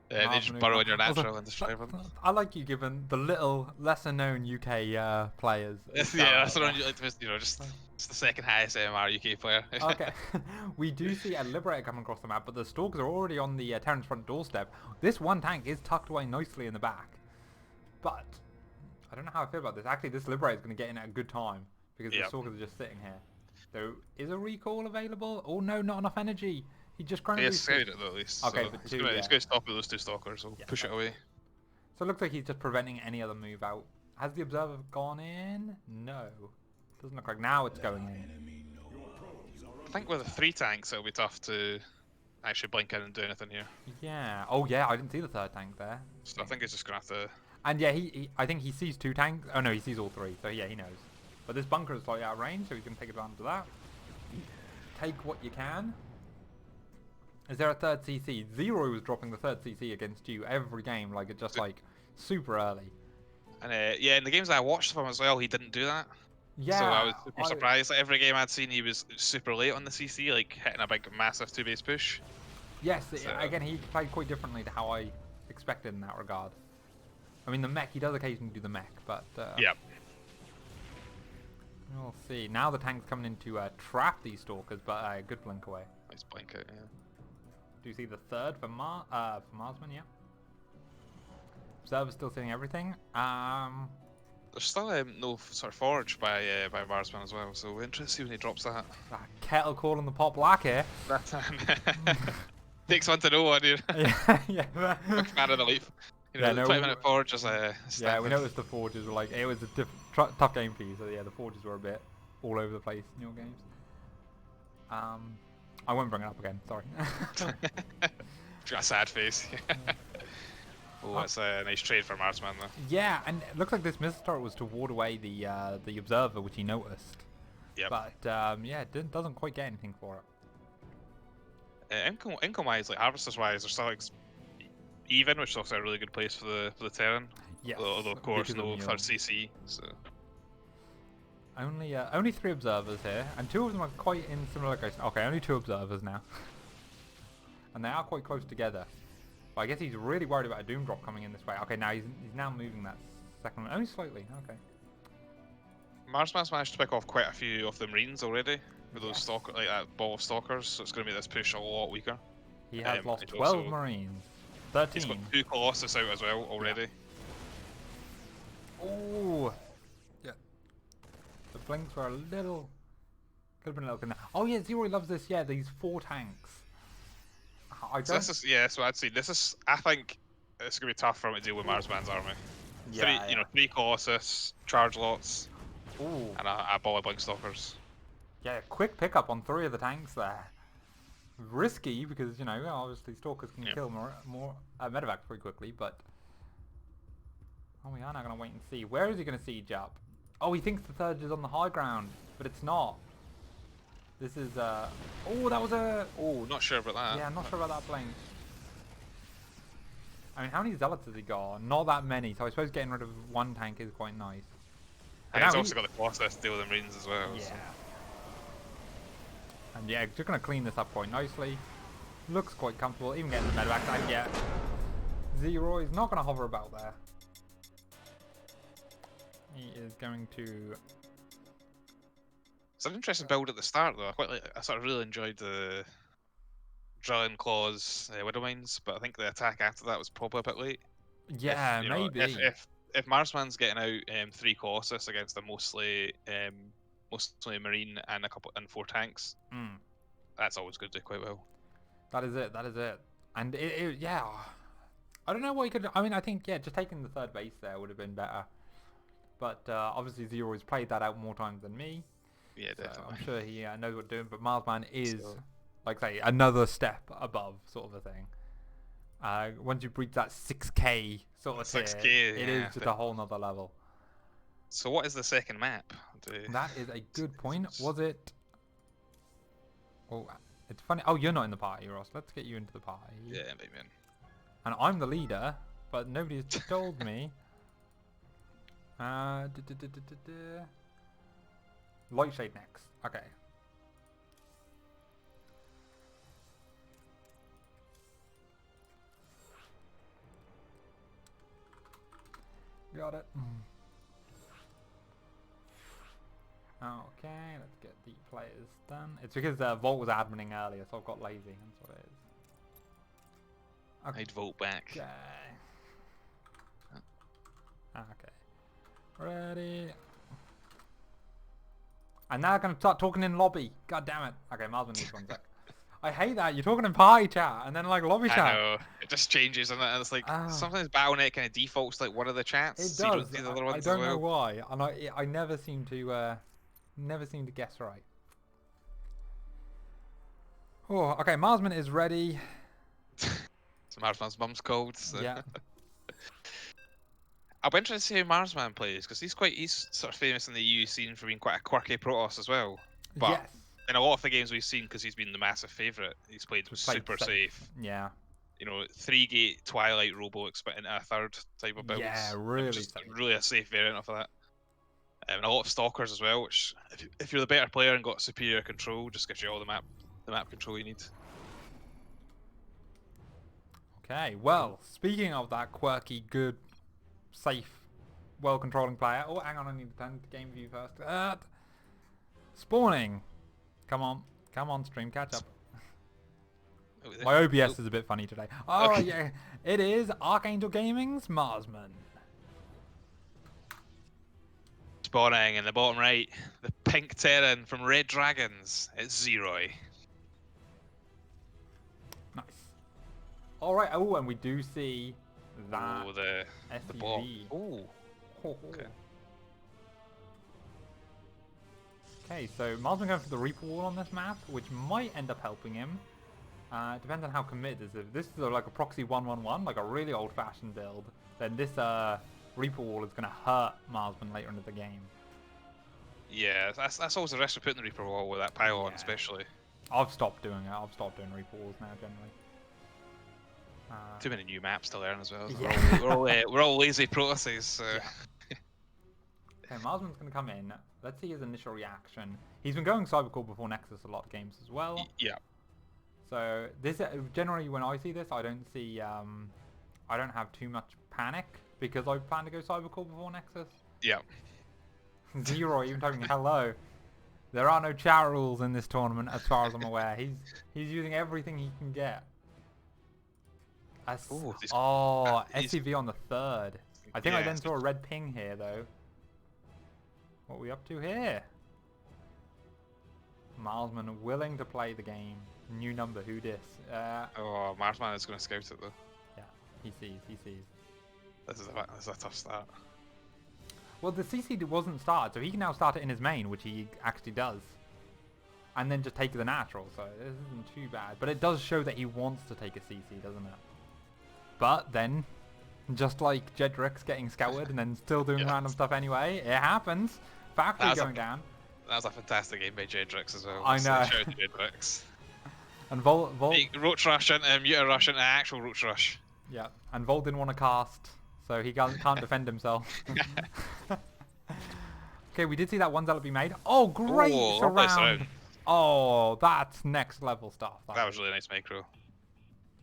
They just burrow in your natural and destroy them. I like you giving the little lesser known UK players. Yeah, that's what I like to, you know, just the second highest AMR UK player. Okay, we do see a Liberator coming across the map, but the Stalkers are already on the Terran's front doorstep. This one tank is tucked away nicely in the back, but I don't know how I feel about this. Actually, this Liberator is going to get in at a good time because the Stalkers are just sitting here. There is a recall available. Oh no, not enough energy. He just ground He scouted it though, at least. Okay, so but he's going to stop with those 2 stalkers, so push it away. So it looks like he's just preventing any other move out. Has the Observer gone in? No. Doesn't look like now it's going in. I think with the 3 tanks it'll be tough to actually blink in and do anything here. Yeah. Oh yeah, I didn't see the 3rd tank there. So I think he's just going to have to... And yeah, I think he sees 2 tanks. Oh no, he sees all 3. So yeah, he knows. But this bunker is slightly out of range, so he's going to take advantage of that. Take what you can. Is there a 3rd CC? Zero was dropping the 3rd CC against you every game, like it just like super early. And yeah, in the games that I watched from him as well, he didn't do that. Yeah. So I was super surprised. Like, every game I'd seen, he was super late on the CC, like hitting a big, massive 2-base push. Yes, so, again, he played quite differently to how I expected in that regard. I mean, the mech, he does occasionally do the mech, but... yeah. We'll see. Now the tank's coming in to trap these stalkers, but a good blink away. Nice blink out, yeah. Do you see the 3rd for Marsman? Yeah. Observer's still seeing everything. There's still no sort of forge by Marsman as well, so we're interested to see when he drops that. Kettle calling the pot black here. That takes one to know one here. yeah. Big fan of the leaf. You know, the 20-minute forge is yeah, we noticed the forges were like, it was a tough game for you, so yeah, the forges were a bit all over the place in your games. I won't bring it up again, sorry. Got a sad face. Oh, that's a nice trade for Marsman though. Yeah, and it looks like this missile turret was to ward away the Observer, which he noticed. Yep. But yeah, it doesn't quite get anything for it. Income wise, like harvesters wise, they're still like even, which is also a really good place for the Terran. Yes. Although of course no 3rd CC. So. Only 3 observers here, and 2 of them are quite in similar locations. Okay, only 2 observers now. And they are quite close together. But I guess he's really worried about a Doom Drop coming in this way. Okay, now he's now moving that second one. Only slightly, okay. Marsman's managed to pick off quite a few of the Marines already. With those stalker, like that ball of stalkers, so it's going to make this push a lot weaker. He has lost he's 12 also- Marines. He's 13. got 2 Colossus out as well already. Oh, yeah. The blinks were a little. Could have been a little. Oh yeah, Zero loves this. Yeah, these 4 tanks. I So don't. this is, yeah, so I'd say this is, I think it's going to be tough for him to deal with Marsman's army. Yeah, 3 Colossus, charge lots, Ooh. and a ball of blink stalkers. Yeah, quick pickup on 3 of the tanks there. Risky because, you know, obviously stalkers can kill more medevacs pretty quickly, but oh, we are now going to wait and see. Where is he going to siege up? Oh, he thinks the third is on the high ground, but it's not. This is oh, that was a Oh, not sure about that. yeah, I'm not sure about that plane. I mean, how many zealots has he got? Not that many, so I suppose getting rid of 1 tank is quite nice. And Now he's he- also got the Colossus to deal with the Marines as well. Yeah. So. And yeah, just gonna clean this up quite nicely. Looks quite comfortable, even getting the medevac. And yeah, Zero is not gonna hover about there. He is going to. It's an interesting build at the start though. I sort of really enjoyed the Drilling Claws Widowmines, but I think the attack after that was probably a bit late. Yeah, You know, maybe. if Marsman's getting out 3 Colossus against a mostly Marine and 4 tanks, that's always going to do quite well. That is it. That is it. And yeah. I don't know what he could. I mean, I think yeah, just taking the 3rd base there would have been better. But obviously Zero has played that out more times than me. Yeah, So definitely. I'm sure he knows what doing. But Marsman is, So- like say, another step above sort of a thing. Once you reach that 6K sort of 6K, tier, it yeah, is just a whole nother level. So what is the second map? That is a good point. Was it? Oh, it's funny. Oh, you're not in the party, Ross. Let's get you into the party. Yeah, maybe. And I'm the leader, but nobody's told me. Lightshade next. Okay. Got it. Okay, let's get the players done. It's because Volt was adminning earlier, so I've got lazy. That's what it is. I'd vote back. Okay. Okay. Ready. And now I'm going to start talking in lobby. God damn it. Okay, Marsman needs 1 sec. I hate that. You're talking in party chat and then like lobby I chat. know. It just changes, and it's like Ah. sometimes Battle.net kind of defaults like one of the chats. It so you does. don't see the other I ones don't as know well. why. And I never seem to guess right. Oh, okay. Marsman is ready. So Marsman's mum's cold. So. Yeah. I'll be interested to see how Marsman plays because he's sort of famous in the EU scene for being quite a quirky Protoss as well. But Yes. in a lot of the games we've seen, because he's been the massive favourite, he's played He's played super safe. safe. Yeah. You know, 3-gate Twilight Robo expecting a 3rd type of builds. Yeah, and really just safe. really a safe variant of that. And a lot of stalkers as well, which if you're the better player and got superior control, just gives you all the map control you need. Okay, well, speaking of that quirky, good, safe, well-controlling player. Oh, hang on, I need to turn to game view first. Spawning. Come on, stream, catch up. My OBS is a bit funny today. Oh, Okay. yeah, it is Archangel Gaming's Marsman. Spawning in the bottom right, the pink Terran from Red Dragons. It's Zeroy. Nice. All right. Oh, and we do see that Oh, the ball. SUV. Oh, okay. Okay, so Marsman going for the Reaper Wall on this map, which might end up helping him. Depends on how committed this is. If this is like a proxy 1-1-1, like a really old-fashioned build, then this Reaper Wall is going to hurt Marsman later into the game. Yeah, that's always the risk of putting the Reaper Wall with that pylon, Yeah. especially. I've stopped doing it. I've stopped doing Reaper Walls now, generally. Too many new maps to learn as well. Yeah. We're all lazy Protosses. So. Yeah. Okay, Marsman's going to come in. Let's see his initial reaction. He's been going Cybercore before Nexus a lot of games as well. Yeah. So this generally when I see this, I don't see I don't have too much panic because I plan to go Cybercore before Nexus. Yeah. Zero even typing hello. There are no chat rules in this tournament as far as I'm aware. He's using everything he can get. Ooh, he's- SCV on the 3rd. I think I Yeah, then saw a red ping here though. What are we up to here? Marsman willing to play the game. New number, who dis? Oh, Marsman is going to scout it though. Yeah, he sees. This is a tough start. Well, the CC wasn't started, so he can now start it in his main, which he actually does. And then just take the natural, so this isn't too bad. But it does show that he wants to take a CC, doesn't it? But then, just like Jedrick's getting scouted and then still doing random stuff anyway, it happens. Factory going down. That was a fantastic game by Jedrix as well. I know. Shout out to Jedrix. And Vol Roach Rush into Muta Rush into actual Roach Rush. yeah, and Vol didn't want to cast, so he can't defend himself. Okay, we did see that one zealot be made. Oh, great lovely surround. Oh, that's next level stuff. That was really nice micro.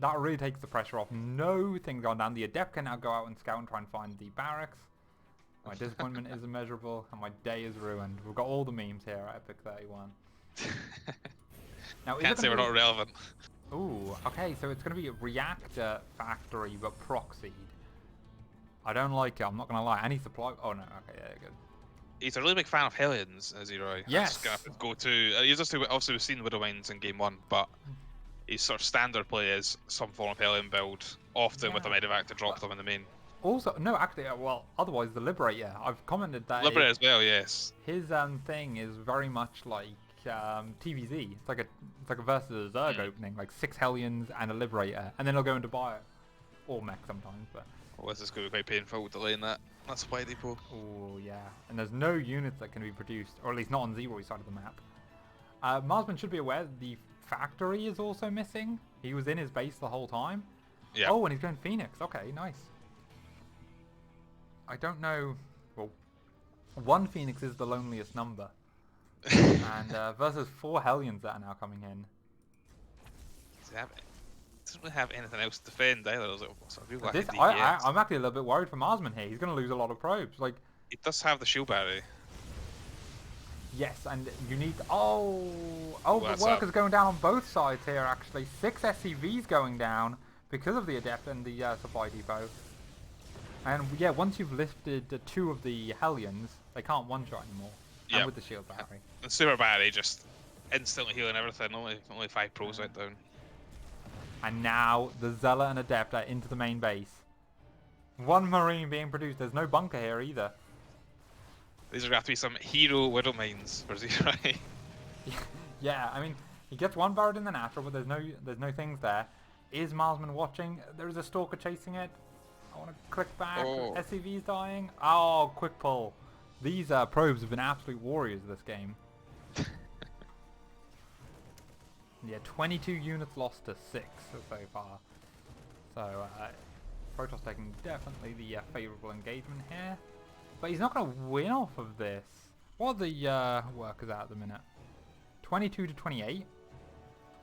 That really takes the pressure off. No things gone down. The Adept can now go out and scout and try and find the barracks. My disappointment is immeasurable, and my day is ruined. We've got all the memes here at epic31. Now, Can't say we're not relevant. Ooh, okay, so it's going to be a reactor factory, but proxied. I don't like it, I'm not going to lie. Any supply... Oh, no, okay, yeah, good. He's a really big fan of Hellions, is he, Roy? Yes. That's gonna go to. He's just obviously we've seen Widowmines in game 1, but his sort of standard play is some form of Hellion build, often with a medevac to drop them in the main. Also, no, actually, well, otherwise the Liberator. I've commented that Liberator as well, yes. His thing is very much like TVZ. It's like a versus Zerg opening, like 6 Hellions and a Liberator, and then he'll go into Bio, or Mech sometimes. But Well, this is going to be quite painful delaying that supply depot. oh yeah, and there's no units that can be produced, or at least not on Zero's side of the map. Marsman should be aware that the factory is also missing. He was in his base the whole time. Yeah. Oh, and he's going Phoenix. Okay, nice. I don't know. Well, 1 Phoenix is the loneliest number. And versus 4 Hellions that are now coming in. Doesn't really have anything else to defend either. There's a real lack This, of DPS. I'm actually a little bit worried for Marsman here. He's going to lose a lot of probes. Like, He does have the shield battery. yes, and you need... Oh, the What's workers up? going down on both sides here, actually. 6 SCVs going down because of the Adept and the supply depot. And yeah, once you've lifted 2 of the Hellions, they can't one-shot anymore. And Yep. with the shield battery. And super battery just instantly healing everything. Only 5 pros went down. And now the Zealot and Adept are into the main base. 1 Marine being produced. There's no bunker here either. These are going to have to be some hero widow mines for Zero. Yeah, I mean, he gets 1 burrowed in the natural, but there's no things there. Is Marsman watching? There is a Stalker chasing it. I want to click back. Oh. SCV's dying. Oh, quick pull. These probes have been absolute warriors this game. Yeah, 22 units lost to 6 so far. So, Protoss taking definitely the favourable engagement here. But he's not going to win off of this. What are the workers at the minute? 22 to 28.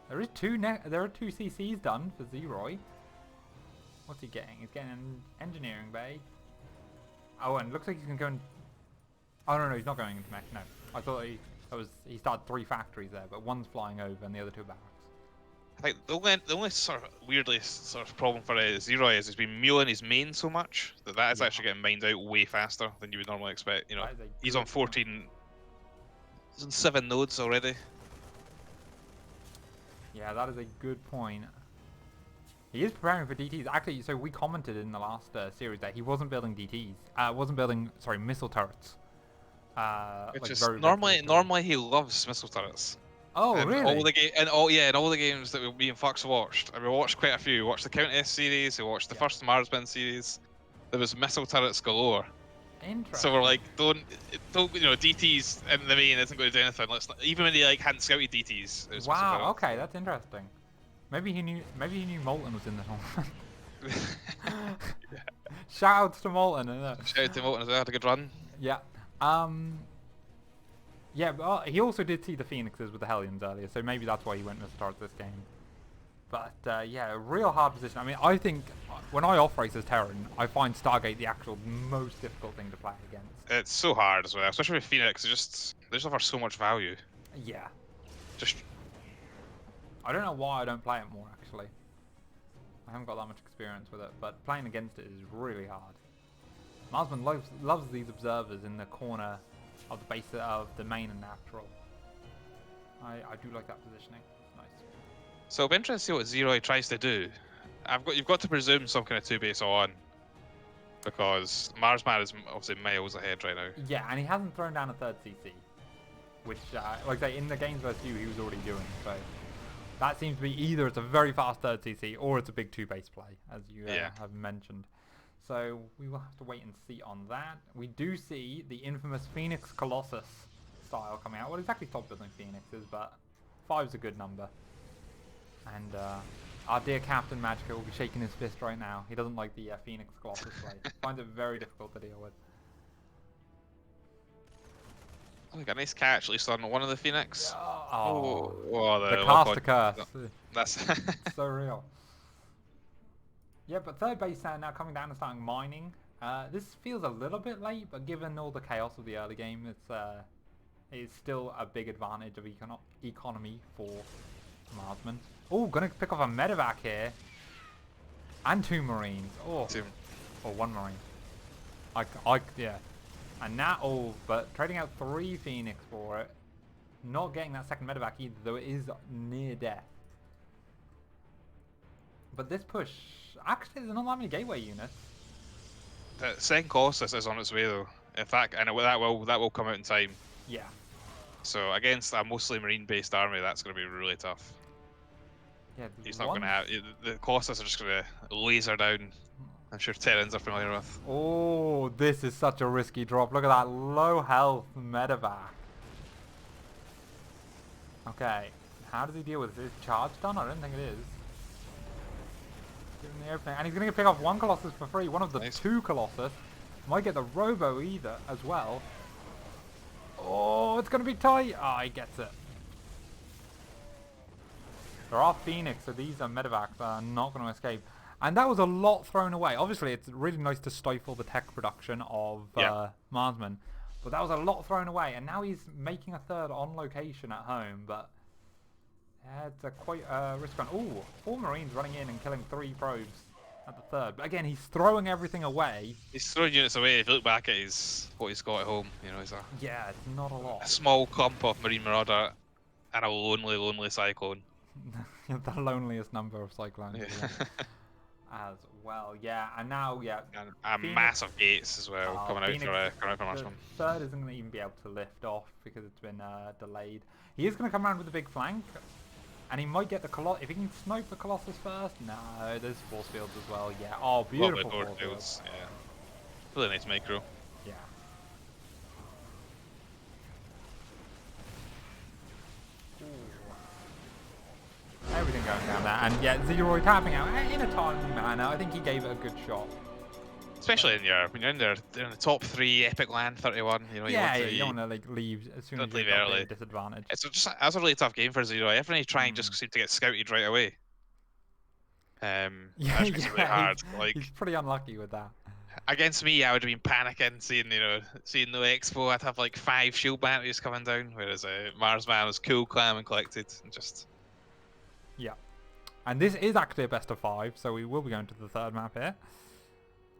There are 2 CCs done for Zeroy. What's he getting? He's getting an engineering bay. Oh, and it looks like he's going to go in... Oh, no, he's not going into mech, no. I thought he started 3 factories there, but 1's flying over and the other 2 barracks. I think the only sort of weirdly sort of problem for Zero is he's been mulling his main so much that is actually getting mined out way faster than you would normally expect. You know, That is a he's good on 14. He's on 7 nodes already. Yeah, that is a good point. He is preparing for DTs. Actually, so we commented in the last series that he wasn't building DTs. Wasn't building, sorry, missile turrets. Which like is very normally he loves missile turrets. Oh, And really? all the games that me and Fox watched, and we watched quite a few. We watched the Countess series, we watched the first Marsman series. There was missile turrets galore. Interesting. So we're like, don't, DTs in the main isn't going to do anything. Let's not, even when they like hadn't scouted DTs. It was Wow. Okay, that's interesting. Maybe he knew Molten was in the tournament. Shout outs to Molten. Shout out to Molten as well. Had a good run. Yeah. Yeah, but he also did see the Phoenixes with the Hellions earlier, so maybe that's why he went to start this game. But yeah, a real hard position. I mean, I think when I off-race as Terran, I find Stargate the actual most difficult thing to play against. It's so hard as well, especially with Phoenix. They just offer so much value. Yeah. Just I don't know why I don't play it more, actually. I haven't got that much experience with it, but playing against it is really hard. Marsman loves these observers in the corner of the base of the main and natural. I do like that positioning. Nice. so it'll be interesting to see what Zero tries to do. You've got to presume some kind of 2-base on, because Marsman is obviously miles ahead right now. Yeah, and he hasn't thrown down a third CC, which, like I say, in the games versus you, he was already doing. So that seems to be either it's a very fast third CC or it's a big 2-base play, as you have mentioned. So we will have to wait and see on that. We do see the infamous Phoenix Colossus style coming out. Well, it's actually top building Phoenixes, but 5's a good number. And our dear Captain Magica will be shaking his fist right now. He doesn't like the Phoenix Colossus play. Finds it very difficult to deal with. Oh, we got a nice catch at least on one of the Phoenix. Oh, the the lock caster on- curse. That's So real. Yeah, but third base now coming down and starting mining. This feels a little bit late, but given all the chaos of the early game, it's still a big advantage of economy for Marsman. Oh, gonna pick off a medevac here. And 2 Marines. Oh, or 1 Marine. Yeah. And now, but trading out 3 Phoenix for it. Not getting that second medevac either, though it is near death. But this push, actually, there's not that many gateway units. The second Colossus is on its way though. In fact, and that will come out in time. Yeah. So against a mostly marine-based army, that's going to be really tough. Yeah. He's not going to have the Colossus are just going to laser down. I'm sure Terrans are familiar with. Oh, this is such a risky drop. Look at that low health medevac. Okay, how does he deal with this? Is charge done? I don't think it is. Give him the opening. And he's going to pick off 1 Colossus for free. One of the 2 Colossus. Might get the Robo either as well. Oh, it's going to be tight. Oh, he gets it. There are Phoenix, so these are medevacs that are not going to escape. And that was a lot thrown away. Obviously, it's really nice to stifle the tech production of Marsman. But that was a lot thrown away. And now he's making a third on location at home. But it's quite a risk on. Oh, 4 Marines running in and killing 3 probes at the third. But again, he's throwing everything away. He's throwing units away. If you look back at what he's got at home, you know, he's Yeah, it's not a lot. a small clump of Marine Marauder and a lonely Cyclone. The loneliest number of Cyclones. Yeah. As well, yeah, and now, and massive gates as well coming out from the Marsman. third isn't going to even be able to lift off because it's been delayed. He is going to come around with a big flank, and he might get the Colossus. If he can snipe the Colossus first, no, there's force fields as well. Yeah, oh, beautiful Lovely force fields. Yeah, really nice micro. Yeah. Everything going down there, and yeah, Zeroid tapping out in a timely manner. I think he gave it a good shot. Especially when you're in there, in the top 3 epic.LAN 31. You know, You don't want to like leave as soon as you've got a disadvantage. It's just that's a really tough game for Zero. Everyone trying just seem to get scouted right away. That makes it really hard. He's pretty unlucky with that. Against me, I would have been panicking, seeing no expo. I'd have like 5 shield batteries coming down, whereas Marsman was cool, calm, and collected, and just. Yeah, and this is actually a best of 5, so we will be going to the third map here.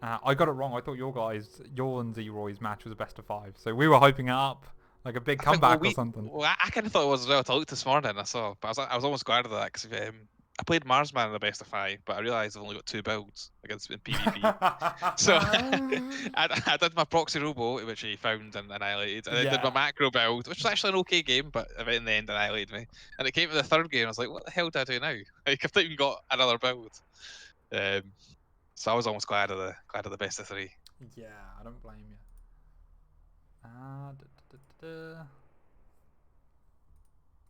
I got it wrong. I thought your and Z-Roy's match was a best of 5, so we were hyping it up like a big comeback or something. Well, I kind of thought it was as well. I looked this morning, I saw, but I was almost glad of that because I played Marsman in the best of 5, but I realised I've only got 2 builds against in PvP. So I did my proxy robo, which he found and annihilated, and then did my macro build, which was actually an okay game, but in the end annihilated me. And it came to the third game, I was like, what the hell do I do now? Like, I've not even got another build. So I was almost glad of the best of 3. Yeah, I don't blame you.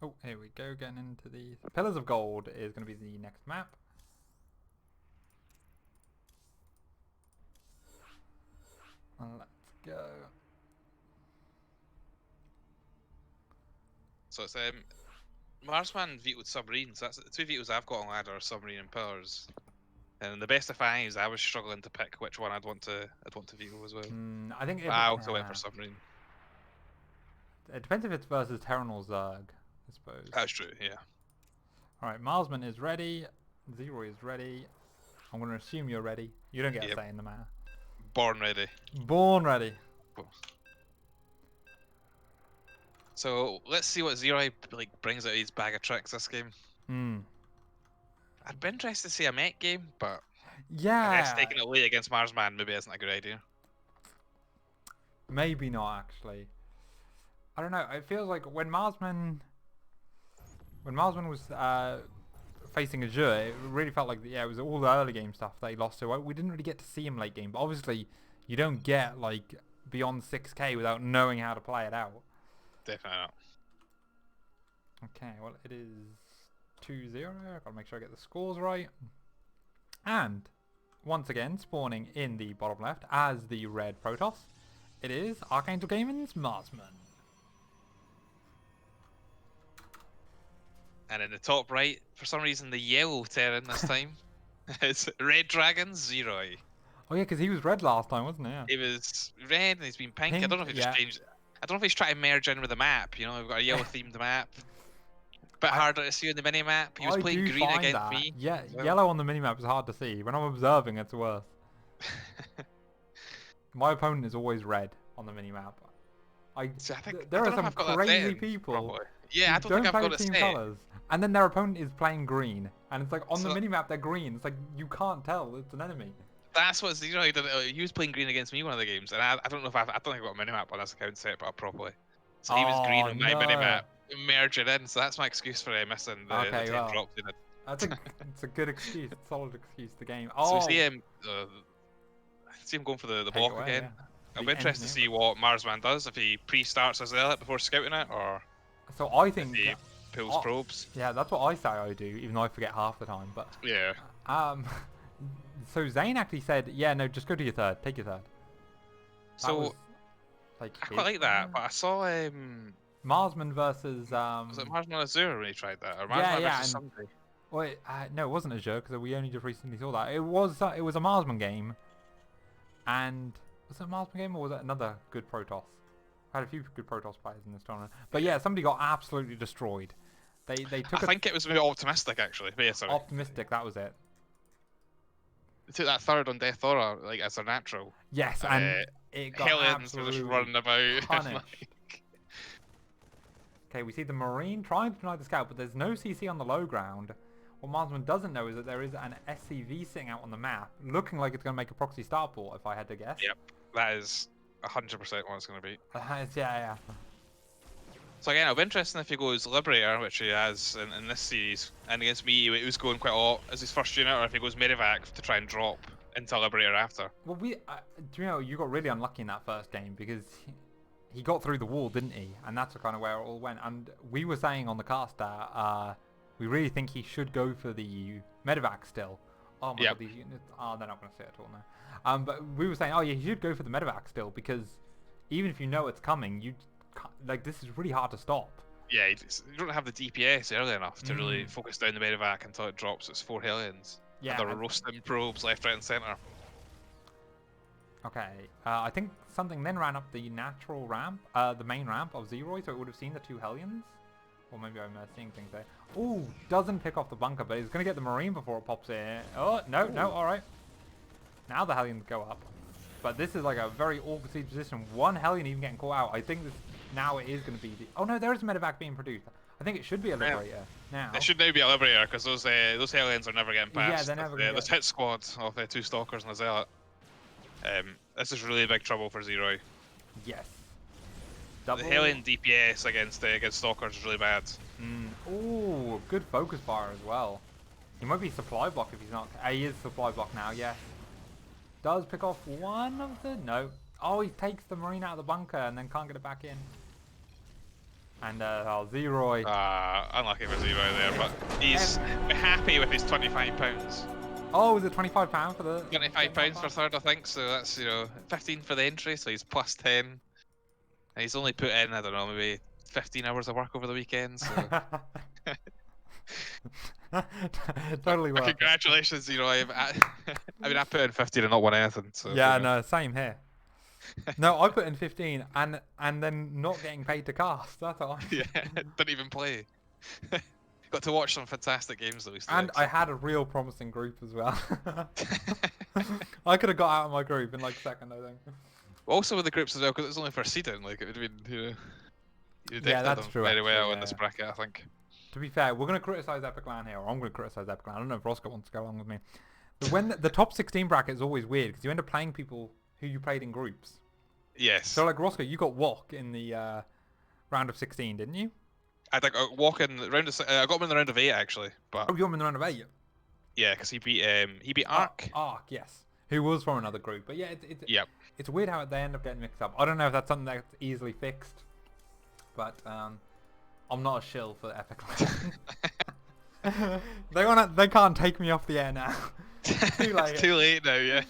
Oh, here we go, getting into the Pillars of Gold is going to be the next map. Let's go. So it's Marsman vetoed submarines. That's the two vetoes I've got on ladder are submarine and pillars. And the best of fives, I was struggling to pick which one I'd want to veto as well. I think I also went for submarine. It depends if it's versus Terran or Zerg, I suppose. That's true, yeah. Alright, Marsman is ready. Zero is ready. I'm going to assume you're ready. You don't get a say in the matter. Born ready. Born ready. Cool. So let's see what Zero like brings out of his bag of tricks this game. I'd be interested to see a mech game, but I guess taking it away against Marsman maybe isn't a good idea. Maybe not, actually. I don't know. It feels like when Marsman was facing Azure, it really felt like it was all the early game stuff that he lost to. We didn't really get to see him late game, but obviously you don't get like beyond 6k without knowing how to play it out. Definitely not. Okay, well it is 2-0. I've got to make sure I get the scores right. And once again, spawning in the bottom left as the red Protoss, it is Archangel Gaming's Marsman. And in the top right, for some reason, the yellow Terran this time. It's Red Dragon Zero. Oh yeah, because he was red last time, wasn't he? Yeah. He was red and he's been pink. I don't know if he just yeah. changed. I don't know if he's trying to merge in with the map. You know, we've got a yellow themed map. Bit harder to see on the mini map. He was playing green against me. Yeah, well. Yellow on the mini map is hard to see. When I'm observing, it's worse. My opponent is always red on the mini map. See, there are some crazy people. Yeah, I don't think I've got it team set. colors, and then their opponent is playing green, and it's like on the So- mini map they're green. It's like you can't tell it's an enemy. That's what Zero did. He was playing green against me one of the games, and I don't know if I don't think I've got a mini map on this account set up properly. So he was green on my mini map, merge it in. So that's my excuse for missing the 10 drops in it. That's it's a good excuse, a solid excuse. The game. So we see him going for the block away, again. yeah. I'll be interested to see what Marsman does, if he pre-starts as Zealot before scouting it, or So I think if he pulls probes. Yeah, that's what I say I do, even though I forget half the time. But Yeah. So Zane actually said, yeah, no, just go to your third. Take your third. So I quite like that, but I saw Marsman versus was it Marsman Azure when he tried that, or Marsman versus somebody? Wait, no, it wasn't Azure because we only just recently saw that. It was a Marsman game, and was it a Marsman game or was it another good Protoss? I had a few good Protoss players in this tournament, but yeah, somebody got absolutely destroyed. They took. I think it was maybe optimistic actually. But yeah, sorry. Optimistic, that was it. They took that third on Death Aura like as a natural. Yes, and it got Hellions were just running about. punished. Okay, we see the Marine trying to deny the scout, but there's no CC on the low ground. What Marsman doesn't know is that there is an SCV sitting out on the map, looking like it's going to make a proxy starport, if I had to guess. Yep, that is 100% what it's going to be. Yeah. So again, it'll be interesting if he goes Liberator, which he has in this series, and against me, he was going quite a lot as his first unit, or if he goes Medivac to try and drop into Liberator after. Well, do you know, you got really unlucky in that first game, because he got through the wall, didn't he? And that's kind of where it all went. And we were saying on the cast that we really think he should go for the Medivac still. Oh my god, these units, they're not going to sit at all now. But we were saying, oh yeah, he should go for the Medivac still, because even if you know it's coming, this is really hard to stop. Yeah, you don't have the DPS early enough to really focus down the Medivac until it drops its 4 Hellions. Yeah. And they're roasting probes left, right and centre. Okay, I think something then ran up the natural ramp, the main ramp of Zeroy, so it would have seen the 2 Hellions. Or maybe I'm seeing things there. Ooh, doesn't pick off the bunker, but he's going to get the Marine before it pops in. Oh, no, alright. Now the Hellions go up. But this is like a very awkward position. 1 Hellion even getting caught out. I think now it is going to be the... Oh no, there is a Medivac being produced. I think it should be a Liberator now. It should now be a Liberator, because those Hellions are never getting past. Yeah, they're never going to This hit squad of 2 Stalkers and a Zealot. This is really big trouble for Zeroy. Yes. The Hellion DPS against Stalkers is really bad. Ooh, good focus fire as well. He might be supply block if he's not... he is supply block now, yes. Does pick off one of the... No. Oh, he takes the Marine out of the bunker and then can't get it back in. And Zeroy. Unlucky for Zeroy there, but he's happy with his £25. Oh, is it £25 for the... £25 for third, I think, so that's, 15 for the entry, so he's plus 10. And he's only put in, I don't know, maybe 15 hours of work over the weekend. So Totally worth it. congratulations, you know. I mean, I put in 15 and not won anything. So Yeah, you know. no, same here. No, I put in 15 and then not getting paid to cast. That's all. Yeah, didn't even play. Got to watch some fantastic games though. And I had a real promising group as well. I could have got out of my group in like second, I think. Also with the groups as well, because it's only for seeding. Like it would have been, you know, you Yeah, definitely that's done true, very actually, well in yeah. this bracket, I think. To be fair, we're going to criticize epic.LAN here, or I'm going to criticize epic.LAN. I don't know if Roscoe wants to go along with me. But when the top 16 bracket is always weird because you end up playing people who you played in groups. Yes. So like Roscoe, you got Wok in the round of 16, didn't you? I think walking round. I got him in the round of 8 actually, but Oh, you got him in the round of 8. yeah, because he beat Ark. Ark, yes. Who was from another group. But yeah, Yep. it's weird how they end up getting mixed up. I don't know if that's something that's easily fixed. But I'm not a shill for epic.LAN. They can't take me off the air now. Too late. It's too late now, yeah.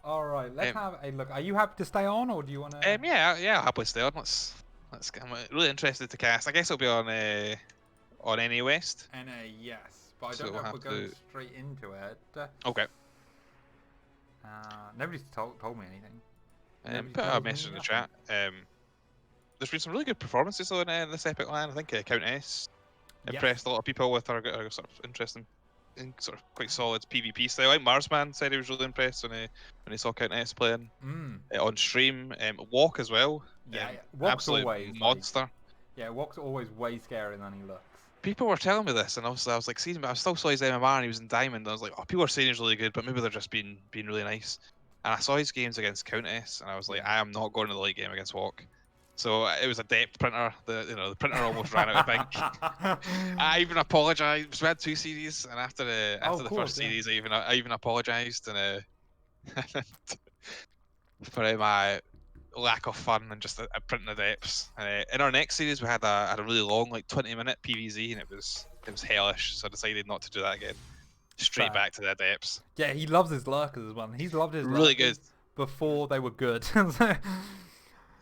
Alright, let's have a look. Are you happy to stay on or do you want to... Yeah, I'll happily stay on. Let's get, I'm really interested to cast. I guess it'll be on NA West. NA, yes. But I So don't know we'll if we're have going to- straight into it. Okay. Nobody's told me anything. Nobody's Put a told me message in the nothing. chat. There's been some really good performances on this epic.LAN. I think Countess Yes. impressed a lot of people with her sort of interesting, sort of quite solid PvP style. I think Marsman said he was really impressed when he saw Countess playing on stream. Walk as well. Yeah, Wok's absolute always, like- monster. Yeah, Wok's always way scarier than he looks. People were telling me this, and obviously I was like, seeing, but I still saw his MMR, and he was in Diamond. And I was like, oh, people are saying he's really good, but maybe they're just being really nice. And I saw his games against Countess, and I was like, I am not going to the late game against Walk. So it was a depth printer. The printer almost ran out of ink. I even apologised. We had 2 series, and after the first series, I even apologised and for my lack of fun and just printing the depths. In our next series, we had a really long, like 20-minute PVZ, and it was hellish. So I decided not to do that again. Straight Fair. back to the depths. Yeah, he loves his lurkers as well. He's loved his Really lurkers good. before they were good.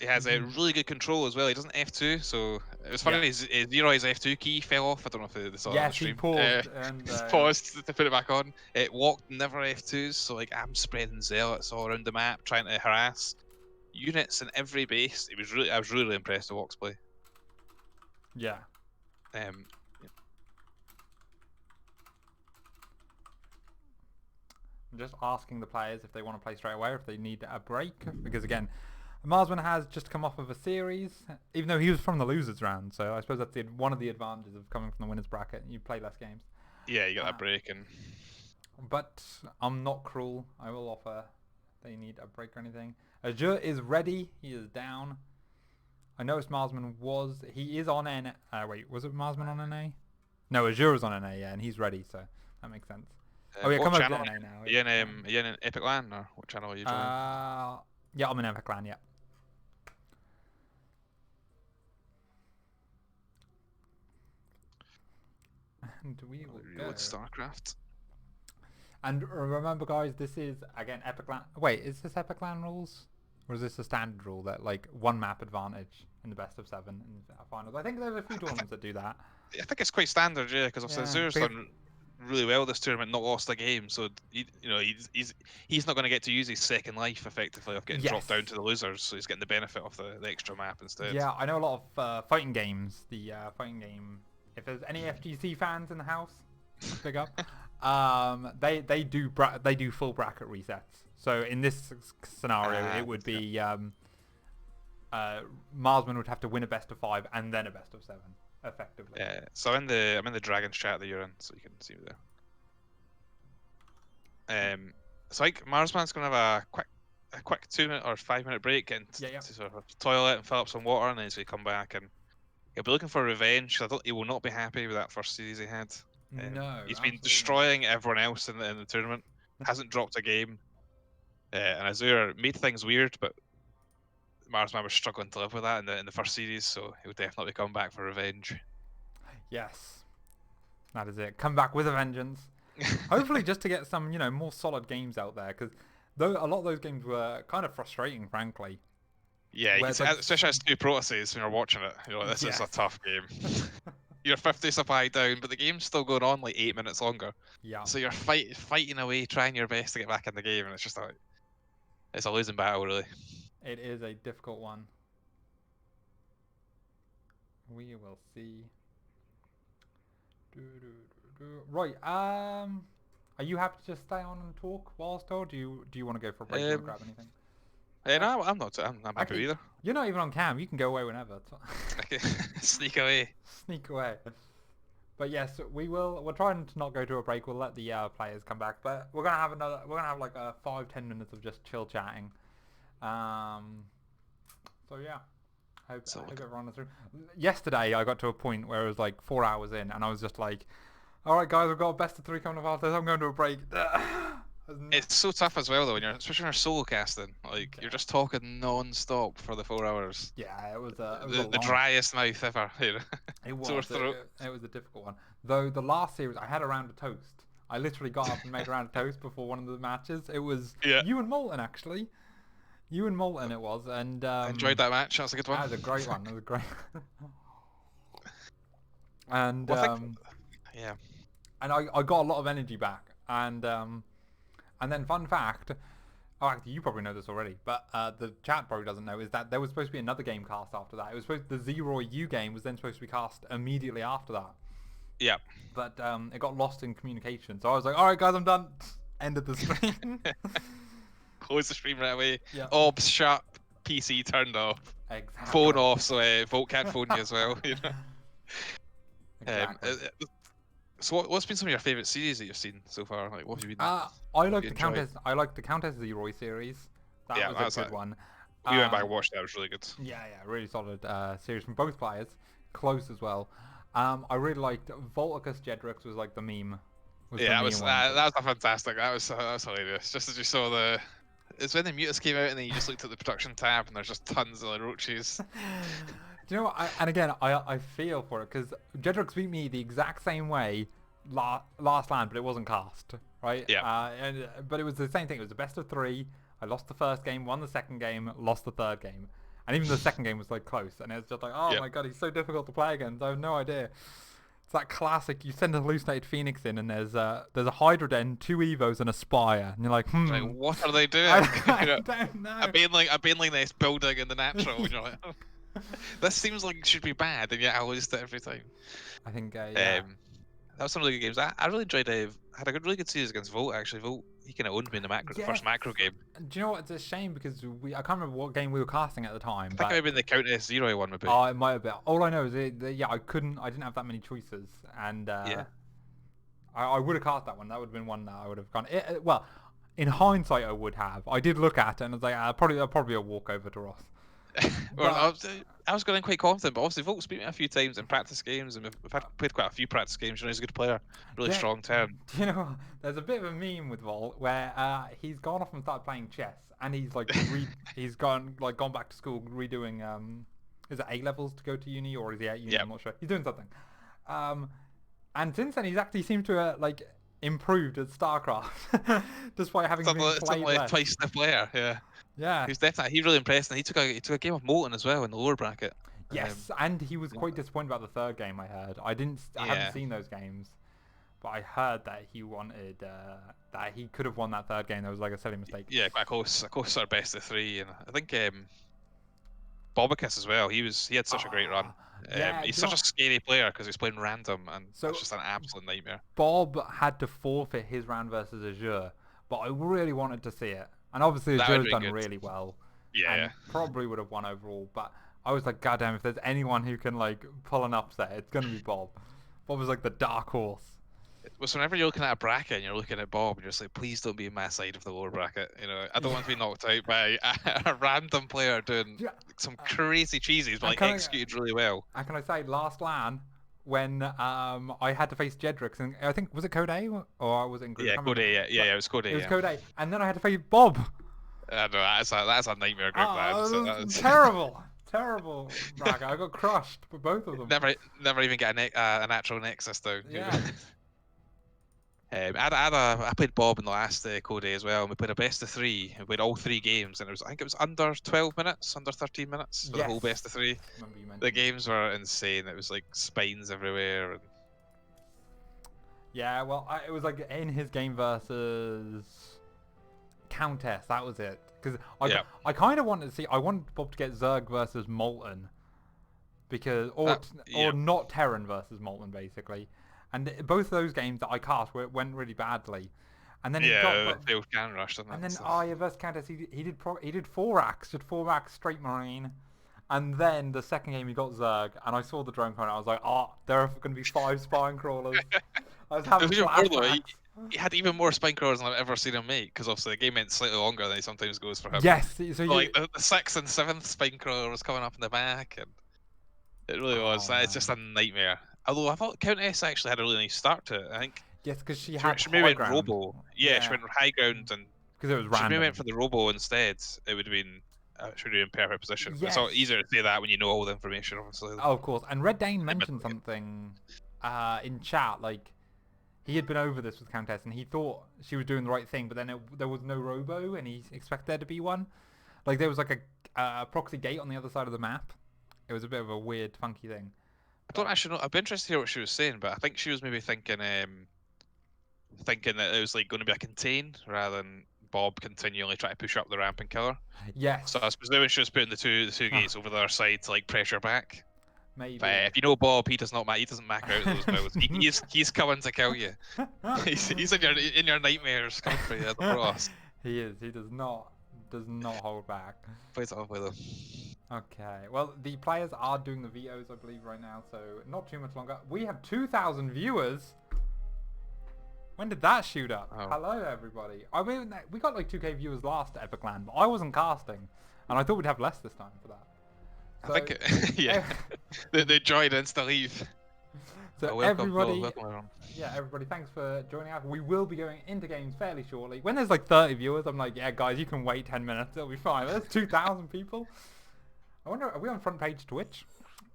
He has a really good control as well. He doesn't F2, so it was funny. Yeah. His F2 key fell off. I don't know if they saw it on the Yes, he stream. paused and Paused to put it back on. It walked never F2s, so like I'm spreading zealots all around the map trying to harass units in every base. I was really impressed with Walk's play. Yeah. Um, I'm just asking the players if they want to play straight away or if they need a break. Because again, Marsman has just come off of a series, even though he was from the losers round. So I suppose that's one of the advantages of coming from the winners bracket. You play less games. yeah, you got that break and. But I'm not cruel. I will offer. They need a break or anything. Azure is ready. He is down. I noticed Marsman was. He is on NA. Wait, was it Marsman on NA? No, Azure is on NA, yeah, and he's ready, so that makes sense. Oh yeah, what come over to channel? NA now. Are you in epic.LAN or what channel are you joining? Yeah, I'm in epic.LAN, yeah. And we will go. Reload StarCraft. And remember, guys, this is again epic.LAN. Wait, is this epic.LAN rules, or is this a standard rule that like one map advantage in the best of 7 in finals? I think there's a few tournaments that do that. I think it's quite standard, yeah, because Yeah, Azure's done really well this tournament, not lost a game, so he's not going to get to use his second life effectively of getting dropped down to the losers, so he's getting the benefit of the extra map instead. Yeah, I know a lot of fighting games. The fighting game. If there's any FGC fans in the house, big up. They do full bracket resets. So in this scenario, it would be Marsman would have to win a best of 5 and then a best of 7, effectively. Yeah. So I'm in the Dragons chat that you're in, so you can see me there. So like Marsman's gonna have a quick 2-minute or 5-minute break and to sort of toilet and fill up some water, and then he's gonna come back and he'll be looking for revenge. He will not be happy with that first series he had. No, he's been destroying everyone else in the tournament. Hasn't dropped a game, and Azure made things weird, but Marsman was struggling to live with that in the first series, so he'll definitely come back for revenge. Yes, that is it. Come back with a vengeance. Hopefully, just to get some more solid games out there, because a lot of those games were kind of frustrating, frankly. Yeah, you Where can it's see, like especially as two Protoses when you're watching it. You're like, this is a Yes. tough game. You're 50 supply down, but the game's still going on like 8 minutes longer. Yeah. So you're fighting away, trying your best to get back in the game, and it's just like it's a losing battle, really. It is a difficult one. We will see. Right. Are you happy to just stay on and talk whilst, or do you want to go for a break? Do you want to grab anything? No, I'm not. I'm happy Actually, either. you're not even on cam. You can go away whenever. It's fine. I can sneak away. Sneak away. But yes, we will. We're trying to not go to a break. We'll let the players come back, but we're gonna have another. We're gonna have like a 5-10 minutes of just chill chatting. So yeah, I hope everyone is through. Yesterday, I got to a point where it was like 4 hours in, and I was just like, "All right, guys, we've got a best of 3 coming up after this. I'm going to a break." It's so tough as well, though, when you're especially when you're solo casting. Like you're just talking non-stop for the 4 hours. Yeah, it was a The driest mouth ever. You know? It was. Sore throat. It was a difficult one. Though the last series, I had a round of toast. I literally got up and made a round of toast before one of the matches. It was you and Molten, actually. You and Molten it was, and I enjoyed that match. That was a good one. That was a great one. It was a great. And yeah. And I got a lot of energy back, and then fun fact. Oh, actually, you probably know this already, but the chat probably doesn't know, is that there was supposed to be another game cast after that. It was supposed the Zeroy U game was then supposed to be cast immediately after that. Yeah. But it got lost in communication, so I was like, "All right, guys, I'm done." Ended the stream. Close the stream right away. Yeah. Obs shut. PC turned off. Exactly. Phone off, so Volt can't phone you as well. You know? Exactly. So what's been some of your favourite series that you've seen so far? Like what have you been? I like the enjoyed? Countess Zeroy series. That Yeah, was that's a good it. one. We went back and watched that. It was really good. Yeah, really solid series from both players. Close as well. I really liked Volticus Jedrix was like the meme. Yeah, that was fantastic. That was hilarious. Just as you saw it's when the Mutus came out and then you just looked at the production tab and there's just tons of roaches. Do you know what? And again, I feel for it because Jedrix beat me the exact same way last land, but it wasn't cast, right? Yeah. But it was the same thing. It was the best of 3. I lost the first game, won the second game, lost the third game, and even the second game was like close. And it's just like, oh my god, he's so difficult to play against. I have no idea. It's that classic. You send a hallucinated Phoenix in, and there's a Hydra Den, 2 Evos, and a Spire, and you're like, Like, what are they doing? I don't know. A Baneling this building in the natural. And you're like, oh, this seems like it should be bad, and yet I lose it every time. I think yeah. That was some really good games. I really enjoyed. Had a really good series against Volt. Actually, Volt he kind of owned me in the first macro game. Do you know what? It's a shame because I can't remember what game we were casting at the time. I think it might have been the Countess Zero one, maybe. Oh, it might have been. All I know is I didn't have that many choices, and I would have cast that one. That would have been one that I would have gone. Well, in hindsight, I would have. I did look at it and I was like, probably a walkover to Ross. Well, I was going in quite confident, but obviously Volt's beat me a few times in practice games, and we've played quite a few practice games. You know, he's a good player, really strong turn. Do you know, there's a bit of a meme with Volt where he's gone off and started playing chess, and he's like he's gone back to school redoing is it A levels to go to uni, or is he at uni? I'm not sure. He's doing something. And since then he's actually seemed to improved at StarCraft, despite having been played less. Twice the player, yeah. Yeah, he really impressed, and he took a game of Molten as well in the lower bracket. Yes, and he was quite disappointed about the third game. I heard. I haven't seen those games, but I heard that he wanted that he could have won that third game. That was like a silly mistake. Yeah, quite close sort of best of 3, and I think Bobicus as well. He had such a great run. He's such a scary player because he's playing random, and it's just an absolute nightmare. Bob had to forfeit his round versus Azure, but I really wanted to see it. And obviously Azure's done really well. Yeah. And probably would have won overall, but I was like, God damn, if there's anyone who can like pull an upset, it's gonna be Bob. Bob was like the dark horse. So whenever you're looking at a bracket and you're looking at Bob, and you're just like, please don't be in my side of the lower bracket. You know, I don't want to be knocked out by a random player doing some crazy cheesies, but executed really well. And can I say, last LAN, when I had to face Jedrix, and I think, was it Code A or was it in group? Yeah, Code A, yeah, it was Code A. It was Code A, and then I had to face Bob. I know, that's a nightmare group. That's terrible. Terrible bracket. I got crushed for both of them. Never even get a natural nexus down. Yeah. I played Bob in the last Code as well, and we played a best of 3. We played all 3 games, and I think it was under 12 minutes, under 13 minutes for the whole best of 3. Remember you The mentioned. games were insane. It was like spines everywhere. And Yeah, well, it was like in his game versus Countess. That was it. Because Yeah. I kind of wanted to see. I wanted Bob to get Zerg versus Molten, because or yeah. not Terran versus Molten basically, and both those games that I cast went really badly, and then he got. it failed Can Rush, didn't it? And then So- versus Countess, he did 4-axe, did 4-axe straight Marine. And then the second game he got Zerg, and I saw the drone coming. I was like, "Oh, there are going to be 5 spine crawlers." I was having It was even more, though. flashbacks. He had even more spine crawlers than I've ever seen him make, because obviously the game went slightly longer than he sometimes goes for him. Yes, so So, like the 6th and 7th spine crawler was coming up in the back, and it really was. Oh, It's just a nightmare. Although I thought Countess actually had a really nice start to it. I think yes, because she she, had she maybe high went ground. Robo. Yeah, she went high ground, and because it was she random. maybe went for the Robo instead. It would have been should have been perfect position. It's all Yes. easier to say that when you know all the information, obviously. Oh, of course. And Red Dane mentioned something in chat, like he had been over this with Countess, and he thought she was doing the right thing, but then there was no Robo, and he expected there to be one. Like there was like a proxy gate on the other side of the map. It was a bit of a weird, funky thing. I don't actually know. I'd be interested to hear what she was saying, but I think she was maybe thinking that it was like going to be a contain rather than Bob continually trying to push up the ramp and kill her. Yes. So I was presuming she was putting the two gates over the other side to like pressure back. Maybe. But if you know Bob, he doesn't mac out those builds. He's coming to kill you. He's in your nightmares coming for you at the cross. He is. He does not hold back. Fight it off with him. Okay. Well, the players are doing the vetoes, I believe, right now, so not too much longer. We have 2,000 viewers. When did that shoot up? Oh. Hello, everybody. I mean, we got like 2K viewers last epic.LAN, but I wasn't casting, and I thought we'd have less this time for that. I think yeah. they joined and to leave. So welcome, everybody, everyone. yeah, everybody, thanks for joining us. We will be going into games fairly shortly. When there's like 30 viewers, I'm like, yeah, guys, you can wait 10 minutes. It'll be fine. There's 2,000 people. I wonder, are we on front page Twitch?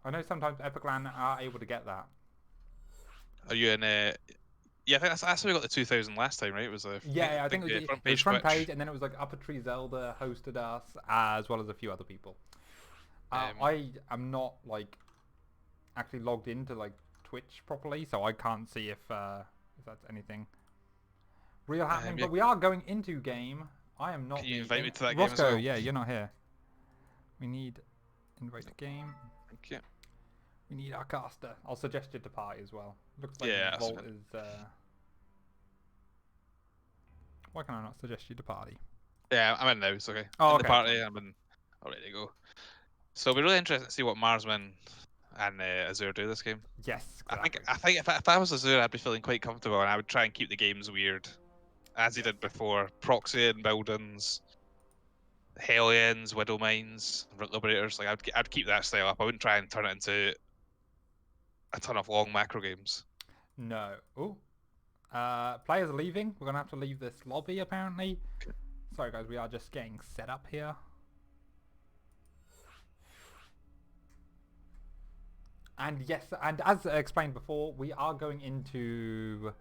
I know sometimes epic.LAN are able to get that. Are you in? Yeah, I think that's how we got the 2,000 last time, right? It was a Yeah, I think it was front it page. was front Twitch. page, and then it was like Upper Tree Zelda hosted us, as well as a few other people. Um, I am not like actually logged into like Twitch properly, so I can't see if that's anything real happening. yeah. But we are going into game. I am not. Can you the invite me to that game Roscoe, as well? yeah, you're not here. We need invite to game. Thank you. We need our caster. I'll suggest you to party as well. Looks like Yeah, that's Vault fine. is. Why can I not suggest you to party? Yeah, I'm in now. It's okay. Oh, in okay. the party, I'm in. All ready to go. So it'll be really interesting to see what Marsman and Azure do this game. Yes. Exactly. I think if I was Azure, I'd be feeling quite comfortable, and I would try and keep the games weird, as he did before. Proxying buildings, Hellions, Widow Mines, Liberators. Like I'd keep that style up. I wouldn't try and turn it into a ton of long macro games. No. Oh. Players are leaving. We're gonna have to leave this lobby apparently. Sorry guys, we are just getting set up here. And yes, and as explained before, we are going into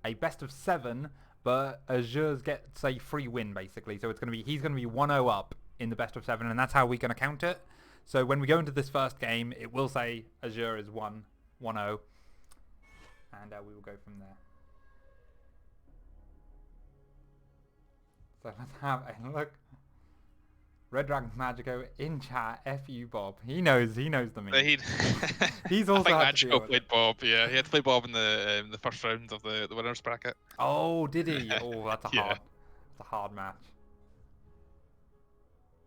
a best of 7, but Azure's gets a free win basically. So he's gonna be 1-0 up in the best of 7, and that's how we're gonna count it. So when we go into this first game, it will say Azure is 1-0, and we will go from there. So let's have a look. Red Dragon Magico in chat. F you, Bob. He knows the meme. He's also I think had to deal Magico with played Bob. Yeah, he had to play Bob in the first round of the winners bracket. Oh, did he? Oh, that's a Yeah. that's a hard match.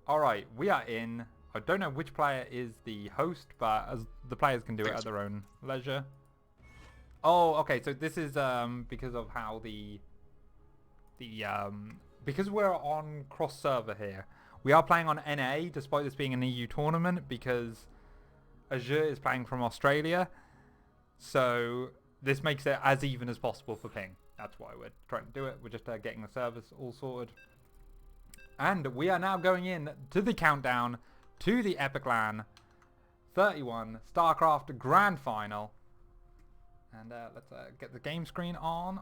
All right, we are in. I don't know which player is the host, but as the players can do it at their own leisure. Oh, okay. So this is because of how because we're on cross server here. We are playing on NA despite this being an EU tournament because Azure is playing from Australia. So this makes it as even as possible for ping. That's why we're trying to do it. We're just getting the service all sorted. And we are now going in to the countdown to the epic.LAN 31 StarCraft Grand Final. And let's get the game screen on.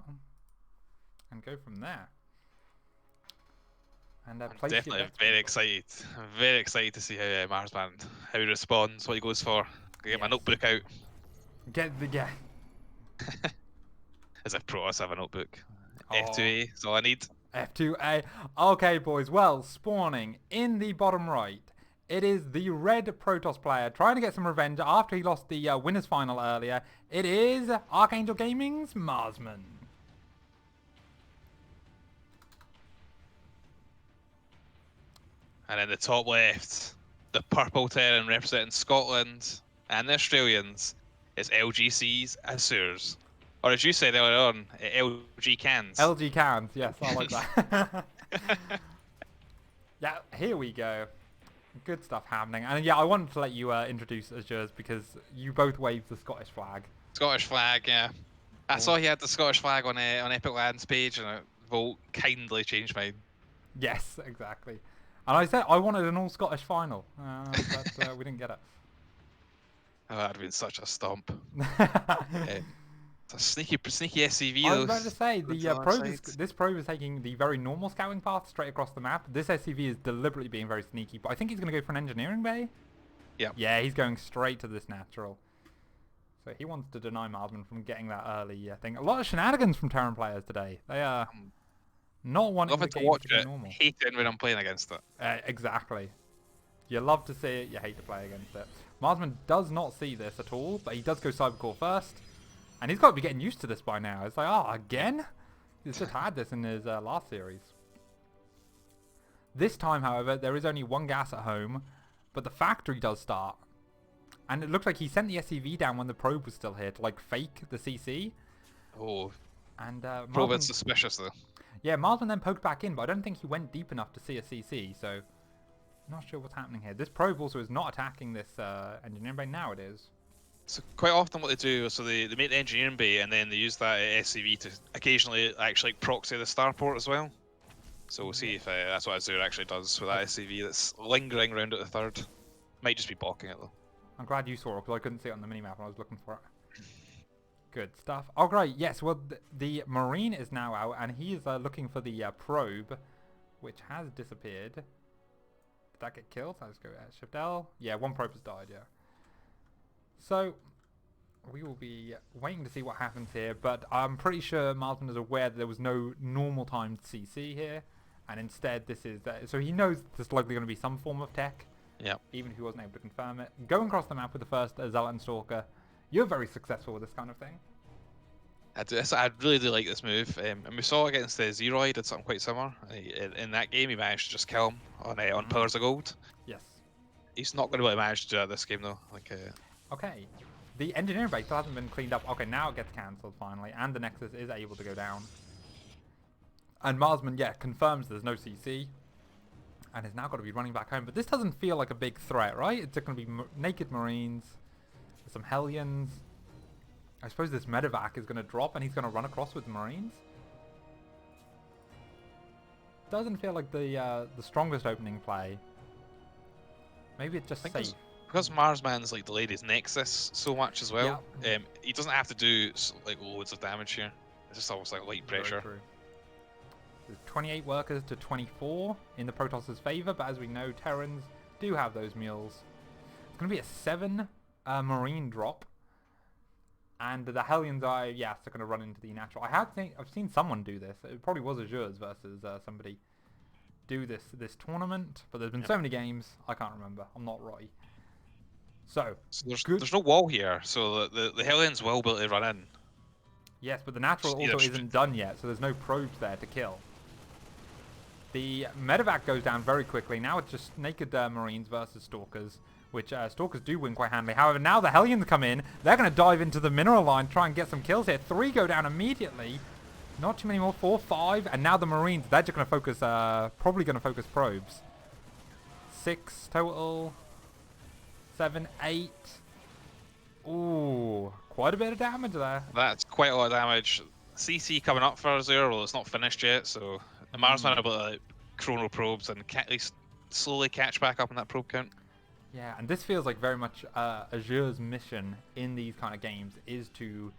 and go from there. And I'm place your definitely bets, very people. excited. I'm very excited to see how Marsman, how he responds, what he goes for. Get my Yes. notebook out. Get the game. As if Protoss have a notebook. Oh. F2A is all I need. F2A. Okay, boys. Well, spawning in the bottom right, it is the red Protoss player trying to get some revenge after he lost the winners final earlier. It is Archangel Gaming's Marsman. And in the top left, the purple Terran representing Scotland and the Australians is LGC's Azures. Or as you said earlier on, LG Cans. LG Cans. Yes, I like that. Yeah, here we go. Good stuff happening. And yeah, I wanted to let you introduce Azures because you both waved the Scottish flag. Scottish flag, yeah. I saw he had the Scottish flag on epic.LAN's page, and Volt kindly changed mine. Yes, exactly. And I said I wanted an all-Scottish final, but we didn't get it. Oh, that'd have been such a stomp. It's a sneaky SCV I though. was about to say, Going to the probe side. this probe is taking the very normal scouting path straight across the map. This SCV is deliberately being very sneaky, but I think he's going to go for an engineering bay. Yeah. Yeah, he's going straight to this natural. So he wants to deny Marsman from getting that early thing. A lot of shenanigans from Terran players today. They are not wanting the Loving to game watch to be it, normal. hating when I'm playing against it. Exactly. You love to see it, you hate to play against it. Marsman does not see this at all, but he does go Cybercore first. And he's got to be getting used to this by now. It's like, oh, again? He's just had this in his last series. This time, however, there is only one gas at home, but the factory does start. And it looks like he sent the SCV down when the probe was still here to, like, fake the CC. Oh, And probe Marsman, is suspicious though. yeah, Marsman then poked back in, but I don't think he went deep enough to see a CC, so not sure what's happening here. This probe also is not attacking this engineering bay. Now it is. So quite often what they do, so they make the engineering bay and then they use that SCV to occasionally actually like, proxy the starport as well. So we'll see if that's what Azure actually does with that SCV that's lingering around at the third. Might just be blocking it though. I'm glad you saw it because I couldn't see it on the minimap when I was looking for it. Good stuff. Oh, great. Yes, well, the Marine is now out and he is looking for the probe, which has disappeared. Did that get killed? Let's go Shift L. Yeah, one probe has died, yeah. So, we will be waiting to see what happens here, but I'm pretty sure Marsman is aware that there was no normal timed CC here, and instead this is... so he knows there's likely going to be some form of tech, Yeah. even if he wasn't able to confirm it. Going across the map with the first Zealot and Stalker, you're very successful with this kind of thing. I really do like this move, and we saw against Zero, he did something quite similar. In that game, he managed to just kill him on Pillars of Gold. Yes. He's not going to really manage to do that this game though. Like, Okay. The engineering base still hasn't been cleaned up. Okay, now it gets cancelled finally, and the Nexus is able to go down. And Marsman, yeah, confirms there's no CC, and is now got to be running back home. But this doesn't feel like a big threat, right? It's going to be naked Marines, some Hellions. I suppose this medevac is going to drop, and he's going to run across with the Marines. Doesn't feel like the strongest opening play. Maybe it's just safe. Because Marsman's like delayed his Nexus so much as well, he doesn't have to do like loads of damage here. It's just almost like light Very pressure. true. There's 28 workers to 24 in the Protoss' favour, but as we know, Terrans do have those mules. It's going to be a 7 Marine drop. And the Hellions are, yes, they're going to run into the natural. I've seen someone do this. It probably was Azures versus somebody do this tournament, but there's been so many games, I can't remember. I'm not right. So there's no wall here, so the Hellions will be able to run in. Yes, but the natural Just also isn't done yet, so there's no probes there to kill. The medevac goes down very quickly. Now it's just naked Marines versus Stalkers, which Stalkers do win quite handily. However, now the Hellions come in. They're going to dive into the mineral line, try and get some kills here. 3 go down immediately. Not too many more. 4, 5, and now the Marines. They're just going to focus, probably going to focus probes. 6 total. 7, 8. Ooh, quite a bit of damage there. That's quite a lot of damage. CC coming up for Azure, well, it's not finished yet, so the Marsman are able to like, chrono probes and at least slowly catch back up on that probe count. Yeah, and this feels like very much Azure's mission in these kind of games is to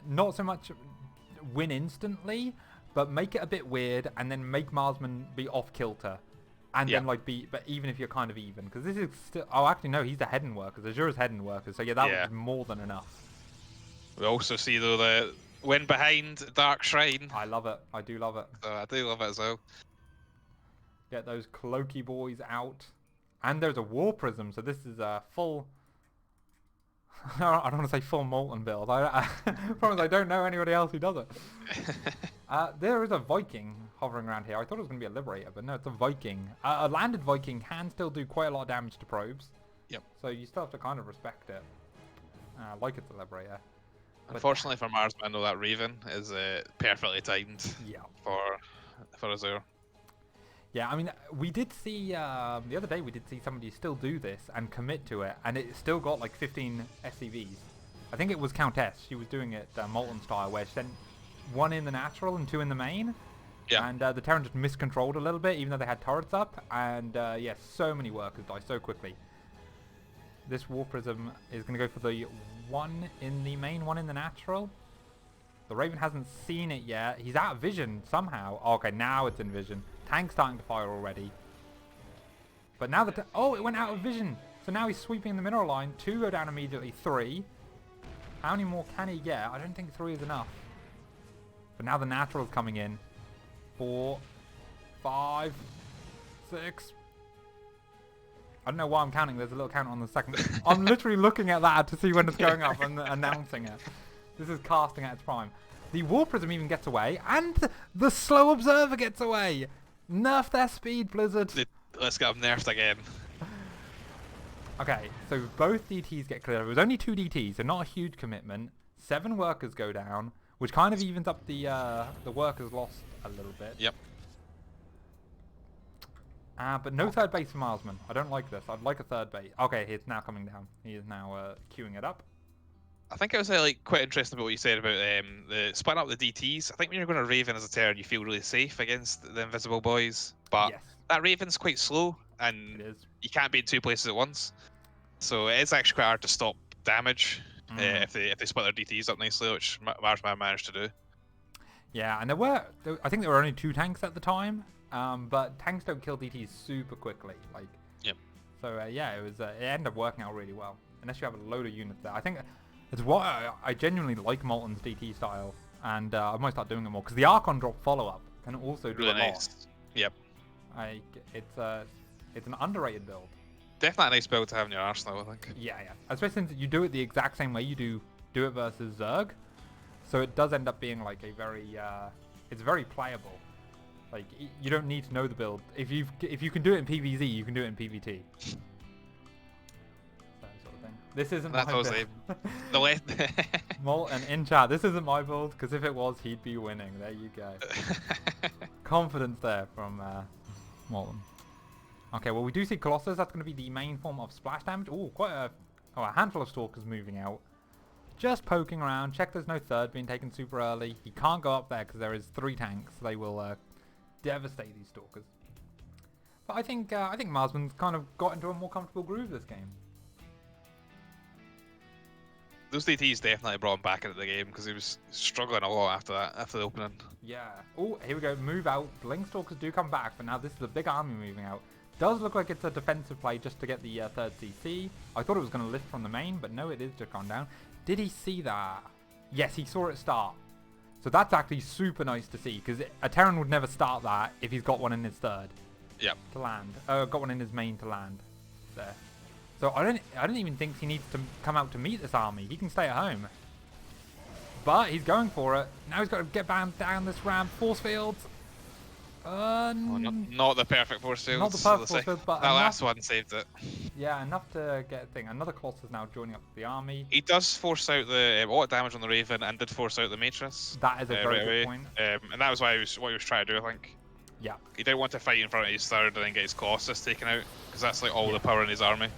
not so much win instantly, but make it a bit weird, and then make Marsman be off kilter, and then like but even if you're kind of even, because this is still. Oh, actually no, he's the head and workers. Azure's head and workers, so yeah, that would be more than enough. We also see though the win behind Dark Shrine. I love it. I do love it. So I do love it as well. Get those cloaky boys out, and there's a war prism, so this is a full. I don't want to say full Molten build. I promise I don't know anybody else who does it. There is a Viking hovering around here. I thought it was going to be a Liberator, but no, it's a Viking. A landed Viking can still do quite a lot of damage to probes. Yep. So you still have to kind of respect it. Like it's a Liberator. Unfortunately for Marsman, though, that Raven is perfectly timed for Azure. Yeah, I mean, we did see, the other day we did see somebody still do this and commit to it, and it still got like 15 SCVs. I think it was Countess. She was doing it Molten style, where she sent 1 in the natural and 2 in the main. Yeah. And the Terran just miscontrolled a little bit, even though they had turrets up. And yeah, so many workers die so quickly. This War Prism is going to go for the 1 in the main, 1 in the natural. The Raven hasn't seen it yet. He's out of vision somehow. Oh, okay, now it's in vision. Tank's starting to fire already. But now the... Oh, it went out of vision. So now he's sweeping the mineral line. 2 go down immediately. 3. How many more can he get? I don't think 3 is enough. But now the natural's coming in. 4. 5. 6. I don't know why I'm counting. There's a little counter on the second. I'm literally looking at that to see when it's going up and announcing it. This is casting at its prime. The War Prism even gets away, and the Slow Observer gets away. Nerf their speed, Blizzard. Let's get them nerfed again. Okay, so both DTs get cleared. It was only 2 DTs, so not a huge commitment. 7 workers go down, which kind of evens up the workers lost a little bit. Yep. But no third base for Marsman. I don't like this. I'd like a third base. Okay, it's now coming down. He is now queuing it up. I think it was like quite interesting about what you said about the splitting up the DTs. I think when you're going to Raven as a Terran, you feel really safe against the Invisible Boys. But that Raven's quite slow, and you can't be in 2 places at once. So it is actually quite hard to stop damage if they split their DTs up nicely, which Marsman managed to do. Yeah, and I think there were only 2 tanks at the time. But tanks don't kill DTs super quickly, like. Yep. So yeah, it ended up working out really well. Unless you have a load of units there, I think it's why I genuinely like Molten's DT style, and I might start doing it more because the Archon drop follow up can also do really a lot. Nice. Yep. Like it's an underrated build. Definitely a nice build to have in your arsenal, I think. Yeah, especially since you do it the exact same way you do it versus Zerg, so it does end up being like a very it's very playable. Like, you don't need to know the build. If you can do it in PvZ, you can do it in PvT. That sort of thing. This isn't my build. Molten in chat, this isn't my build, because if it was, he'd be winning. There you go. Confidence there from Molten. Okay, well, we do see Colossus. That's going to be the main form of splash damage. Ooh, quite a handful of Stalkers moving out. Just poking around. Check there's no third being taken super early. He can't go up there because there is 3 tanks. They will... devastate these Stalkers. But I think Marsman's kind of got into a more comfortable groove this game. Those DTs definitely brought him back into the game because he was struggling a lot after the opening. Yeah. Oh, here we go. Move out. Blink Stalkers do come back, but now this is a big army moving out. Does look like it's a defensive play just to get the third CC. I thought it was going to lift from the main, but no, it is just gone down. Did he see that? Yes, he saw it start. So that's actually super nice to see, because a Terran would never start that if he's got one in his third. Yep. To land. Got one in his main to land. There. So I don't even think he needs to come out to meet this army. He can stay at home. But he's going for it. Now he's got to get down this ramp. Force fields. Not the perfect force fields. Not the perfect force fields, but that last one saved it. Yeah, enough to get a thing. Another Colossus now joining up the army. He does force out the a lot of damage on the Raven and did force out the Matrix. That is a very good point. And that was what he was trying to do, I think. Yeah. He didn't want to fight in front of his third and then get his Colossus taken out, because that's like all the power in his army.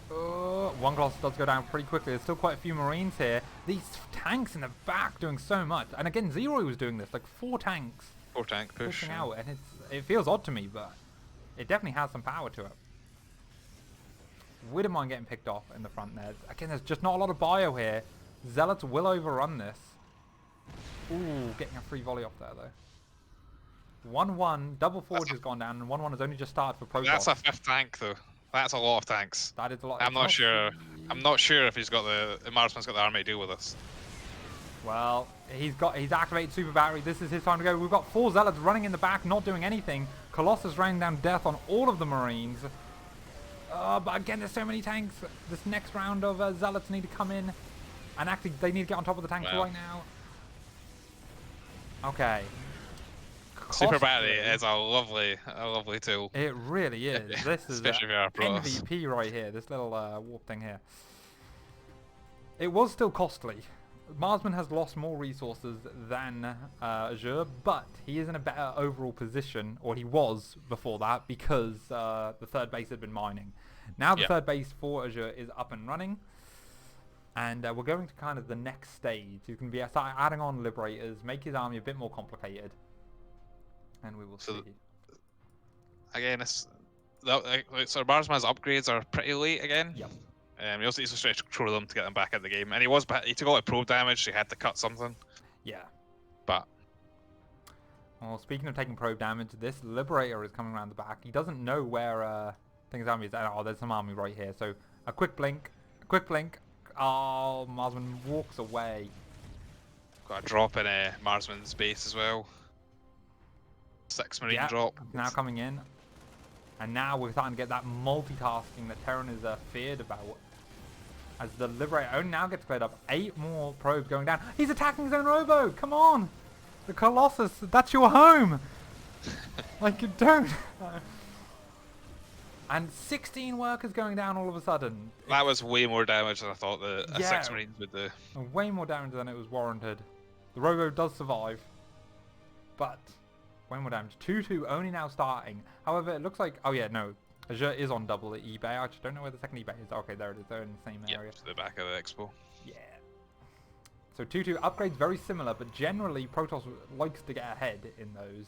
One Colossus does go down pretty quickly. There's still quite a few Marines here. These tanks in the back doing so much. And again, Zeroy was doing this, like 4 tanks. 4 tank push. Pushing out, and it feels odd to me, but it definitely has some power to it. Wouldn't mind getting picked off in the front there. Again, there's just not a lot of bio here. Zealots will overrun this. Ooh, getting a free volley off there though. 1-1, double forge has gone down, and 1-1 has only just started for Protoss. That's a 5th tank though. That's a lot of tanks. That is a lot. I'm not sure. I'm not sure if he's got the Marsman's got the army to deal with us. Well, he's activated super battery. This is his time to go. We've got 4 zealots running in the back, not doing anything. Colossus raining down death on all of the marines. But again, there's so many tanks. This next round of zealots need to come in, and actually they need to get on top of the tanks right now. Okay. Super battery is a lovely tool. It really is. This is Especially for our Protoss. MVP right here. This little warp thing here. It was still costly. Marsman has lost more resources than Azure, but he is in a better overall position, or he was before that, because the 3rd base had been mining. Now the 3rd base for Azure is up and running, and we're going to kind of the next stage. You can start adding on Liberators, make his army a bit more complicated, and we will see. Again, so Marsman's upgrades are pretty late again. Yep. He also needs to stretch control of them to get them back in the game. And he took all the probe damage, so he had to cut something. Yeah. But well, speaking of taking probe damage, this Liberator is coming around the back. He doesn't know where things army is. Oh, there's some army right here. So a quick blink. Oh, Marsman walks away. Got a drop in Marsman's base as well. 6 marine drop. Now coming in. And now we're starting to get that multitasking that Terran is feared about. As the Liberator only now gets cleared up. 8 more probes going down. He's attacking his own robo! Come on! The Colossus, that's your home! Like, you don't! And 16 workers going down all of a sudden. That was way more damage than I thought the 6 marines would do. Way more damage than it was warranted. The robo does survive. But way more damage. 2-2 only now starting. However, it looks like... Oh yeah, no. Azure is on double at eBay. I actually don't know where the second eBay is. Okay, there it is. They're in the same area. To the back of the expo. Yeah. So 2-2 upgrades very similar, but generally Protoss likes to get ahead in those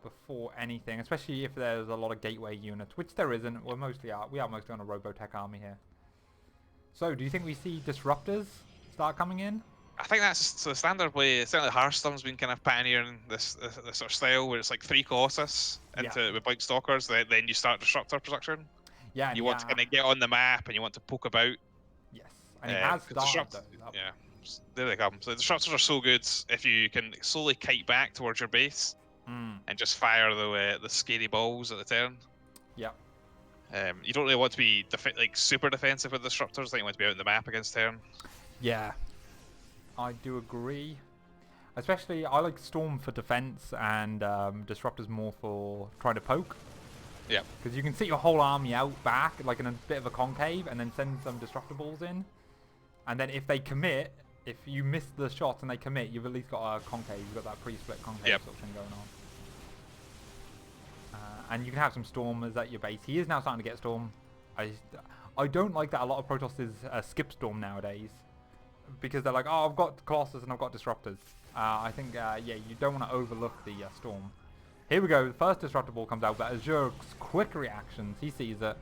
before anything, especially if there's a lot of gateway units, which there isn't. We are mostly on a Robotech army here. So do you think we see disruptors start coming in? I think that's the standard way. Certainly Hearthstone's been kind of pioneering this sort of style where it's like 3 Colossus with Blink Stalkers, then you start disruptor production. Yeah. You want to kind of get on the map and you want to poke about. Yes, and it has started though. Yeah, there they come. So the disruptors are so good if you can slowly kite back towards your base and just fire the scary balls at the turn. Yep. You don't really want to be super defensive with disruptors. I think you want to be out on the map against turn. Yeah. I do agree. Especially, I like Storm for defense and Disruptors more for trying to poke. Yeah. Because you can sit your whole army out back, like in a bit of a concave, and then send some Disruptor balls in. And then if they commit, if you miss the shots and they commit, you've at least got a concave. You've got that pre-split concave sort of thing going on. And you can have some Stormers at your base. He is now starting to get Storm. I don't like that a lot of Protosses skip Storm nowadays. Because they're like, oh, I've got Colossus and I've got Disruptors. I think, yeah, you don't want to overlook the Storm. Here we go. The first Disruptor ball comes out, but Azure's quick reactions, he sees it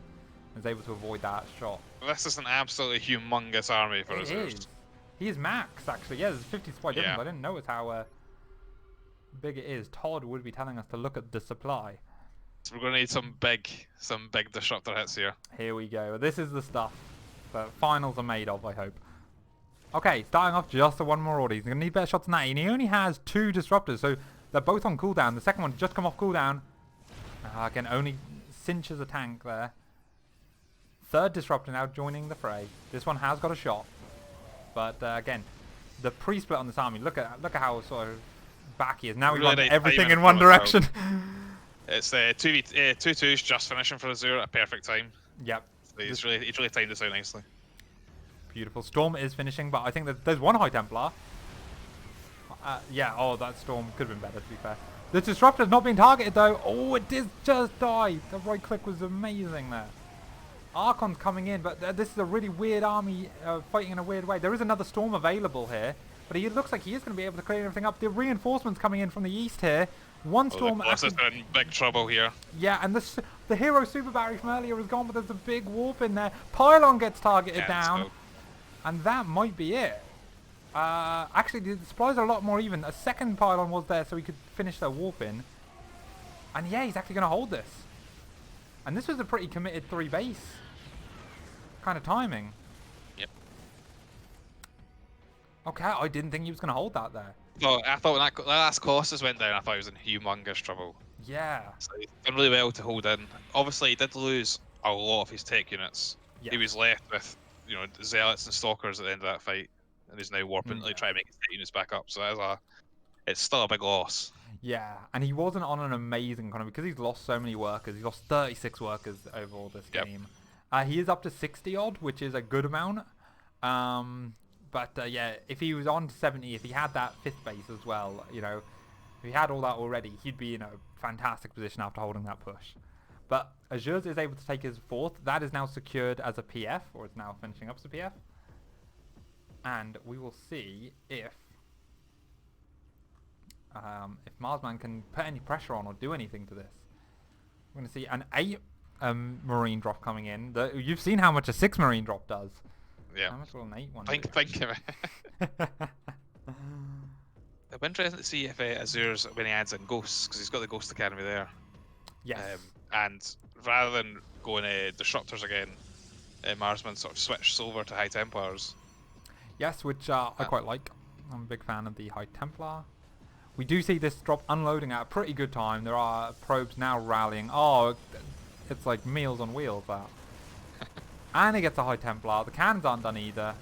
and is able to avoid that shot. This is an absolutely humongous army for Azure. He is max, actually. Yeah, there's 50 supply difference. I didn't notice how big it is. Todd would be telling us to look at the supply. So we're going to need some big Disruptor hits here. Here we go. This is the stuff that finals are made of, I hope. Okay, starting off just the 1 more order. He's going to need better shots than that. And he only has 2 Disruptors, so they're both on cooldown. The second one just come off cooldown. Again, only cinches a tank there. 3rd Disruptor now joining the fray. This one has got a shot. But again, the pre-split on this army, look at how sort of back he is. Now we want everything in one direction. It's the 2-2's just finishing for Azure at a perfect time. Yep. So he's really timed this out nicely. Beautiful. Storm is finishing, but I think that there's 1 High Templar. Yeah, oh, that Storm could have been better, to be fair. The Disruptor's not being targeted, though. Oh, it did just die. The right click was amazing there. Archon's coming in, but this is a really weird army fighting in a weird way. There is another Storm available here, but he looks like he is going to be able to clear everything up. The reinforcements coming in from the east here. 1 Storm... The Colossus are in big trouble here. Yeah, and the hero super battery from earlier is gone, but there's a big warp in there. Pylon gets targeted down. And that might be it. Actually, the supplies are a lot more even. A second pylon was there so he could finish their warp in. And yeah, he's actually going to hold this. And this was a pretty committed 3 base kind of timing. Yep. Okay, I didn't think he was going to hold that there. No, I thought when that last Colossus went down, I thought he was in humongous trouble. Yeah. So he's done really well to hold in. Obviously, he did lose a lot of his tech units. Yeah. He was left with, zealots and stalkers at the end of that fight, and he's now warping to try to make his tech units back up. So it's still a big loss. Yeah, and he wasn't on an amazing economy because he's lost so many workers. He's lost 36 workers overall this game. He is up to 60 odd, which is a good amount. But yeah, if he was on 70, if he had that 5th base as well, if he had all that already, he'd be in a fantastic position after holding that push. But Azure's is able to take his 4th. That is now secured as a PF, or it's now finishing up as a PF. And we will see if Marsman can put any pressure on or do anything to this. We're going to see an 8 marine drop coming in. You've seen how much a 6 marine drop does. Yeah. How much will an 8 one Think of it. It'll be interesting to see if Azure's, when he adds in Ghosts, because he's got the Ghost Academy there. Yes. And rather than going Disruptors again, Marsman sort of switches over to High Templars. Yes, which I quite like. I'm a big fan of the High Templar. We do see this drop unloading at a pretty good time. There are probes now rallying. Oh, it's like Meals on Wheels, that. And he gets a High Templar. The cannons aren't done either.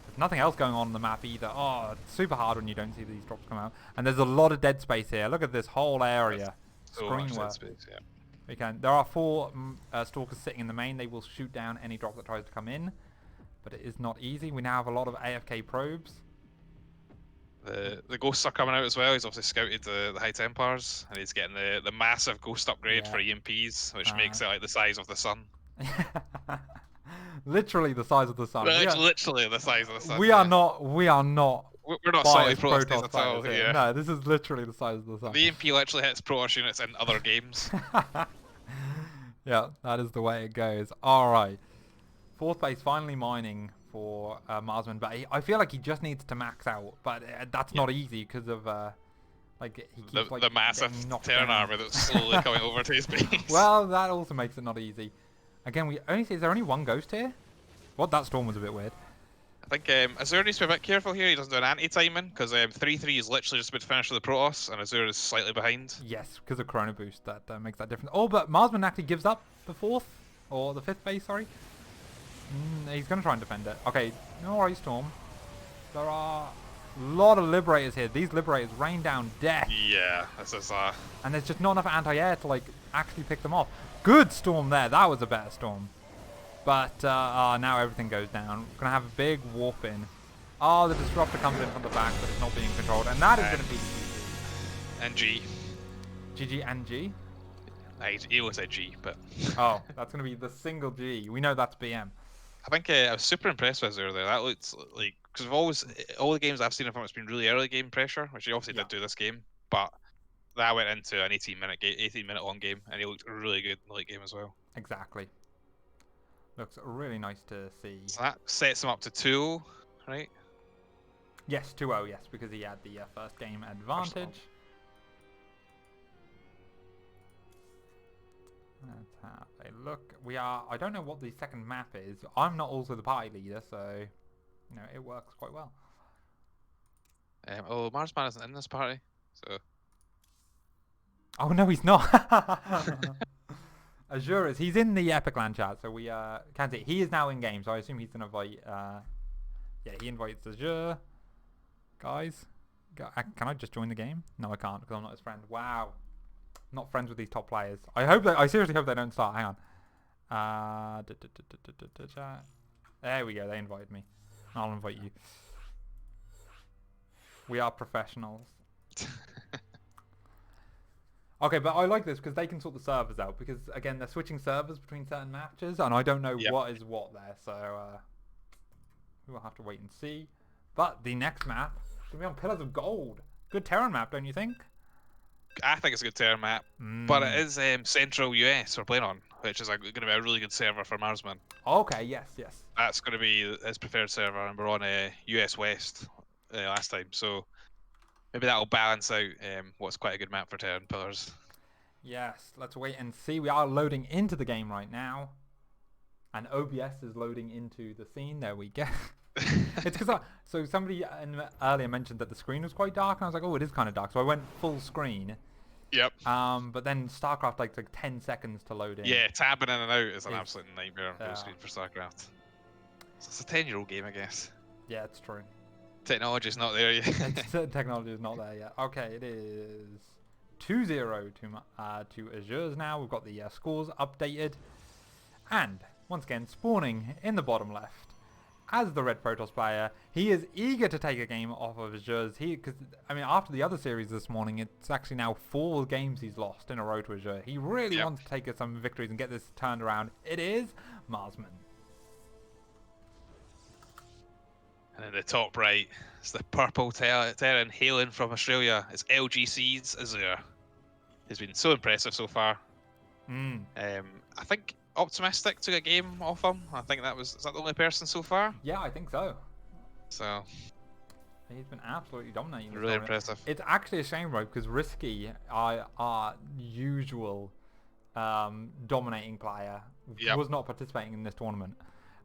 There's nothing else going on the map either. Oh, it's super hard when you don't see these drops come out. And there's a lot of dead space here. Look at this whole area. So much dead space, yeah. There are 4 stalkers sitting in the main. They will shoot down any drop that tries to come in. But it is not easy. We now have a lot of AFK probes. The ghosts are coming out as well. He's obviously scouted the High Templars, and he's getting the massive ghost upgrade for EMPs, which makes it like the size of the sun. Literally the size of the sun. Literally the size of the sun. We are not. We're not salty Protoss at all. Yeah. No, this is literally the size of the sun. The EMP literally hits Protoss units in other games. Yeah, that is the way it goes. All right, 4th base finally mining for Marsman, but I feel like he just needs to max out, but that's not easy because of he keeps the massive Terran army that's slowly coming over to his base. Well, that also makes it not easy. Again, we only see, is there only 1 ghost here? What, that storm was a bit weird. I think Azure needs to be a bit careful here. He doesn't do an anti-timing because 3-3 is literally just about to finish with the Protoss, and Azure is slightly behind. Yes, because of Chrono Boost, that makes that difference. Oh, but Marsman actually gives up the 4th, or the 5th base, sorry. He's going to try and defend it. Okay, no worries, Storm. There are a lot of Liberators here. These Liberators rain down death. Yeah, this is and there's just not enough anti-air to actually pick them off. Good Storm there. That was a better Storm. But now everything goes down. We're going to have a big warp in. Oh, the Disruptor comes in from the back, but it's not being controlled. And that is going to be GG. And G. GG and G? He always said G, but... Oh, that's going to be the single G. We know that's BM. I think I was super impressed with Azure there. That looks like... Because all the games I've seen of him, it's been really early game pressure, which he obviously did do this game. But that went into an 18-minute long game, and he looked really good in the late game as well. Exactly. Looks really nice to see. So that sets him up to 2-0, right? Yes, 2-0, yes, because he had the first game advantage. Let's have a look. I don't know what the second map is. I'm not also the party leader, so, it works quite well. Marsman isn't in this party, so... Oh, no, he's not. Azure is. He's in the epic.LAN chat, so we can see. He is now in game, so I assume he's going to invite... yeah, he invites Azure. Guys, can I just join the game? No, I can't, because I'm not his friend. Wow. I'm not friends with these top players. I seriously hope they don't start. Hang on. There we go. They invited me. I'll invite you. We are professionals. Okay, but I like this because they can sort the servers out. Because, again, they're switching servers between certain matches. And I don't know what is what there. So, we will have to wait and see. But the next map is going to be on Pillars of Gold. Good Terran map, don't you think? I think it's a good Terran map. But it is Central US we're playing on. Which is going to be a really good server for Marsman. Okay, yes. That's going to be his preferred server. And we're on US West. last time. So maybe that'll balance out what's quite a good map for Terran Pillars. Yes, let's wait and see. We are loading into the game right now. And OBS is loading into the scene. There we go. It's because so somebody earlier mentioned that the screen was quite dark, and I was like, oh, it is kind of dark. So I went full screen. Yep. But then StarCraft takes like 10 seconds to load in. Yeah, tabbing in and out is an It's- absolute nightmare on full yeah. screen for StarCraft. So it's a 10-year-old game, I guess. Yeah, it's true. Technology's not there yet. Technology is not there yet. Okay, it is 2-0 to Azure's now. We've got the scores updated. And once again, spawning in the bottom left as the Red Protoss player. He is eager to take a game off of Azure's. Because, I mean, after the other series this morning, it's actually now 4 games he's lost in a row to Azure. He really wants to take some victories and get this turned around. It is Marsman. And in the top right, it's the purple Terran hailing from Australia. It's LGC's Azure. He's been so impressive so far. I think Optimistic took a game off him. I think is that the only person so far? Yeah, I think so. So He's been absolutely dominating. really impressive. It's actually a shame, right? Because Risky, our usual dominating player, was not participating in this tournament.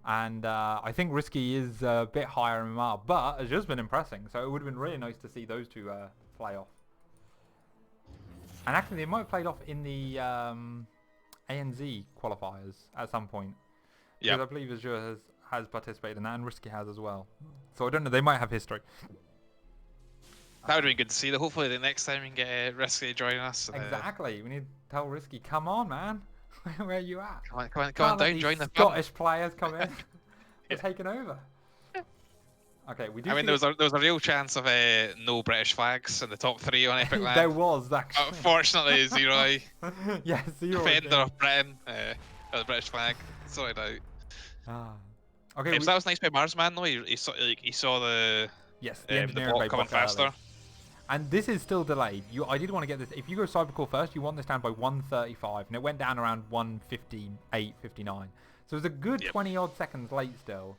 And I think Risky is a bit higher in MR, but Azure's been impressing. So it would have been really nice to see those two play off. And actually, they might have played off in the ANZ qualifiers at some point. Yeah, Because I believe Azure has participated in that, and Risky has as well. So I don't know, they might have history. that would have been good to see. Hopefully the next time we can get Risky joining us. Exactly. We need to tell Risky, come on, man. Where are you at? Come on Can't down, let these join the fun. Scottish players come in. We're taking over. Okay, we do. I mean, there was a real chance of no British flags in the top 3 on epic.LAN. There was actually. Unfortunately, 0. Yeah, 0. Defender of Britain, the British flag, sorted out. Okay. So that was nice by Marsman though. He saw the Yes, the engineering ball bay coming block early. faster. And this is still delayed. I did want to get this. If you go Cybercore first, you want this down by 1:35, and it went down around 1:58, 59. So it's a good 20 odd seconds late still,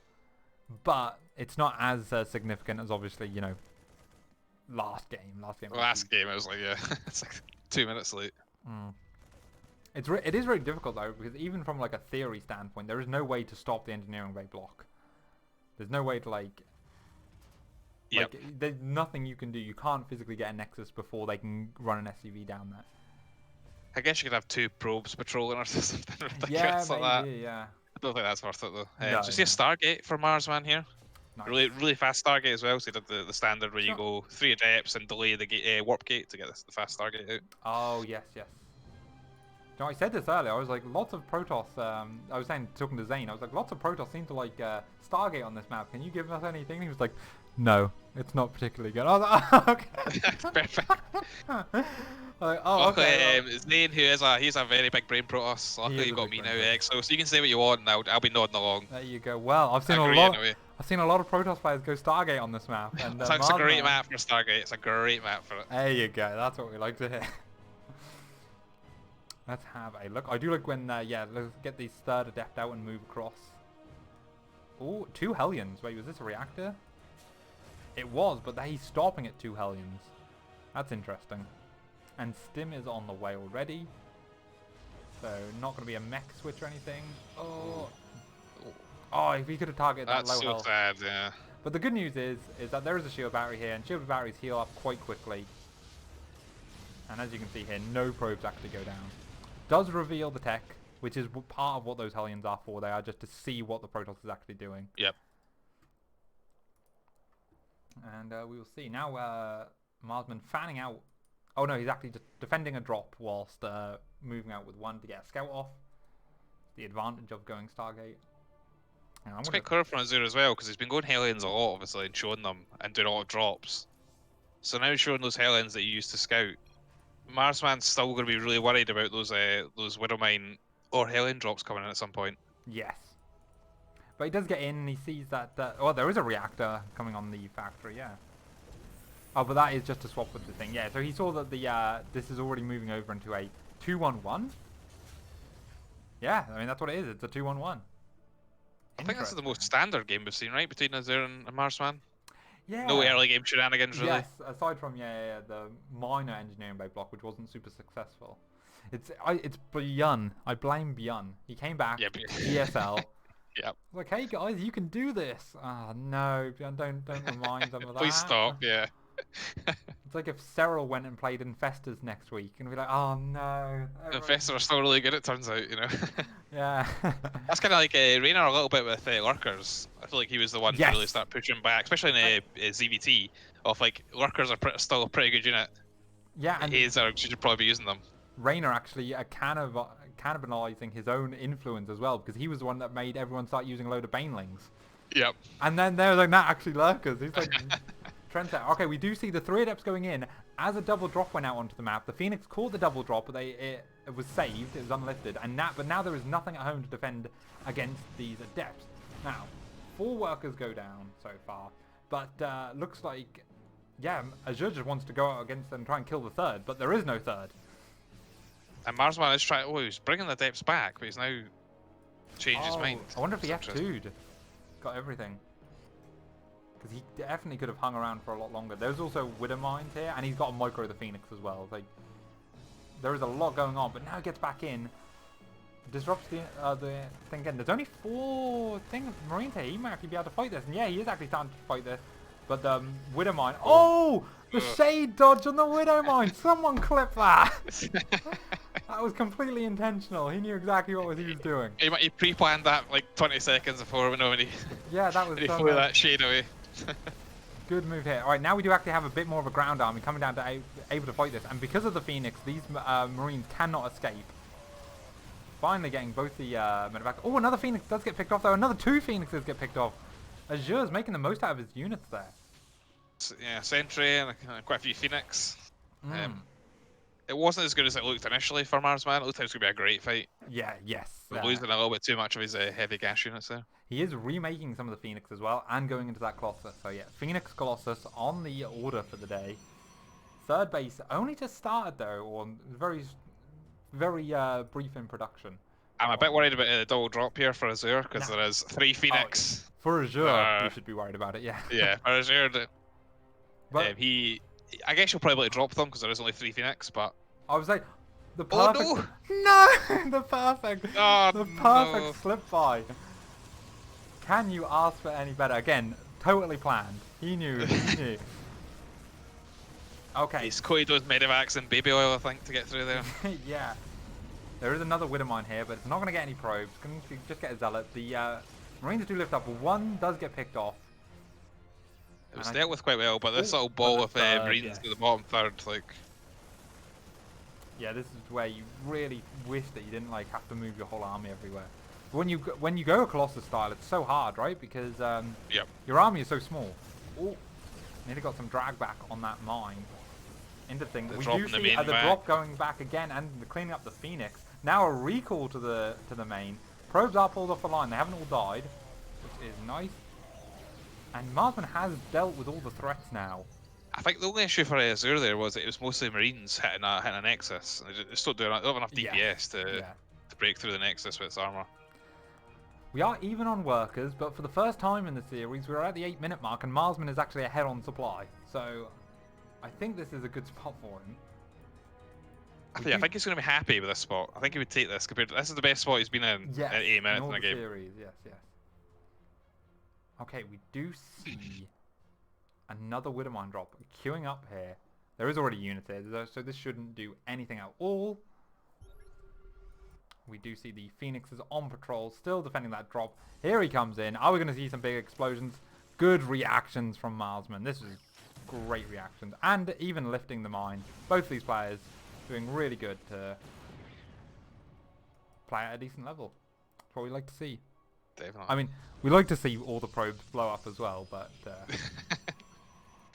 but it's not as significant as obviously last game. Last game, it was like it's like 2 minutes late. It is very difficult though, because even from like a theory standpoint, there is no way to stop the engineering bay block. There's no way to like there's nothing you can do. You can't physically get a nexus before they can run an SCV down there. I guess you could have 2 probes patrolling or something ridiculous Yeah, like maybe, that. yeah. I don't think that's worth it though. No, so see a Stargate for Marsman here. Nice. Really fast Stargate as well. So he did the standard where you go 3 adepts and delay the warp gate to get the fast Stargate out. Oh yes. I said this earlier. I was like, lots of Protoss. I was talking to Zane. I was like, lots of Protoss seem to like Stargate on this map. Can you give us anything? He was like, no, it's not particularly good. I was like, oh, okay. Perfect. Like, oh, Luckily, okay. Zane, he's a very big brain Protoss. Luckily, you've got me now, so you can say what you want, and I'll be nodding along. There you go. Well, I've seen a lot of Protoss players go Stargate on this map, and it's a great map for Stargate. It's a great map for it. There you go. That's what we like to hear. Let's have a look. I do like when, let's get these third adept out and move across. Oh, 2 Hellions. Wait, was this a reactor? It was, but he's stopping at 2 Hellions. That's interesting. And Stim is on the way already. So, not going to be a mech switch or anything. Oh, if he could have targeted that low health. That's so sad, yeah. But the good news is that there is a shield battery here, and shield batteries heal up quite quickly. And as you can see here, no probes actually go down. Does reveal the tech, which is part of what those Hellions are for. They are just to see what the Protoss is actually doing. Yep. And we will see. Now, Marsman fanning out. Oh no, he's actually just defending a drop whilst moving out with 1 to get a scout off. The advantage of going Stargate. It's quite clever from Azure as well, because he's been going Hellions a lot, obviously, and showing them, and doing a lot of drops. So now showing those Hellions that you used to scout, Marsman's still going to be really worried about those Widowmine or Hellion drops coming in at some point. Yes. But he does get in, and he sees that... there is a reactor coming on the factory, yeah. Oh, but that is just to swap with the thing. Yeah, so he saw that this is already moving over into a 2-1-1. Yeah, I mean, that's what it is. It's a 2-1-1. I think that's the most standard game we've seen, right? Between Azure and Marsman. Yeah. No early game shenanigans, really. Yes, aside from the minor engineering by block, which wasn't super successful. It's Bjorn. I blame Bjorn. He came back, Yeah, ESL. Yep. Like, hey guys, you can do this. Ah, no, Bjorn, don't remind them of that. Please stop. Yeah. It's like if Cyril went and played Infestors next week and be like, oh no. Infestors are still really good, it turns out, Yeah. That's kind of like Raynor a little bit with Lurkers. I feel like he was the one to really Yes. start pushing back, especially in ZVT. Of like Lurkers are still a pretty good unit. Yeah, and Haze you should probably be using them. Raynor actually cannibalizing his own influence as well, because he was the one that made everyone start using a load of Banelings. Yep. And then they're like, nah, actually Lurkers. He's like, trendsetter. Okay, we do see the 3 Adepts going in as a double drop went out onto the map. The Phoenix caught the double drop, but it was saved. It was unlifted. But now there is nothing at home to defend against these Adepts. Now, 4 workers go down so far, but looks like, yeah, Azure just wants to go out against them and try and kill the 3rd, but there is no 3rd. And Marsman is trying. Oh, he's bringing the depths back, but he's now changed his mind. I wonder if he That's interesting. F2'd. Got everything. Because he definitely could have hung around for a lot longer. There's also Widow Mines here, and he's got a micro the Phoenix as well. Like, there is a lot going on, but now he gets back in. Disrupts the thing again. There's only 4 Marines here. He might actually be able to fight this. And yeah, he is actually starting to fight this. But Widow Mine. Oh! The shade dodge on the Widow Mine. Someone clip that. That was completely intentional. He knew exactly what he was doing. He pre-planned that like 20 seconds before when he Yeah, that was he threw that shade away. good move here. All right, now we do actually have a bit more of a ground army coming down to able to fight this. And because of the Phoenix, these Marines cannot escape. Finally getting both the men back. Oh, another Phoenix does get picked off, though. Another 2 Phoenixes get picked off. Azure's making the most out of his units there. Yeah, Sentry and quite a few Phoenix. Mm. It wasn't as good as it looked initially for Marsman. It looked like it was going to be a great fight. Yeah, yes. But losing a little bit too much of his heavy gas units there. He is remaking some of the Phoenix as well and going into that Colossus. So yeah, Phoenix Colossus on the order for the day. 3rd base only just started though, or very brief in production. I'm a bit worried about the double drop here for Azure because there is 3 Phoenix. For Azure, you should be worried about it, yeah. Yeah, for Azure, But I guess you'll probably drop them because there is only 3 Phoenix, but... I was like, the Oh, perfect... No! The perfect... Oh, the perfect no. slip by. Can you ask for any better? Again, totally planned. He knew, he knew. Okay. He's coated those Medivacs and baby oil, I think, to get through there. Yeah. There is another Widow Mine here, but it's not going to get any probes. It's going to just get a Zealot. The Marines do lift up, but 1 does get picked off. It was dealt with quite well, but this little ball of Marines yes. to the bottom 3rd, like... Yeah, this is where you really wish that you didn't like have to move your whole army everywhere. But when you go Colossus style, it's so hard, right? Because Yep. your army is so small. Oh, nearly got some drag back on that mine. Interesting. We do see the drop going back again and the cleaning up the Phoenix. Now a recall to the main. Probes are pulled off the line. They haven't all died, which is nice. And Marsman has dealt with all the threats now. I think the only issue for Azure there was that it was mostly Marines hitting a Nexus. They just don't have enough DPS to break through the Nexus with its armor. We are even on workers, but for the first time in the series, we're at the 8-minute mark, and Marsman is actually ahead on supply. So, I think this is a good spot for him. I think he's going to be happy with this spot. I think he would take this compared to... This is the best spot he's been in 8 minutes in a game. Series. Yes, yes. Okay, we do see another Widowmine drop queuing up here. There is already units here, so this shouldn't do anything at all. We do see the Phoenixes on patrol, still defending that drop. Here he comes in. Are we going to see some big explosions? Good reactions from Marsman. This is great reactions. And even lifting the mine. Both these players doing really good to play at a decent level. That's what we like to see. Definitely. I mean, we like to see all the probes blow up as well, but...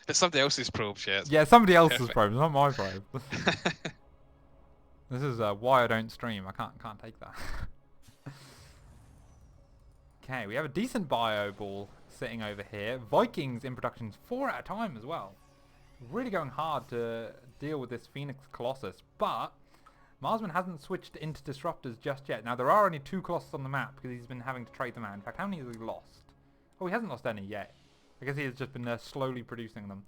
It's somebody else's probes, yeah. Yeah, somebody else's probes, not my probe. This is why I don't stream. I can't take that. Okay, we have a decent bio ball sitting over here. Vikings in production 4 at a time as well. Really going hard to deal with this Phoenix Colossus, but Marsman hasn't switched into disruptors just yet. Now there are only 2 Colossus on the map because he's been having to trade them out. In fact, how many has he lost? Oh, he hasn't lost any yet. I guess he has just been slowly producing them.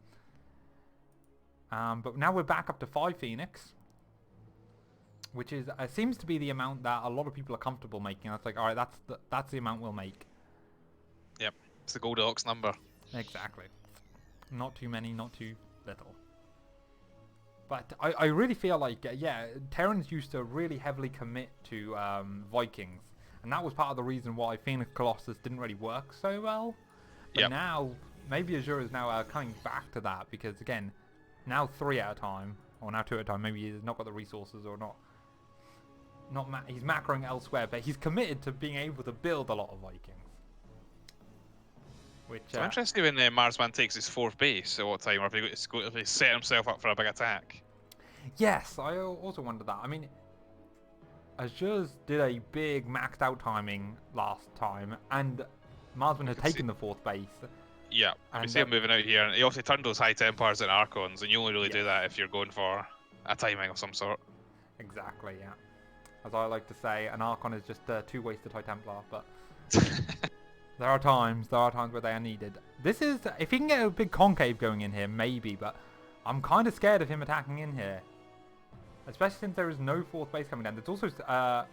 But now we're back up to 5 Phoenix, which is seems to be the amount that a lot of people are comfortable making. That's like, all right, that's the amount we'll make. Yep, it's the Goldilocks number. Exactly. Not too many, not too little. But I really feel like, yeah, Terrans used to really heavily commit to Vikings. And that was part of the reason why Phoenix Colossus didn't really work so well. But now, maybe Azure is now coming back to that. Because, again, now 3 at a time, or now 2 at a time. Maybe he's not got the resources or not. He's macroing elsewhere, but he's committed to being able to build a lot of Vikings. Which, So I'm interested when Marsman takes his 4th base at what time, or if he set himself up for a big attack. Yes, I also wonder that. I mean, Azure's did a big maxed out timing last time, and Marsman had taken the 4th base. Yeah, and we see him moving out here, and he also turned those high Templars and Archons, and you only really do that if you're going for a timing of some sort. Exactly, yeah. As I like to say, an Archon is just 2 wasted high Templar, but there are times where they are needed. This is, if he can get a big concave going in here, maybe, but I'm kind of scared of him attacking in here. Especially since there is no 4th base coming down. There's also,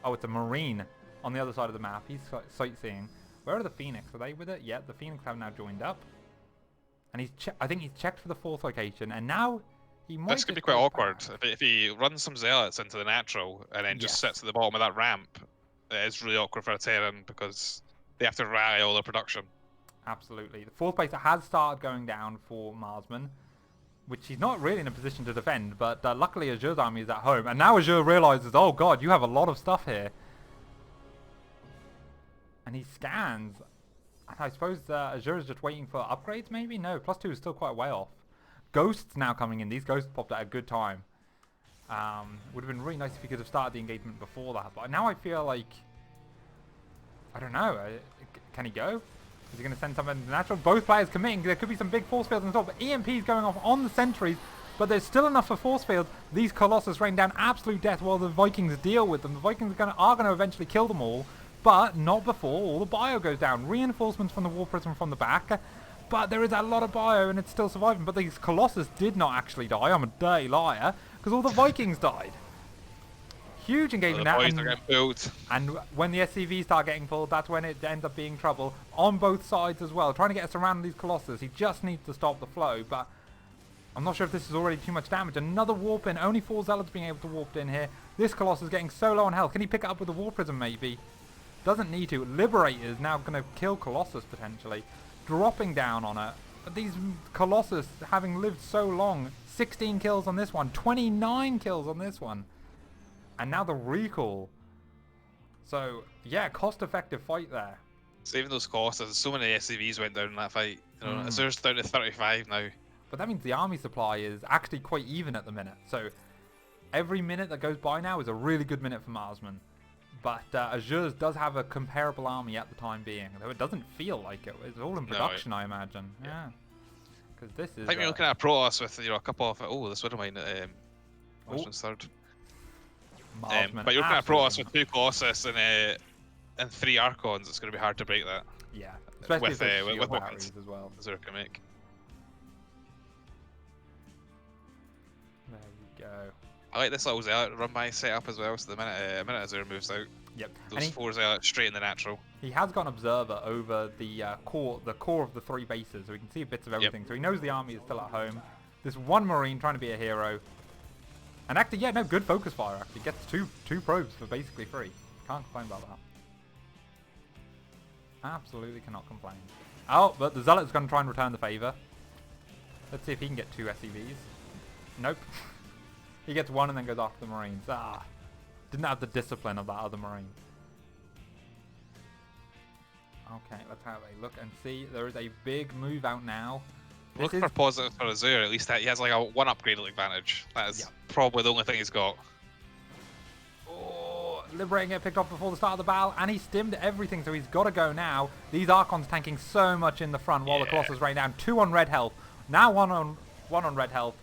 oh, it's a Marine on the other side of the map. He's sightseeing. Where are the Phoenix? Are they with it? Yeah, the Phoenix have now joined up. And I think he's checked for the 4th location, and now he might. This could be quite awkward if he runs some Zealots into the natural and then just sits at the bottom of that ramp. It is really awkward for a Terran because they have to rally all their production. Absolutely. The 4th base has started going down for Marsman, which he's not really in a position to defend, but luckily Azure's army is at home. And now Azure realizes, oh god, you have a lot of stuff here. And he scans. And I suppose Azure is just waiting for upgrades, maybe? No, +2 is still quite a way off. Ghosts now coming in. These ghosts popped at a good time. Would have been really nice if he could have started the engagement before that. But now I feel like, I don't know. Can he go? Is he going to send someone into natural? Both players committing. There could be some big force fields on top. But EMP is going off on the sentries. But there's still enough for force fields. These Colossus rain down absolute death while the Vikings deal with them. The Vikings are going to eventually kill them all. But not before all the bio goes down. Reinforcements from the War Prism from the back. But there is a lot of bio and it's still surviving. But these Colossus did not actually die. I'm a dirty liar. Because all the Vikings died. Huge engagement now. The boys are getting pulled. And when the SCVs start getting pulled, that's when it ends up being trouble on both sides as well. Trying to get us around these Colossus. He just needs to stop the flow, but I'm not sure if this is already too much damage. Another warp in. Only 4 Zealots being able to warp in here. This Colossus is getting so low on health. Can he pick it up with a War Prism maybe? Doesn't need to. Liberator is now going to kill Colossus potentially. Dropping down on it. But these Colossus, having lived so long, 16 kills on this one. 29 kills on this one. And now the recall. So, yeah, cost-effective fight there. Saving those costs, so many SCVs went down in that fight. You know, Azure's down to 35 now. But that means the army supply is actually quite even at the minute. So, every minute that goes by now is a really good minute for Marsman. But Azure's does have a comparable army at the time being. Though it doesn't feel like it. It's all in production, I imagine. Yeah. Because this is... I think you're looking at a Protoss with, you know, a couple of... Oh, this would have mine. Marsman's third. But you're looking at a Protoss with 2 Colossus and 3 Archons. It's going to be hard to break that. Yeah, especially with with weapons as well. Azure can make. There we go. I like this little Zealot run by setup as well. So the minute Azure moves out, yep, those 4 Zealots straight in the natural. He has got an observer over the core of the 3 bases, so he can see bits of everything. So he knows the army is still at home. This one Marine trying to be a hero. And actually, yeah, no, good focus fire, actually. Gets two probes for basically free. Can't complain about that. Absolutely cannot complain. Oh, but the Zealot's going to try and return the favour. Let's see if he can get 2 SCVs. Nope. He gets 1 and then goes after the Marines. Ah. Didn't have the discipline of that other Marine. Okay, let's have a look and see. There is a big move out now. Looking for positives for Azure, at least that he has like a 1 upgrade advantage. That is probably the only thing he's got. Oh, Liberating it picked off before the start of the battle, and he stimmed everything, so he's got to go now. These Archons tanking so much in the front while the Colossus rain down. 2 on red health. Now 1 on red health.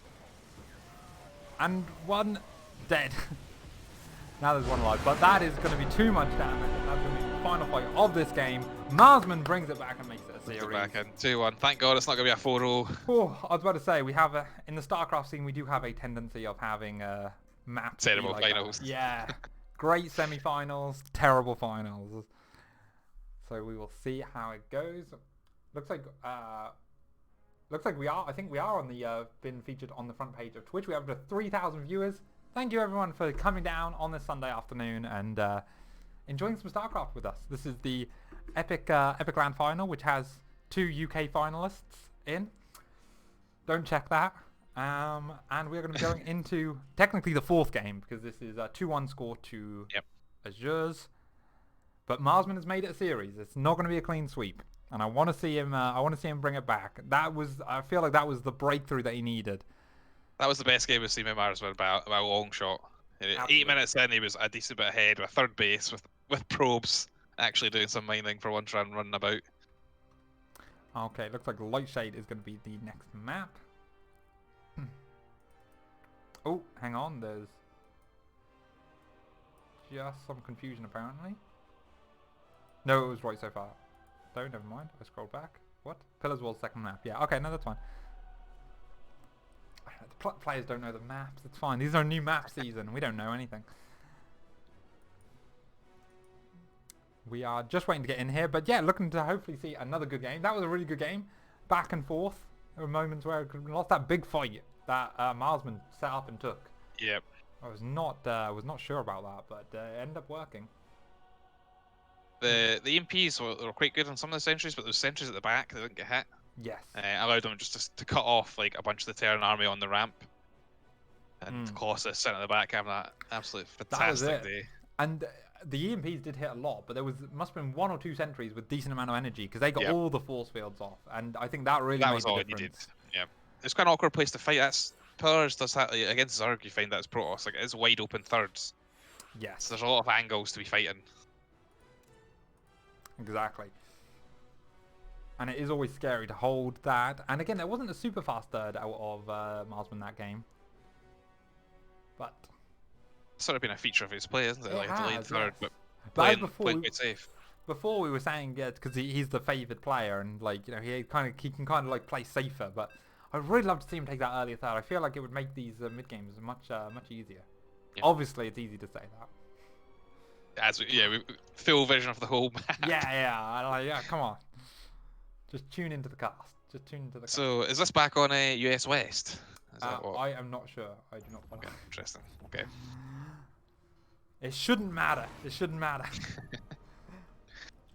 And 1 dead. Now there's 1 alive, but that is going to be too much damage, and that's going to be the final fight of this game. Marsman brings it back and makes it a Put it series. back in 2-1. Thank God it's not going to be a 4-0. Oh, I was about to say, we have in the StarCraft scene, we do have a tendency of having maps be Terrible like finals. that. Yeah, great semi-finals, terrible finals. So we will see how it goes. Looks like we are. I think we are on the been featured on the front page of Twitch. We have over 3,000 viewers. Thank you everyone for coming down on this Sunday afternoon and enjoying some StarCraft with us. This is the epic.LAN final, which has 2 UK finalists in. Don't check that. And we're going to be going into technically the 4th game because this is a 2-1 score to Azure's. But Marsman has made it a series. It's not going to be a clean sweep, and I want to see him. I want to see him bring it back. I feel like that was the breakthrough that he needed. That was the best game we've seen with Marsman by a long shot. Absolutely. 8 minutes in, he was a decent bit ahead with 3rd base with probes, actually doing some mining for once, running about. Okay, looks like Lightshade is going to be the next map. Oh, hang on. There's just some confusion apparently. No, it was right so far. No, never mind. I scrolled back. What? Pillars Wall second map. Yeah, okay, no, that's fine. The players don't know the maps. It's fine. These are a new map season. We don't know anything. We are just waiting to get in here. But yeah, looking to hopefully see another good game. That was a really good game. Back and forth. There were moments where we lost that big fight that Marsman set up and took. Yep. I was not sure about that, but it ended up working. The EMPs were quite good on some of the sentries, but those sentries at the back, they didn't get hit. Yes. Allowed them just to cut off like a bunch of the Terran army on the ramp. And Colossus sitting at the back having that absolute fantastic day. And the EMPs did hit a lot, but there must have been 1 or 2 sentries with decent amount of energy because they got all the force fields off, and I think that really made was the all difference. it needed. Yeah, it's quite an awkward place to fight. That's Pillars does that like, against Zerg. You find that it's Protoss, like it's wide open thirds. Yes. So there's a lot of angles to be fighting. Exactly. And it is always scary to hold that. And again, there wasn't a super fast third out of Marsman that game. But It's sort of been a feature of his play, isn't it? It Like has, delayed third, yes. but But playing quite safe. before we were saying because he's the favoured player and like he can kind of like play safer. But I'd really love to see him take that earlier third. I feel like it would make these mid games much easier. Yeah. Obviously, it's easy to say that. We full vision of the whole map. Yeah. Come on, just tune into the cast. So is this back on US West? Is that what? I am not sure. I do not follow. Okay, interesting. Okay. It shouldn't matter.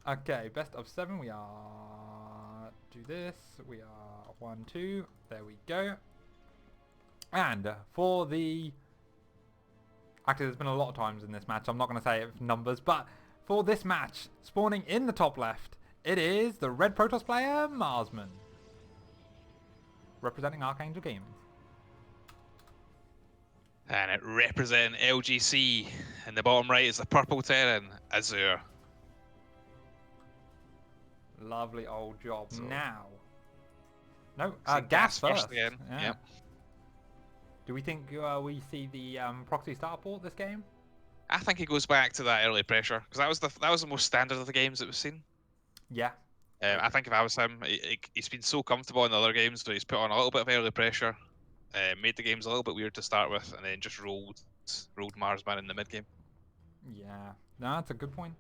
Okay, best of 7. We are do this. We are 1, 2. There we go. And for the actually, there's been a lot of times in this match. I'm not going to say numbers, but for this match, spawning in the top left, it is the red Protoss player Marsman, representing Archangel Gaming. And it representing LGC. In the bottom right is the purple Terran, Azure. Lovely old job. So- Now, no, So gas first. again. Yeah. Yep. Do we think we see the proxy starport this game? I think he goes back to that early pressure because that was the most standard of the games that we've seen. Yeah. I think if I was him, he's been so comfortable in the other games, so he's put on a little bit of early pressure, made the games a little bit weird to start with, and then just rolled Marsman in the mid game. Yeah. No, that's a good point.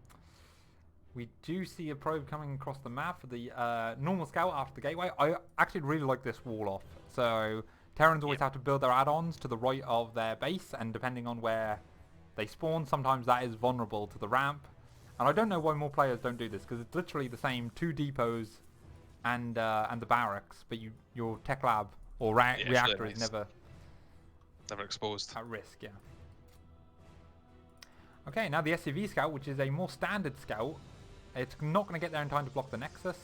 We do see a probe coming across the map for the normal scout after the gateway. I actually really like this wall off. So Terrans always have to build their add-ons to the right of their base, and depending on where they spawn, sometimes that is vulnerable to the ramp. And I don't know why more players don't do this, because it's literally the same 2 depots and the barracks, but your tech lab or reactor really is nice. never exposed. at risk. Yeah. Okay, now the SCV scout, which is a more standard scout. It's not going to get there in time to block the Nexus,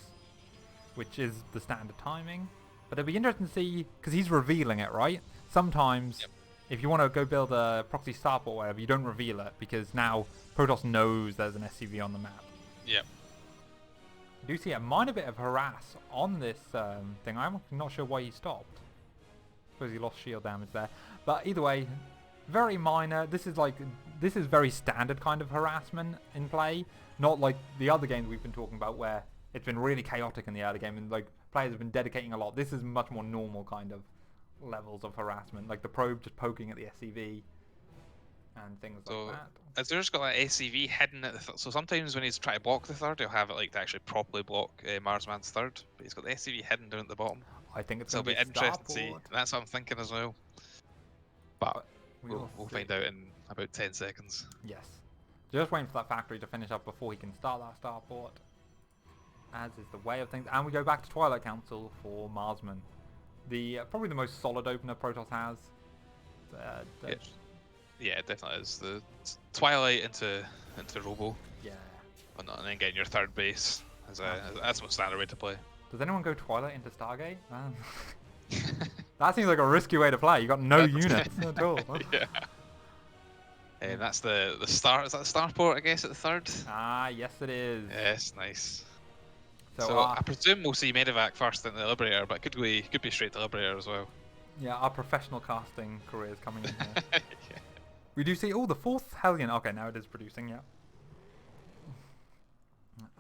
which is the standard timing. But it'll be interesting to see, because he's revealing it, right? Sometimes, if you want to go build a proxy starport or whatever, you don't reveal it, because now Protoss knows there's an SCV on the map. Yep. I do see a minor bit of harass on this thing. I'm not sure why he stopped. Suppose he lost shield damage there. But either way, very minor. This is very standard kind of harassment in play. Not like the other games we've been talking about where it's been really chaotic in the early game, and like players have been dedicating a lot. This is much more normal kind of levels of harassment, like the probe just poking at the SCV and things So like that. Azur's got that SCV hidden at the so sometimes when he's trying to block the third, he'll have it like to actually properly block Marsman's third, but he's got the SCV hidden down at the bottom. I think it's So going it'll to be be a interesting to see. starport. That's what I'm thinking as well. But We'll we'll see. find out in about 10 seconds. Yes. Just waiting for that factory to finish up before he can start that starport. As is the way of things. And we go back to Twilight Council for Marsman. The probably the most solid opener Protoss has. Yeah, it definitely is. The Twilight into Robo, Yeah. and then getting your third base. That's what standard way to play. Does anyone go Twilight into Stargate? That seems like a risky way to play. You got no units at all. Yeah. And that's the star. Is that the starport? I guess at the third. Ah, yes it is. Yes, nice. So, So I presume we'll see Medevac first in the Liberator, but could be straight to Liberator as well. yeah, our professional casting careers coming in here. Yeah. We do see, the fourth Hellion. Okay, now it is producing, yeah.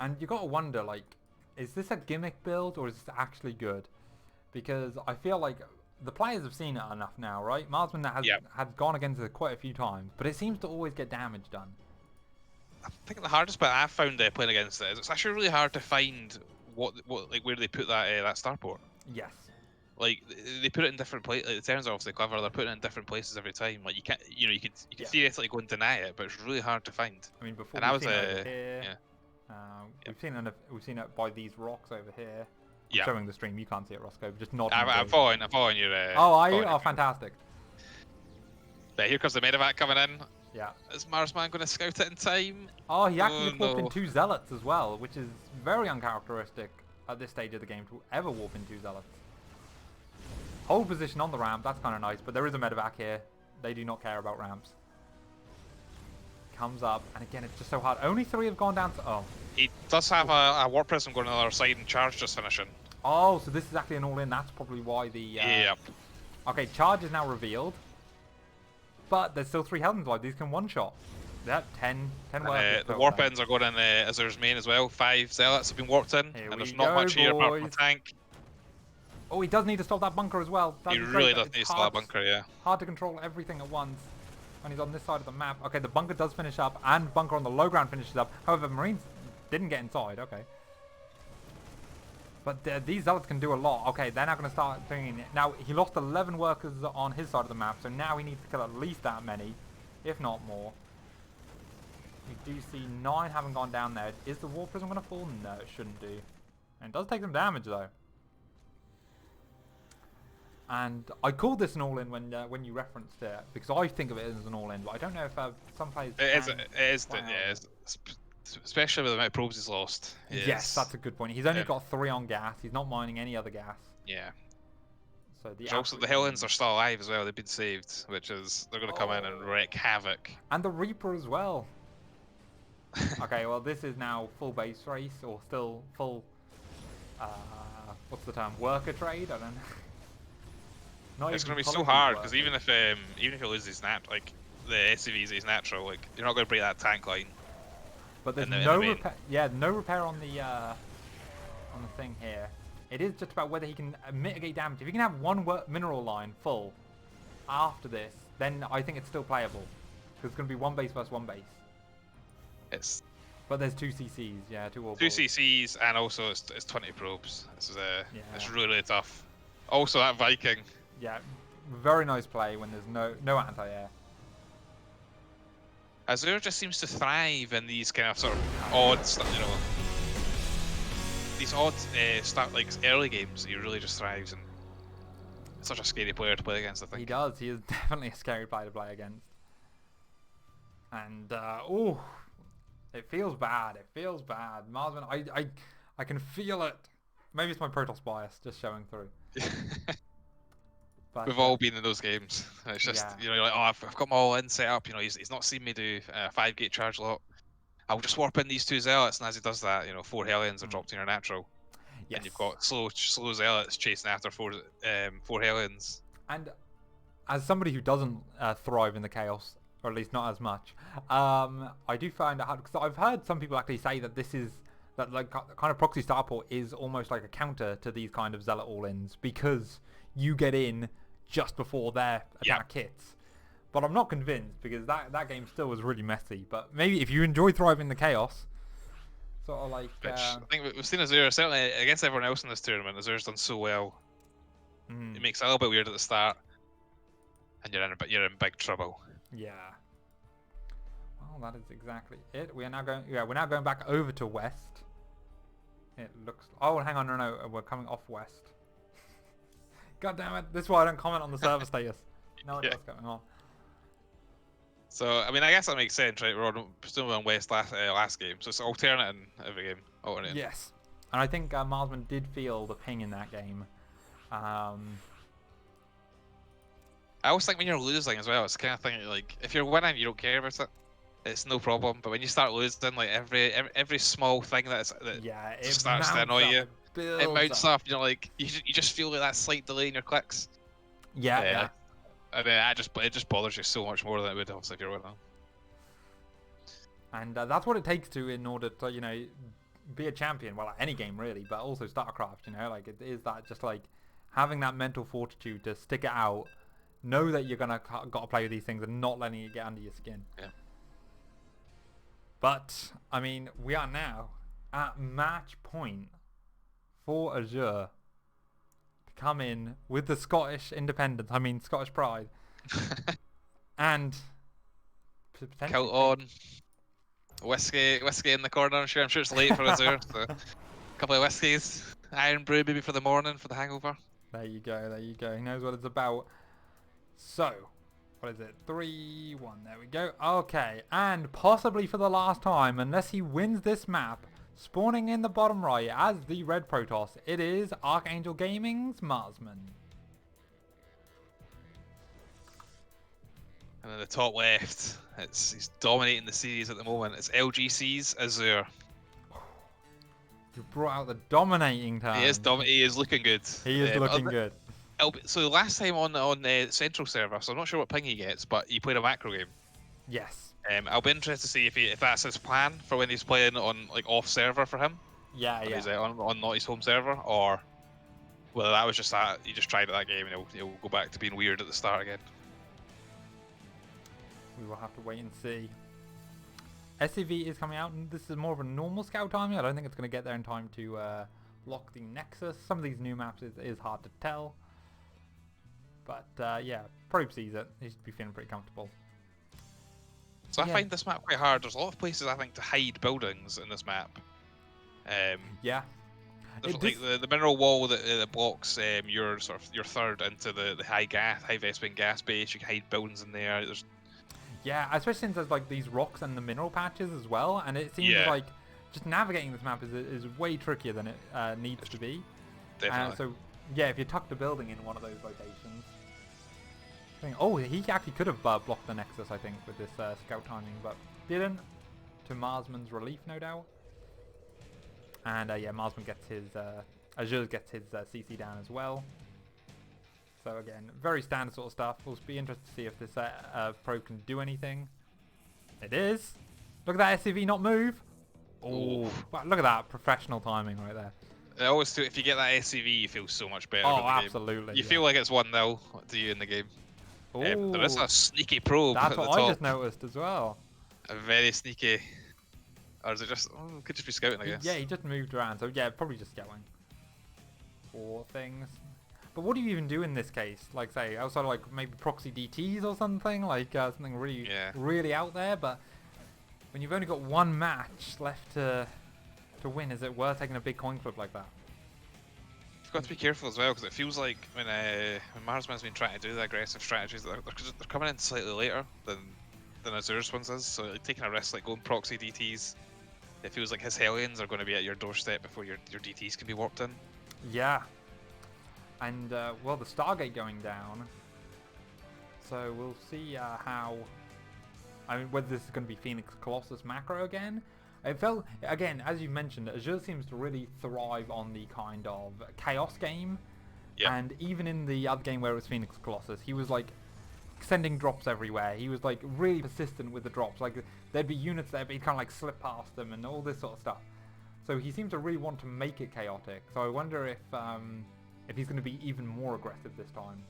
And you gotta wonder, like, is this a gimmick build or is this actually good? Because I feel like the players have seen it enough now, right? Marsman has gone against it quite a few times, but it seems to always get damage done. I think the hardest bit I've found playing against it is it's actually really hard to find what like where they put that starport. Yes. Like they put it in different places. Like, the Terrans are obviously clever. They're putting it in different places every time. Like you can't, you could theoretically go and deny it, but it's really hard to find. I mean, before And we've seen it over here. yeah. We've seen it by these rocks over here. I'm Yeah. showing the stream. You can't see it, Roscoe. Just not. I'm following your. Oh, are you? following Oh, your- fantastic. But here comes the Medevac coming in. Yeah. Is Marsman going to scout it in time? Oh, he actually Oh, warped in no. 2 Zealots as well, which is very uncharacteristic at this stage of the game to ever warp in 2 Zealots. Hold position on the ramp, that's kind of nice, but there is a medevac here. They do not care about ramps. Comes up, and again, it's just so hard. Only 3 have gone down to... Oh. He does have a warp prism going on the other side and charge just finishing. Oh, so this is actually an all-in. That's probably why the... Yep. Okay, charge is now revealed. But there's still 3 Hellions alive. These can one-shot. Yep, 10 workers. The warp ends are going in Azur's main as well. 5 zealots have been warped in, Here and there's we not go, much here apart from a boys. tank. Oh, he does need to stop that bunker as well. He really does need to stop that bunker, yeah. Hard to control everything at once when he's on this side of the map. Okay, the bunker does finish up, and bunker on the low ground finishes up. However, Marines didn't get inside. Okay. But these zealots can do a lot. Okay, they're now going to start doing it. Now, he lost 11 workers on his side of the map, so now he needs to kill at least that many, if not more. We do see 9 haven't gone down there. Is the war prism going to fall? No, it shouldn't do. And it does take some damage, though. And I called this an all-in when you referenced it, because I think of it as an all-in, but I don't know if some players... It is, especially with the amount of probes he's lost. Yes, that's a good point. He's only got 3 on gas. He's not mining any other gas. Yeah. So Also, the Hellions are still alive as well. They've been saved, which is they're going to come in and wreak havoc. And the Reaper as well. Okay, well, this is now full base race, or still full... what's the term? Worker trade? I don't know. It's going to be so hard because even if he loses his like the SCVs is natural, like you're not going to break that tank line. But there's in the no main. repair. Yeah, no repair on the thing here. It is just about whether he can mitigate damage. If he can have one mineral line full after this, then I think it's still playable. Because it's going to be 1 base versus 1 base. But there's 2 CCs, yeah, 2 orbital. 2 CCs and also it's 20 probes. This is it's Yeah. really tough. Also that Viking. Yeah, very nice play when there's no anti-air. Azur just seems to thrive in these kind of sort of odd, these odd like early games. He really just thrives, and it's such a scary player to play against. I think He does. He is definitely a scary player to play against. And oh, it feels bad. It feels bad. Marsman, I can feel it. Maybe it's my Protoss bias just showing through. But, We've all been in those games. And it's just yeah. you're like, oh, I've got my all in set up. He's not seen me do a 5-gate charge lot. I'll just warp in these 2 zealots, and as he does that, 4 Hellions are dropped in your natural. Yes. And you've got slow zealots chasing after 4 Hellions. And as somebody who doesn't thrive in the chaos, or at least not as much, I do find it hard because I've heard some people actually say that this is that like kind of proxy starport is almost like a counter to these kind of zealot all-ins because you get in just before their attack hits. But I'm not convinced because that game still was really messy. But maybe if you enjoy thriving the chaos, sort of like... Which I think we've seen Azure, certainly against everyone else in this tournament, Azure's done so well. It makes it a little bit weird at the start, and you're in big trouble. Yeah. Well, that is exactly it. We are now going... Yeah, we're now going back over to west. It looks... Oh, hang on, no, we're coming off west. God damn it. This is why I don't comment on the server status. No idea what's going on. So, I mean, I guess that makes sense, right? We're still on west last game, so it's alternating every game. Alternating. Yes. And I think Marsman did feel the ping in that game. I always think when you're losing as well, it's the kind of thing like, if you're winning, you don't care about it. It's no problem. But when you start losing, like every small thing that it starts to annoy you, it mounts up. up. You know, like you just feel like that slight delay in your clicks. Yeah. And it just bothers you so much more than it would obviously if you're winning. And that's what it takes to in order to, you know, be a champion. Well, any game really, but also StarCraft. You know, like it is that just like having that mental fortitude to stick it out, know that you're got to play with these things and not letting it get under your skin. Yeah. But I mean, we are now at match point for Azure. Come in with the Scottish independence, Scottish pride, and Count on whiskey in the corner. I'm sure it's late for Azure. So a couple of whiskeys, iron brew maybe for the morning for the hangover. There you go. He knows what it's about. So, what is it? 3-1. There we go. Okay, and possibly for the last time, unless he wins this map. Spawning in the bottom right as the red Protoss, it is Archangel Gaming's Marsman. And in the top left, he's dominating the series at the moment. It's LGC's Azure. You brought out the dominating term. He is looking good. He is looking good. So last time on the central server, so I'm not sure what ping he gets, but he played a macro game. Yes. I'll be interested to see if that's his plan for when he's playing on like off server for him. Yeah. He's on not his home server, or whether that was just that he just tried at that game and he'll go back to being weird at the start again. We will have to wait and see. SCV is coming out, and this is more of a normal scout timing. I don't think it's going to get there in time to lock the Nexus. Some of these new maps is hard to tell. But yeah, Probe sees it. He should be feeling pretty comfortable. So I find this map quite hard. There's a lot of places I think to hide buildings in this map. Yeah. There's like the mineral wall that blocks your third into the high Vespene gas base. You can hide buildings in there. Yeah, especially since there's like these rocks and the mineral patches as well, and it seems like just navigating this map is way trickier than it needs to be. Definitely. So yeah, if you tucked a building in one of those locations. Oh, he actually could have blocked the Nexus, I think, with this scout timing, but didn't. To Marsman's relief, no doubt. And yeah, Marsman gets his Azure gets his CC down as well. So again, very standard sort of stuff. We'll be interested to see if this pro can do anything. It is. Look at that SCV not move. Oh, look at that professional timing right there. Always, if you get that SCV, you feel so much better. Oh, in the absolutely. Game. You feel like it's 1-0 to you in the game. There is a sneaky probe That's at the what top. I just noticed as well. A very sneaky. Or is it just... Oh, it could just be scouting, I guess. Yeah, he just moved around. So yeah, probably just scouting. For things. But what do you even do in this case? Like, say, outside of, like, maybe proxy DTs or something? Like, something really out there. But when you've only got one match left to win, is it worth taking a big coin flip like that? You've got to be careful as well, because it feels like when Marsman's been trying to do the aggressive strategies, they're coming in slightly later than Azure's ones is. So like, taking a risk like going proxy DTs, it feels like his Hellions are going to be at your doorstep before your DTs can be warped in. Yeah. And, well, the Stargate going down. So we'll see how... I mean, whether this is going to be Phoenix Colossus macro again. It felt, again, as you mentioned, Azure seems to really thrive on the kind of chaos game. Yep. And even in the other game where it was Phoenix Colossus, he was like sending drops everywhere. He was like really persistent with the drops. Like there'd be units there, but he'd kind of like slip past them and all this sort of stuff. So he seems to really want to make it chaotic. So I wonder if he's going to be even more aggressive this time.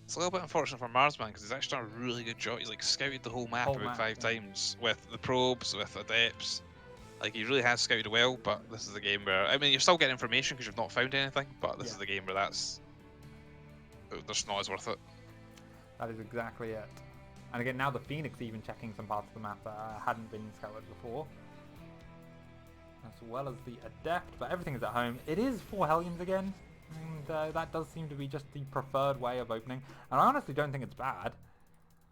It's a little bit unfortunate for Marsman because he's actually done a really good job. He's like scouted the whole map Whole about map, 5 yeah. times with the probes, with adepts. Like he really has scouted well, but this is the game where I mean you're still getting information because you've not found anything, but this is the game where that's just not as worth it. That is exactly it. And again, now the Phoenix even checking some parts of the map that hadn't been scouted before. As well as the Adept, but everything is at home. It is 4 Hellions again, and that does seem to be just the preferred way of opening. And I honestly don't think it's bad.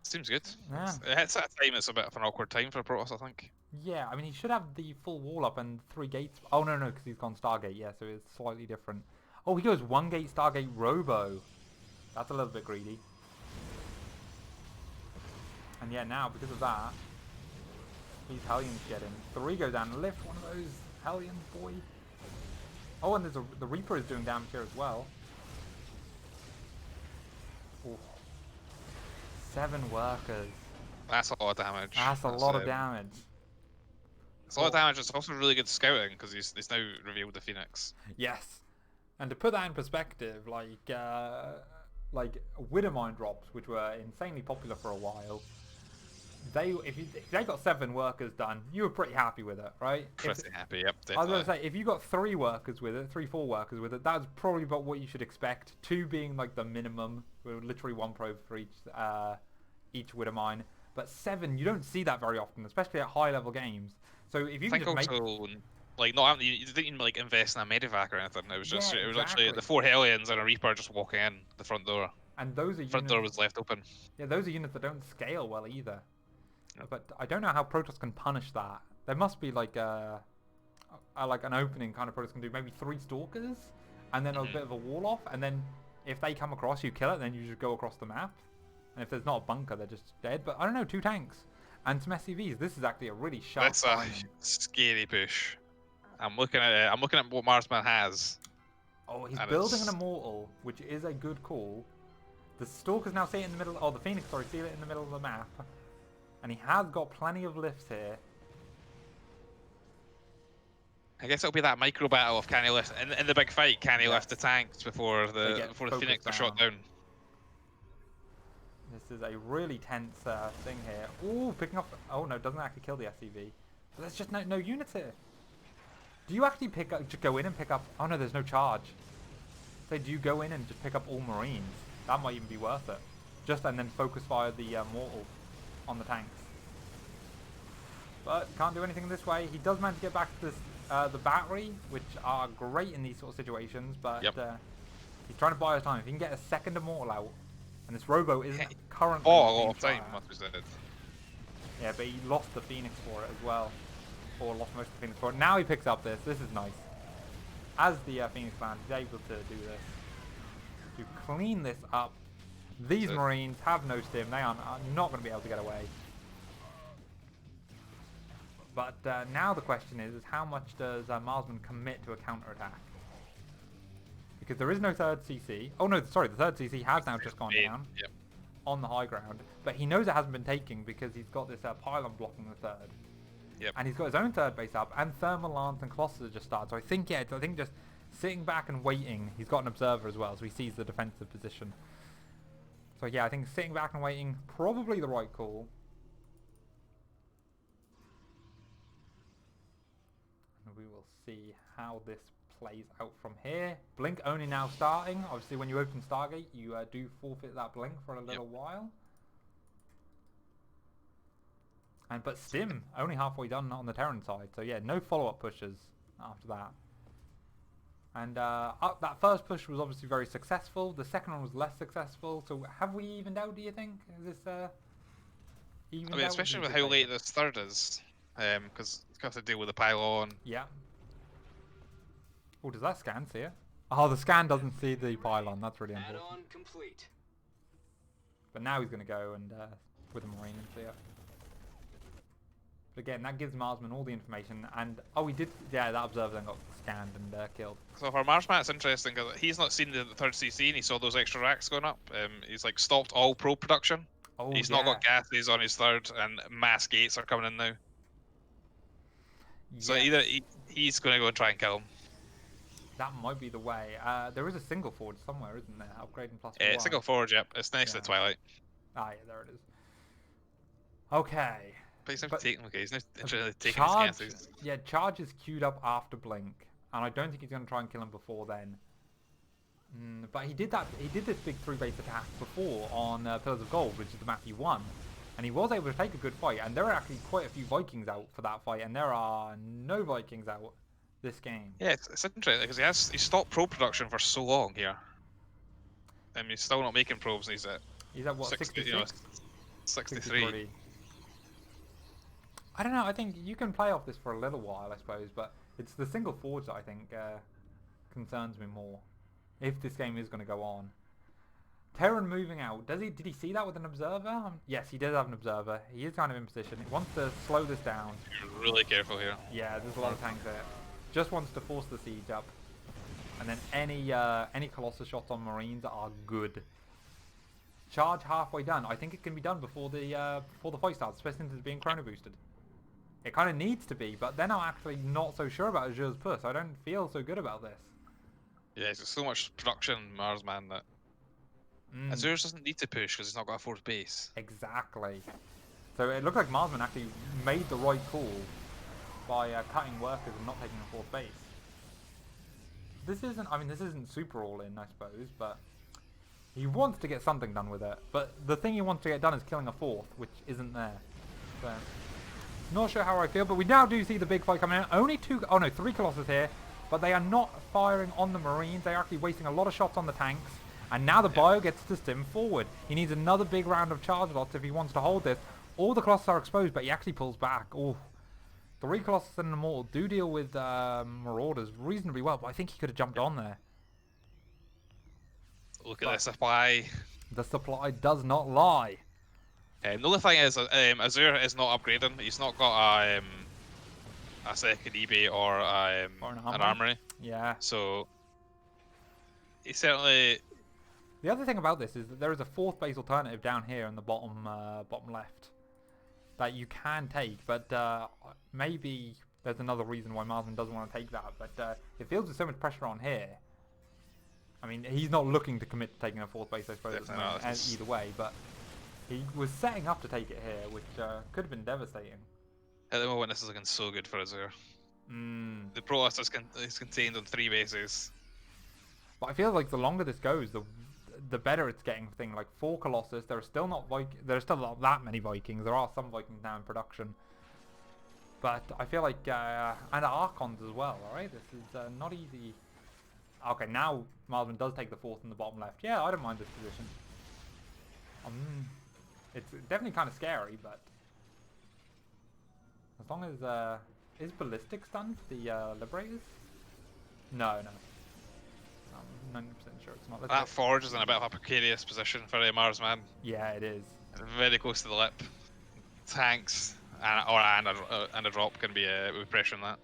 Seems good. Yeah. It's at a time it's a bit of an awkward time for Protoss, I think. Yeah, I mean, he should have the full wall up and 3 gates. Oh, no, because he's gone Stargate, yeah, so it's slightly different. Oh, he goes 1 gate Stargate Robo. That's a little bit greedy. And yeah, now, because of that, these Hellions get in. 3 go down, lift one of those Hellions, boy. Oh, and there's the Reaper is doing damage here as well. Ooh. 7 workers. That's a lot of damage. That's a lot of damage. It's a lot of damage. It's also really good scouting because he's now revealed the Phoenix. Yes. And to put that in perspective, like Widowmine drops, which were insanely popular for a while, if they got 7 workers done, you were pretty happy with it, right? Pretty happy, yep, definitely. I was going to say, if you got 3 workers with it, 3-4 workers with it, that's probably about what you should expect. 2 being like the minimum, with literally 1 probe for each Widowmine. But 7, you don't see that very often, especially at high level games. So if you I can think just also, like, not you didn't even like invest in a medivac or anything. It was just Yeah, it was actually the exactly. 4 Hellions and a Reaper just walking in the front door. And those are Front door was left open. Yeah, those are units that don't scale well either. Yep. But I don't know how Protoss can punish that. There must be like like an opening kind of Protoss can do. Maybe 3 Stalkers, and then a bit of a wall off, and then if they come across, you kill it, then you just go across the map. And if there's not a bunker, they're just dead. But I don't know, 2 tanks and some SCVs. This is actually a really sharp. That's a scary push. I'm looking at it. I'm looking at what Marsman has. Oh, he's building an Immortal, which is a good call. The Stalkers now see it in the middle. Oh, the Phoenix, sorry, see it in the middle of the map. And he has got plenty of lifts here. I guess it'll be that micro battle of can he lift in the big fight. Can he lift the tanks before the Phoenix are shot down? This is a really tense thing here. Ooh, picking up. Oh no, doesn't actually kill the SCV. But there's just no units here. Do you actually just go in and pick up? Oh no, there's no charge. So do you go in and just pick up all Marines? That might even be worth it. And then focus fire the Mortal on the tanks. But can't do anything this way. He does manage to get back to this, the battery, which are great in these sort of situations. But he's trying to buy us time. If he can get a second Immortal out, and this Robo isn't currently. Oh, a lot of time must be said. Yeah, but he lost the Phoenix for it as well. Or lost most of the Phoenix for it. Now he picks up this. This is nice. As the Phoenix Clan, he's able to do this. To clean this up. These Marines have no stim. They are not going to be able to get away. But now the question is how much does Marsman commit to a counterattack? Because there is no 3rd CC. Oh no, sorry, the 3rd CC has now just gone down on the high ground. But he knows it hasn't been taken because he's got this pylon blocking the 3rd. Yep. And he's got his own 3rd base up, and Thermal Lance and Colossus just started. So I think, just sitting back and waiting. He's got an observer as well, so he sees the defensive position. So yeah, I think sitting back and waiting, probably the right call. And we will see how this plays out from here. Blink only now starting. Obviously, when you open Stargate, you do forfeit that blink for a little while. But Stim, only halfway done on the Terran side. So yeah, no follow-up pushes after that. And that first push was obviously very successful. The second one was less successful. So have we evened out, do you think? Is this evened out? Especially with how late this 3rd is. Because it's got to deal with the pylon. Yeah. Oh, does that scan see it? Oh, the scan doesn't see the pylon. That's really unfortunate. Add-on complete. But now he's going to go and with a Marine and see it. But again, that gives Marsman all the information, and he did. Yeah, that observer then got scanned and killed. So for Marsman, it's interesting because he's not seen the 3rd CC, and he saw those extra racks going up. He's like stopped all probe production. Oh, he's not got gases on his 3rd, and mass gates are coming in now. So either He's going to go and try and kill him. That might be the way. There is a single forge somewhere, isn't there? Upgrading plus Yeah, one. single forge, yep. It's next to Yeah. the Twilight. Ah, yeah, there it is. Okay. But he's never But taken. Okay, he's not really taking his Charge, chances. yeah, Charge is queued up after Blink, and I don't think he's going to try and kill him before then. But he did that. He did this big 3-base attack before on Pillars of Gold, which is the map he won, and he was able to take a good fight. And there are actually quite a few Vikings out for that fight, and there are no Vikings out this game. Yeah, it's interesting because he stopped probe production for so long here. I mean, he's still not making probes, and he's at He's at what, 60, 66? 63. 63. I don't know. I think you can play off this for a little while, I suppose, but it's the single forge that I think concerns me more. If this game is going to go on. Terran moving out. Did he see that with an observer? Yes, he did have an observer. He is kind of in position. He wants to slow this down. You're really careful here. Yeah, there's a lot of tanks there. Just wants to force the siege up. And then any Colossus shots on Marines are good. Charge halfway done. I think it can be done before the fight starts, especially since it's being chrono boosted. It kind of needs to be, but then I'm actually not so sure about Azure's push. I don't feel so good about this. Yeah, there's so much production in Marsman that Azure doesn't need to push because he's not got a fourth base. Exactly. So it looked like Marsman actually made the right call by cutting workers and not taking a fourth base. This isn't super all in, I suppose, but he wants to get something done with it. But the thing he wants to get done is killing a fourth, which isn't there. So, not sure how I feel, but we now do see the big fight coming out. Only 3 Colossus here, but they are not firing on the Marines. They're actually wasting a lot of shots on the tanks. And now the Bio gets to stim forward. He needs another big round of charge lots if he wants to hold this. All the Colossus are exposed, but he actually pulls back. Oh, 3 Colossus and an Immortal do deal with Marauders reasonably well, but I think he could have jumped on there. Look at the supply. The supply does not lie. The only thing is, Azure is not upgrading. He's not got a second eBay or an armory. Yeah. So he certainly. The other thing about this is that there is a fourth base alternative down here in the bottom left that you can take, but maybe there's another reason why Marsman doesn't want to take that. But it feels there's so much pressure on here. I mean, he's not looking to commit to taking a fourth base, I suppose, either way, but he was setting up to take it here, which could have been devastating. At the moment, this is looking so good for Azure. The Protoss is contained on 3 bases. But I feel like the longer this goes, the better it's getting. Thing like 4 Colossus, there are still not that many Vikings. There are some Vikings now in production, but I feel like and Archons as well. All right, this is not easy. Okay, now Marsman does take the fourth in the bottom left. Yeah, I don't mind this position. It's definitely kind of scary, but as long as is ballistics done for the Liberators? No. I'm 90% sure it's not. That forge is in a bit of a precarious position for Marsman. Yeah, it is. Very close to the lip. Tanks and a drop can be with pressure on that.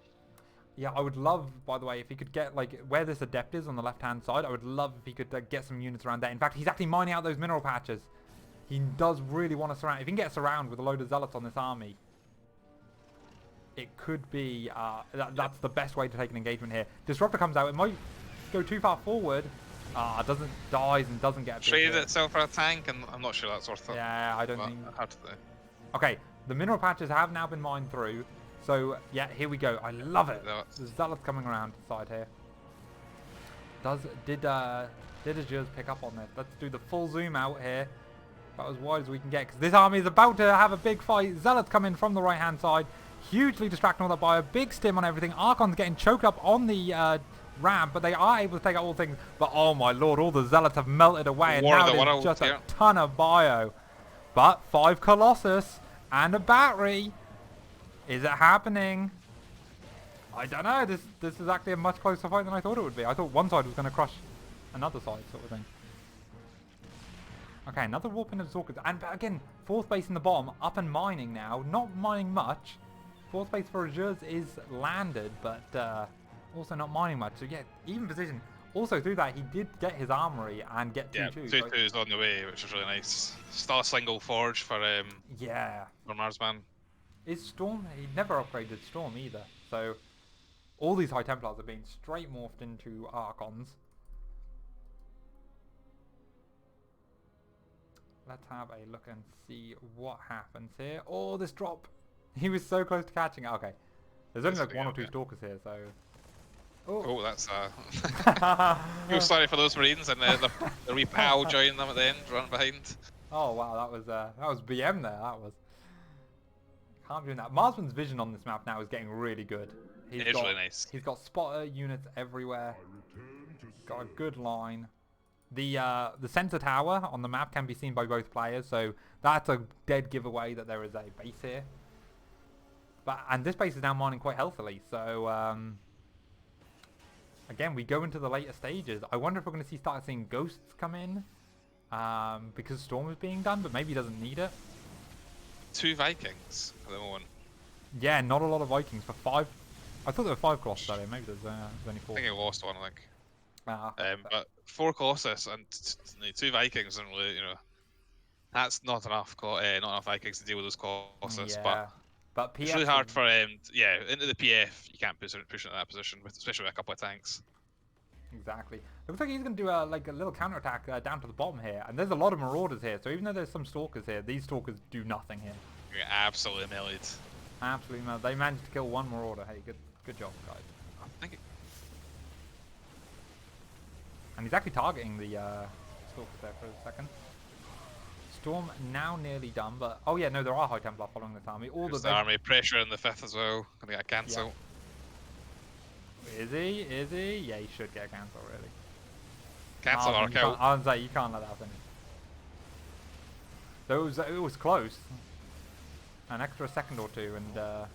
Yeah, I would love, by the way, if he could get, like, where this Adept is on the left-hand side, I would love if he could get some units around there. In fact, he's actually mining out those mineral patches. He does really want to surround. If he can get surround with a load of Zealots on this army, it could be, that's the best way to take an engagement here. Disruptor comes out. It might go too far forward. Dies and doesn't get a traded itself for a tank, and I'm not sure that's worth it. Yeah, I don't think. Hard to do. Okay, the mineral patches have now been mined through. So, yeah, here we go. I love it. There's Zealots coming around the side here. Did Azure's pick up on this? Let's do the full zoom out here. About as wide as we can get, because this army is about to have a big fight. Zealots come in from the right-hand side. Hugely distracting all that by a big stim on everything. Archon's getting choked up on the ramp, but they are able to take out all things. But, oh my lord, all the Zealots have melted away. And now there's just a ton of bio. But 5 Colossus and a battery. Is it happening? I don't know. This is actually a much closer fight than I thought it would be. I thought one side was going to crush another side, sort of thing. Okay, another warping of Zorkers. And again, fourth base in the bottom, up and mining now. Not mining much. Fourth base for Azure's is landed, but also not mining much. So yeah, even position. Also through that, he did get his armory and get 2-2. Yeah, 2-2 is on the way, which is really nice. Still a single forge for yeah. For Marsman. Is Storm? He never upgraded Storm either. So All these High Templars are being straight morphed into Archons. Let's have a look and see what happens here. Oh, this drop. He was so close to catching it. Okay. There's only like 1 or 2 Stalkers here, so... Oh, that's Feel sorry for those Marines and the wee pal joining them at the end, running behind. Oh wow, that was BM there. That was. Can't be doing that. Marsman's vision on this map now is getting really good. It is really nice. He's got spotter units everywhere. Got a good line. The sensor tower on the map can be seen by both players, so that's a dead giveaway that there is a base here. And this base is now mining quite healthily, so again, we go into the later stages. I wonder if we're going to start seeing ghosts come in, because Storm is being done, but maybe he doesn't need it. 2 Vikings at the moment. Yeah, not a lot of Vikings for 5. I thought there were 5 Colossus earlier. Maybe there's only 4. I think he lost one, I think. But 4 Colossus and 2 Vikings, and really, that's not enough. Not enough Vikings to deal with those Colossus. Yeah. But it's really hard for into the PF. You can't push into that position, especially with a couple of tanks. Exactly. Looks like he's going to do a little counterattack down to the bottom here, and there's a lot of Marauders here. So even though there's some Stalkers here, these Stalkers do nothing here. You're absolutely melted. Absolutely melted. They managed to kill 1 Marauder. Hey, good job, guys. Thank you. And he's actually targeting the Stalkers there for a second. Storm now nearly done, but oh yeah, no, there are High Templar following this army. All the army pressure in the 5th as well. Gonna get a cancel. Yeah. Is he? Is he? Yeah, he should get a cancel, really. Cancel or kill. I was like, you can't let that finish. So it was close. An extra second or 2, and a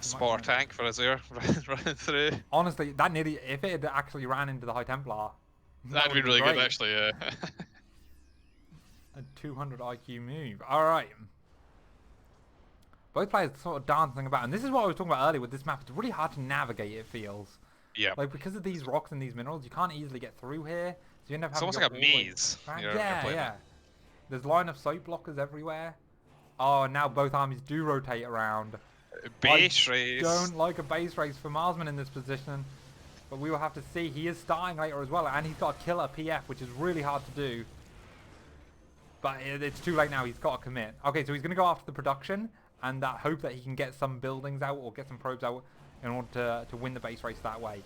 spore tank for Azure running through. Honestly, that nearly, if it had actually ran into the High Templar, that'd be really good, actually. Yeah. A 200 IQ move. Alright. Both players sort of dancing about. And this is what I was talking about earlier with this map. It's really hard to navigate, it feels. Yeah. Like, because of these rocks and these minerals, you can't easily get through here. So you end up having it's almost like a maze. Yeah. There's line of sight blockers everywhere. Oh, and now both armies do rotate around. Base race. Don't like a base race for Marsman in this position. But we will have to see. He is starting later as well. And he's got a killer PF, which is really hard to do. But it's too late now. He's got to commit. Okay, so he's going to go after the production and hope that he can get some buildings out or get some probes out in order to win the base race that way.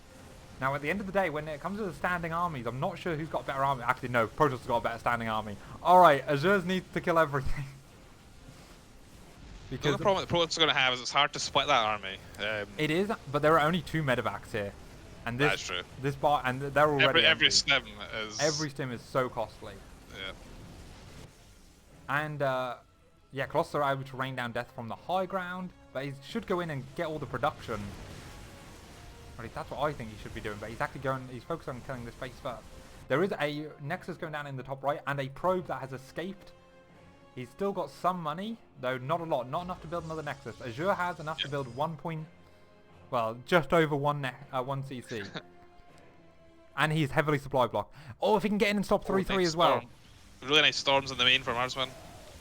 Now, at the end of the day, when it comes to the standing armies, I'm not sure who's got a better army. Actually, no, Protoss has got a better standing army. All right, Azures needs to kill everything. Because the problem that Protoss is going to have is it's hard to split that army. It is, but there are only 2 medevacs here. And this, that's true. This bar, and they're already every stim is... Every stim is so costly. Yeah. And, yeah, Colossus are able to rain down death from the high ground, but he should go in and get all the production. Or at least that's what I think he should be doing, but he's actually he's focused on killing this base first. There is a Nexus going down in the top right, and a probe that has escaped. He's still got some money, though not a lot, not enough to build another Nexus. Azure has enough to build just over 1 CC. And he's heavily supply blocked. Oh, if he can get in and stop 3-3 as well. Really nice storms in the main for Marsman.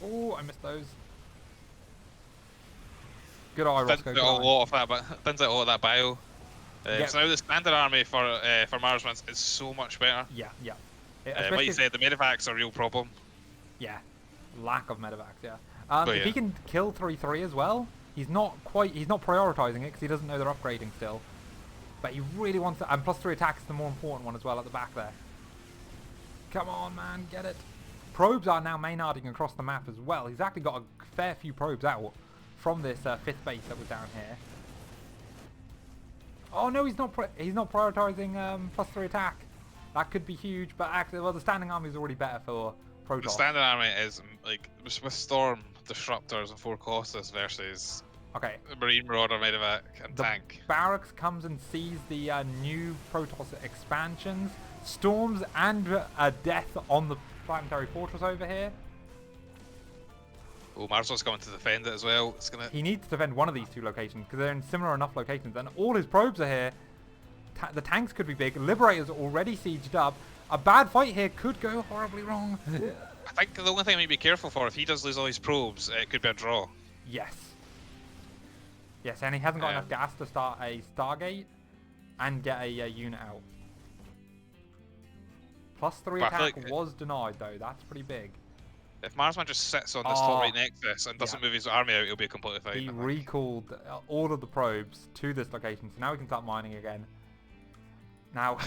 Oh, I missed those. Good eye, Roscoe. Thins out a lot of that bio. Yep. So now the standard army for Marsman is so much better. Yeah. Like you said, the medevacs are a real problem. Yeah, lack of medevacs. Yeah. If he can kill 3-3 as well, he's not prioritizing it because he doesn't know they're upgrading still. But he really wants to, and +3 attack is the more important one as well at the back there. Come on, man, get it. Probes are now maynarding across the map as well. He's actually got a fair few probes out from this 5th base that was down here. Oh no, he's not prioritizing +3 attack. That could be huge, but actually, well, the standing army is already better for Protoss. The standing army is like with Storm, Disruptors, and 4 Colossus versus Marine Marauder, Medevac, and tank. Barracks comes and sees the new Protoss expansions, storms, and death on the planetary fortress over here. Oh, Marsman's coming to defend it as well. He needs to defend one of these 2 locations because they're in similar enough locations, and all his probes are here. The tanks could be big. Liberator's already sieged up. A bad fight here could go horribly wrong. I think the only thing we need to be careful for, if he does lose all his probes, it could be a draw. Yes, and he hasn't got enough gas to start a Stargate. and get a unit out. +3 But I feel attack like was denied though. That's pretty big. if Marsman just sits on this top right Oh, next to us and doesn't yeah. move his army out, he'll be completely fine. He I think. recalled all of the probes to this location, so now we can start mining again. Now,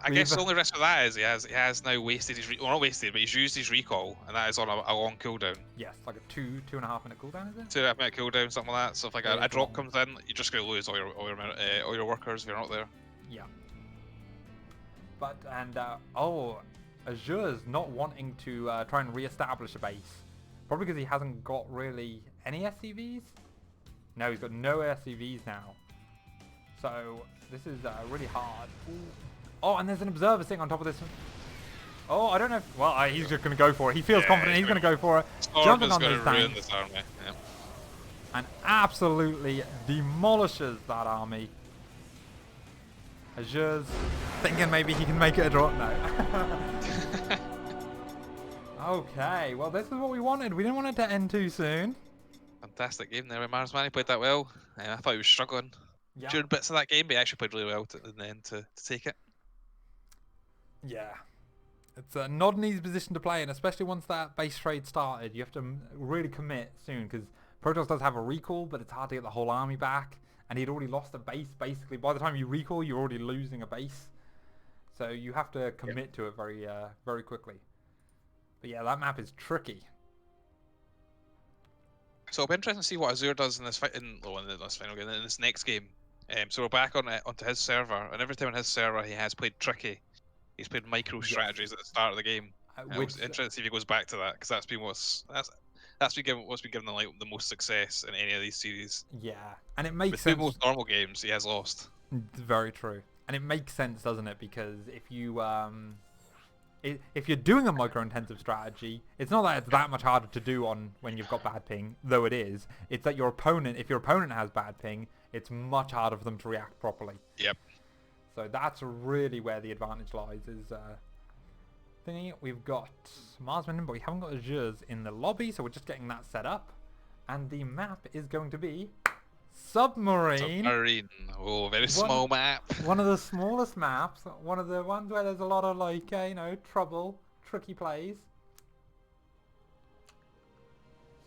I guess the only risk with that is he has now wasted his well, not wasted, but he's used his recall, and that is on a long cooldown. yes, like a 2.5 minute cooldown, is it? 2.5 minute cooldown, something like that. So if like Yeah, a it's drop long. comes in, you're just gonna lose all your workers if you're not there. Yeah. But Azure's not wanting to try and re-establish a base, probably because he hasn't got really any SCVs. No, he's got no SCVs now. So this is really hard. Ooh. Oh, and there's an observer sitting on top of this. Oh, I don't know. Well, he's just going to go for it. He feels confident. He's going to go for it. Storm Jumping is on going those to ruin tanks this army. Yeah. and absolutely demolishes that army. Azure's thinking maybe he can make it a drop. No. Okay, well this is what we wanted. We didn't want it to end too soon. Fantastic game there with Marsman. He played that well. And I thought he was struggling Yeah. during bits of that game, but he actually played really well in the end to take it. Yeah. It's not an easy position to play in, especially once that base trade started. You have to really commit soon, because Protoss does have a recall, but it's hard to get the whole army back. And he'd already lost a base, basically. By the time you recall, you're already losing a base. So you have to commit to it very, very quickly. But yeah, that map is tricky. So it'll be interesting to see what Azure does in this this final game, in this next game. So we're back onto his server, and every time on his server he has played tricky. He's played micro strategies at the start of the game. It's interesting to see if he goes back to that, because that's been what's been given like the most success in any of these series. Yeah, and it makes With sense. the most normal games, he has lost. Very true, and it makes sense, doesn't it? Because if you if you're doing a micro-intensive strategy, it's not that it's that much harder to do on when you've got bad ping, though it is. It's that your opponent, if your opponent has bad ping, it's much harder for them to react properly. Yep. So that's really where the advantage lies. Is thingy. We've got Marsman, but we haven't got Azure's in the lobby, so we're just getting that set up. And the map is going to be Submarine. Submarine. Oh, very small map. One of the smallest maps. One of the ones where there's a lot of like, trouble, tricky plays.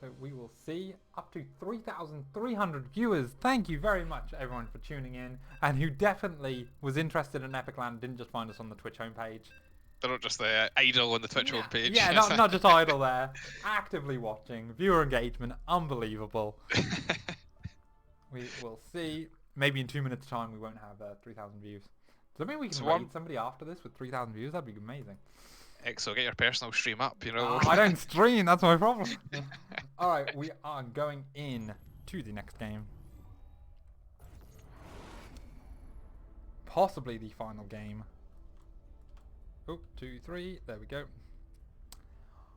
So we will see up to 3,300 viewers. Thank you very much, everyone, for tuning in, and who definitely was interested in epic.LAN, didn't just find us on the Twitch homepage. They're not just idle on the Twitch homepage. Yeah, not just idle there. Actively watching. Viewer engagement, unbelievable. We will see. Maybe in 2 minutes' time we won't have 3,000 views. Does that mean we can raid somebody after this with 3,000 views? That'd be amazing. So get your personal stream up, you know. I don't stream, that's my problem. Alright, we are going in to the next game. Possibly the final game. Oh, 2, 3, there we go.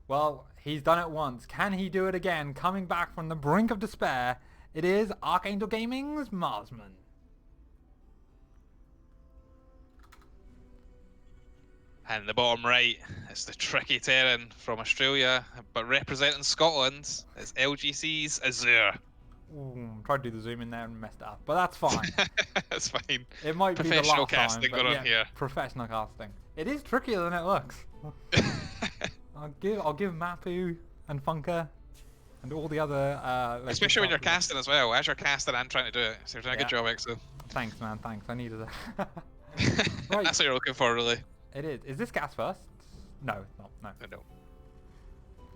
Well, he's done it once. Can he do it again? Coming back from the brink of despair, it is Archangel Gaming's Marsman. And the bottom right, it's the tricky Terran from Australia, but representing Scotland, it's LGC's Azure. Ooh, tried to do the zoom in there and messed it up, but that's fine. That's fine. It might be the Professional last casting time, going but on here. Professional casting. It is trickier than it looks. I'll give Mapu and Funker and all the other. Especially when you're casting as well. As you're casting and trying to do it, so you're doing a good job, Exo. Thanks, man. Thanks. I needed that. Right. That's what you're looking for, really. It is. Is this gas first? No, it's not. No. I know.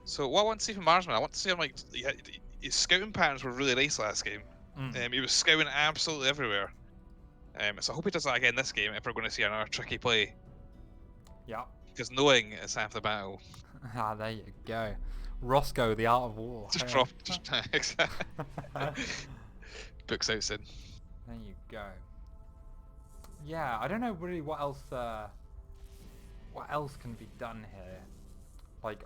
So what I want to see from Marsman, I want to see him like his scouting patterns were really nice last game. He was scouting absolutely everywhere. So I hope he does that again this game if we're going to see another tricky play. Yeah. Because knowing is half the battle. Ah, there you go. Roscoe, the art of war. Just Hey. drop. Books out soon. There you go. Yeah, I don't know really what else can be done here. Like,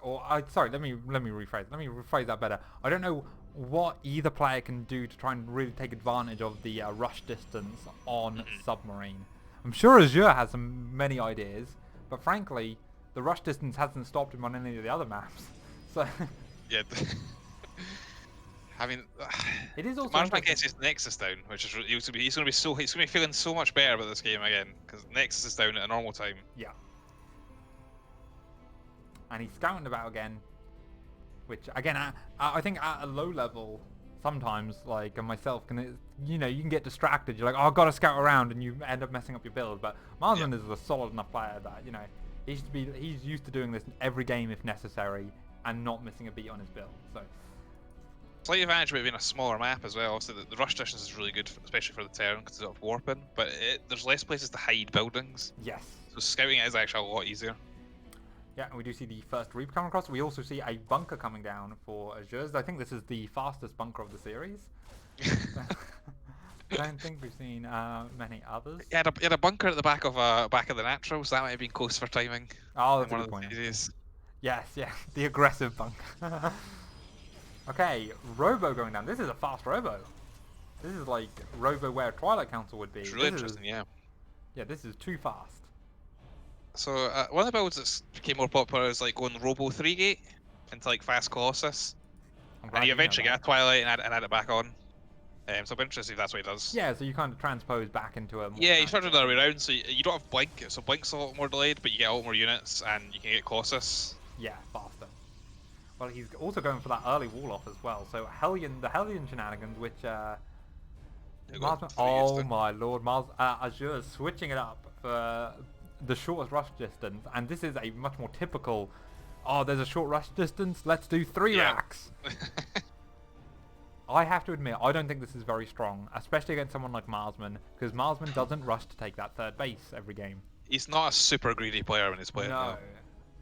sorry, let me rephrase. Let me rephrase that better. I don't know what either player can do to try and really take advantage of the rush distance on Submarine. I'm sure Azure has many ideas, but frankly, the rush distance hasn't stopped him on any of the other maps. So Yeah. I mean, It is also Marshman interesting. gets his Nexus down, which is he's gonna be feeling so much better about this game again because Nexus is down at a normal time. Yeah. And he's scouting about again, which again, I think at a low level, sometimes like myself you can get distracted. You're like, oh, I've got to scout around, and you end up messing up your build. But Marsman is a solid enough player that he's used to doing this every game if necessary, and not missing a beat on his build. So. Slight advantage about being a smaller map as well. Obviously, the rush distance is really good, especially for the Terran because of warping. But there's less places to hide buildings. Yes. So scouting is actually a lot easier. Yeah, and we do see the first Reaper coming across. We also see a bunker coming down for Azures. I think this is the fastest bunker of the series. I don't think we've seen many others. He had a bunker at the back of the natural, so that might have been close for timing. Oh, that's in a one good of the point. series. Yes, yeah, the aggressive bunker. Okay, Robo going down. This is a fast Robo. This is like Robo where Twilight Council would be. It's really interesting, yeah. Yeah, this is too fast. So one of the builds that became more popular is like going Robo 3 gate into like Fast Colossus, and you eventually get a Twilight and add it back on. So I'm interested if that's what he does. Yeah, so you kind of transpose back into a more Yeah, you start doing the other way around, so you don't have Blink, so Blink's a lot more delayed, but you get a lot more units, and you can get Colossus. Yeah, faster. Well, he's also going for that early wall off as well. So the Hellion shenanigans, which oh my lord, Azure is switching it up for the shortest rush distance, and this is a much more typical. Oh, there's a short rush distance. Let's do 3 racks. I have to admit, I don't think this is very strong, especially against someone like Marsman, because Marsman doesn't rush to take that 3rd base every game. He's not a super greedy player when he's playing. No,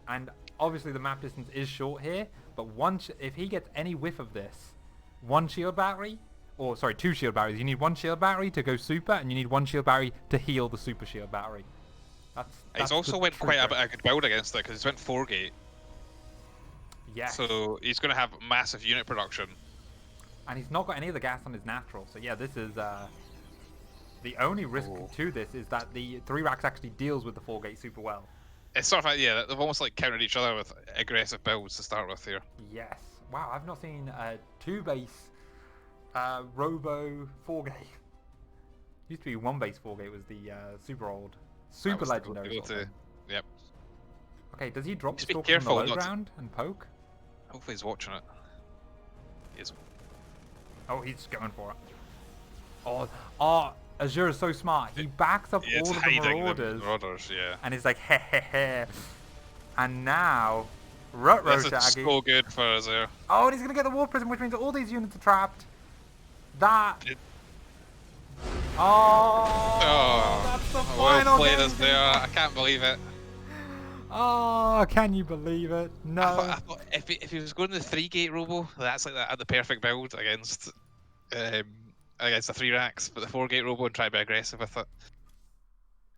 and obviously the map distance is short here, but if he gets any whiff of this, 2 shield batteries. You need 1 shield battery to go super, and you need 1 shield battery to heal the super shield battery. He's also went quite a good build against it because he's went 4 gate. Yeah. So he's going to have massive unit production. And he's not got any of the gas on his natural, so yeah, this is the only risk to this is that the 3 racks actually deals with the 4 gate super well. It's sort of like, yeah, they've almost like countered each other with aggressive builds to start with here. Yes. Wow, I've not seen a 2 base Robo 4 gate. Used to be 1 base 4 gate was the super legendary. Yep. Okay, does he drop the be stalker from the careful low not to- ground and poke? Hopefully he's watching it. He is. Oh, he's going for it. Oh, Azure is so smart. He backs up all of the Marauders. Yeah. And he's like, heh heh heh. And now, Ruh-roh This is Shaggy. so good for Azure. Oh, and he's going to get the War Prism, which means all these units are trapped. That... Oh, that's the final Well played game. Azure. I can't believe it. Oh, can you believe it? No. I thought if he was going the 3 gate Robo, that's like the perfect build against the 3 racks, but the 4 gate Robo and try to be aggressive with it.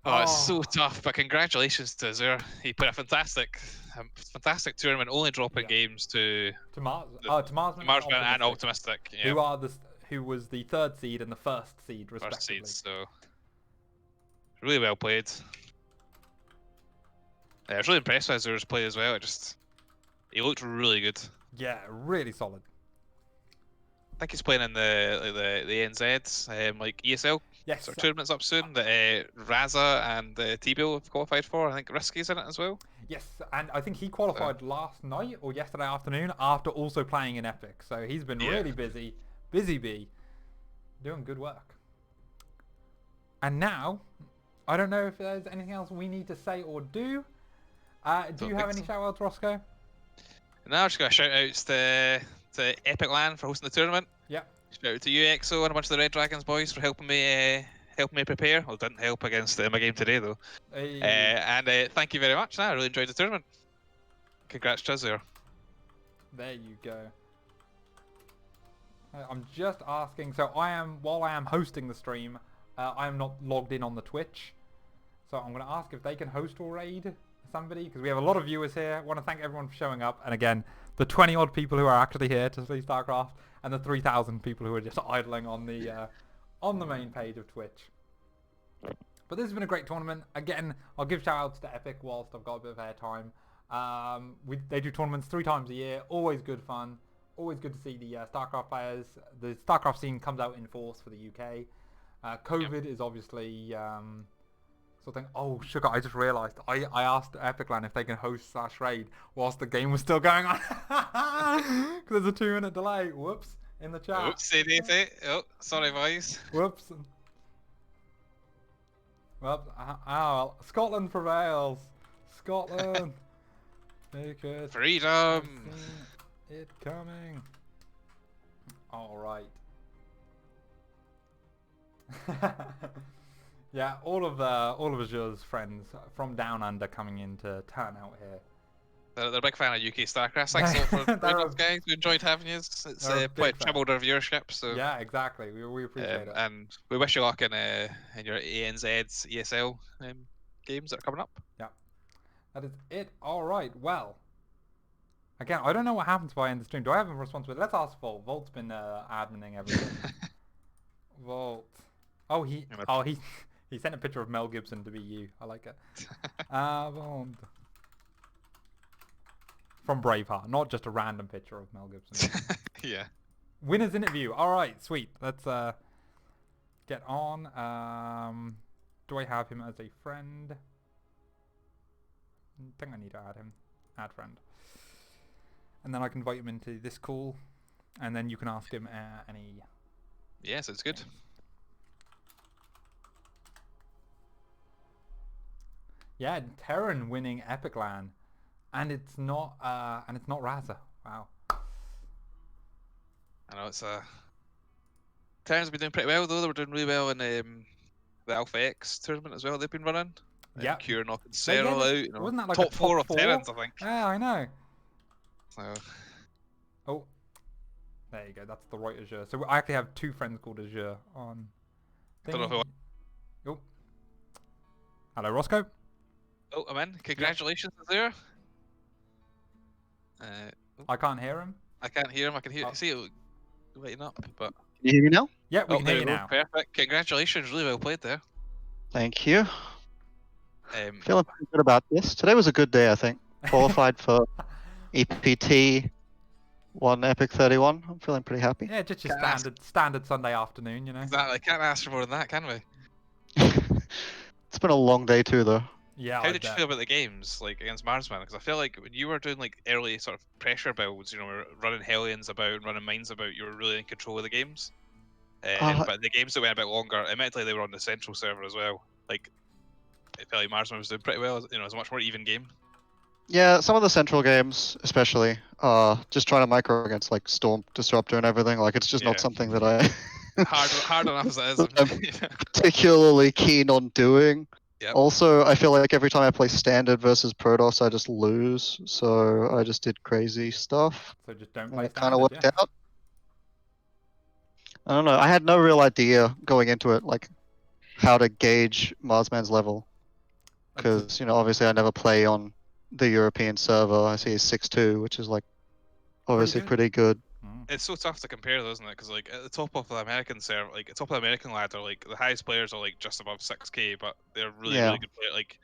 Oh, it's so tough, but congratulations to Azure. He put a fantastic tournament, only dropping games to Marsman and Optimistic. Yeah. Who was the 3rd seed and the 1st seed respectively. So really well played. Yeah, I was really impressed with Azure's play as well. He looked really good. Yeah, really solid. I think he's playing in the NZs, like ESL sort of tournaments up soon that Raza and T-Bill have qualified for. I think Risky's in it as well. Yes, and I think he qualified last night or yesterday afternoon after also playing in Epic. So he's been really busy. Busy bee. Doing good work. And now, I don't know if there's anything else we need to say or do. Do you have any shout-outs, Roscoe? No, I've just got a shout-outs to epic.LAN for hosting the tournament. Yeah. Shout out to you, EXO, and a bunch of the Red Dragons boys for helping me prepare. Well, didn't help against my game today, though. Hey. And thank you very much. I really enjoyed the tournament. Congrats, Chazzer. There you go. I'm just asking, so while I am hosting the stream, I am not logged in on the Twitch. So I'm going to ask if they can host or raid somebody, because we have a lot of viewers here. I want to thank everyone for showing up. And again, the 20 odd people who are actually here to see StarCraft, and the 3,000 people who are just idling on the main page of Twitch. But this has been a great tournament. Again, I'll give shout outs to Epic whilst I've got a bit of airtime. They do tournaments 3 times a year, always good fun. always good to see the StarCraft players. The StarCraft scene comes out in force for the UK. COVID is obviously something. Oh, sugar! I just realised. I asked epic.LAN if they can host /raid whilst the game was still going on. Because there's a 2-minute delay. Whoops! In the chat. Oops, daisy. Oh, sorry, boys. Whoops. Well, well, Scotland prevails. Scotland. Make it. Freedom. I've seen it coming. All right. Yeah, all of Azure's friends from down under coming in to turn out here. They're a big fan of UK StarCraft. Thanks a lot for They're joining us, guys. We enjoyed having you. It's they're a big fan. tripled our viewership. So Yeah, exactly. We appreciate it. and we wish you luck in your ANZ's ESL games that are coming up. Yeah, that is it. All right. Well, again, I don't know what happens by end the stream. Do I have a responsibility? Let's ask Volt. Volt's been adminning everything. Volt. Oh, he sent a picture of Mel Gibson to be you. I like it. Volt. From Braveheart, not just a random picture of Mel Gibson. Yeah. Winner's interview. All right, sweet. Let's get on. Do I have him as a friend? I think I need to add him. Add friend. And then I can invite him into this call, and then you can ask him any. Yes, it's good. Yeah, Terran winning epic.LAN, and it's not Raza. Wow. I know it's Terrans have been doing pretty well though. They were doing really well in the Alpha X tournament as well. They've been running. Yeah. Kieran knocking Cyril out. You know, wasn't that like top a four top of Terrans, I think. Yeah, I know. So, Oh, there you go. That's the right Azure. So I actually have 2 friends called Azure on. I don't know who. Oh. Hello, Roscoe. Oh, I'm in. Congratulations, there. I can't hear him. I can't hear him. I can hear. Oh. See it lighting up, but. Can you hear me now? Yeah, we can there hear you go. now. Perfect. Congratulations. Really well played there. Thank you. Um, Feeling pretty good about this. Today was a good day, I think. Qualified for EPT, won epic31. I'm feeling pretty happy. Yeah, just your Can't ask. standard Sunday afternoon, you know. exactly. Can't ask for more than that, can we? It's been a long day too, though. Yeah. How I did you bet. feel about the games, like against Marsman? Because I feel like when you were doing like early sort of pressure builds, you know, running Hellions about and running Mines about, you were really in control of the games. But the games that went a bit longer, admittedly they were on the central server as well. Like, I felt like Marsman was doing pretty well. You know, it was a much more even game. Yeah, some of the central games, especially, just trying to micro against like Storm Disruptor and everything. Like, it's just Yeah. not something that I hard enough as it is. I'm particularly keen on doing. Yep. Also, I feel like every time I play Standard versus Protoss, I just lose. So I just did crazy stuff. So just don't And play it kind of standard. worked Yeah. out. I don't know. I had no real idea going into it, like how to gauge Marsman's level, because obviously I never play on the European server. I see he's 6'2", which is like obviously pretty good. It's so tough to compare, though, isn't it? Because like at the top of the American server, like at the top of the American ladder, like the highest players are like just above 6K, but they're really Yeah. really good players. Like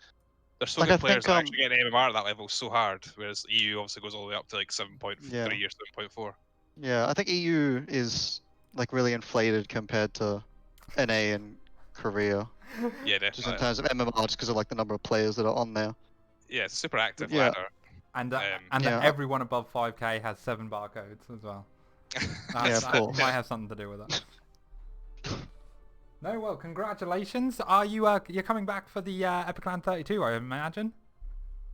they're so Like, good I players think, that actually getting MMR at that level is so hard. Whereas EU obviously goes all the way up to like 7.3 Yeah. or 7.4. Yeah, I think EU is like really inflated compared to NA and Korea, Yeah, just in definitely. terms of MMR, just because of like the number of players that are on there. Yeah, it's a super active Yeah. ladder. And Yeah. everyone above 5K has 7 barcodes as well. Yeah, of That course. might have something to do with it. No, well, congratulations. Are you you're coming back for the epic.LAN 32? I imagine,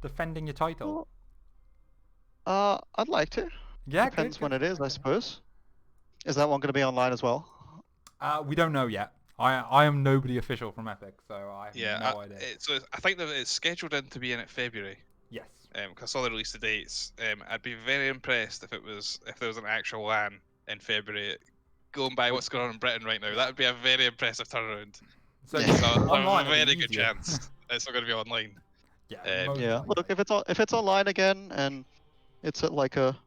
defending your title. I'd like to. Yeah, Depends good, when good. it is, I suppose. Is that one going to be online as well? We don't know yet. I am nobody official from Epic, so I have no idea. So I think that it's scheduled in to be in at February. Yes. Because I saw the release of dates. I'd be very impressed if there was an actual LAN in February. Going by what's going on in Britain right now, that would be a very impressive turnaround. So Yeah. So online a would be very good easier. chance it's not going to be online. Yeah. most Yeah. likely. Look, if it's online again and it's at like a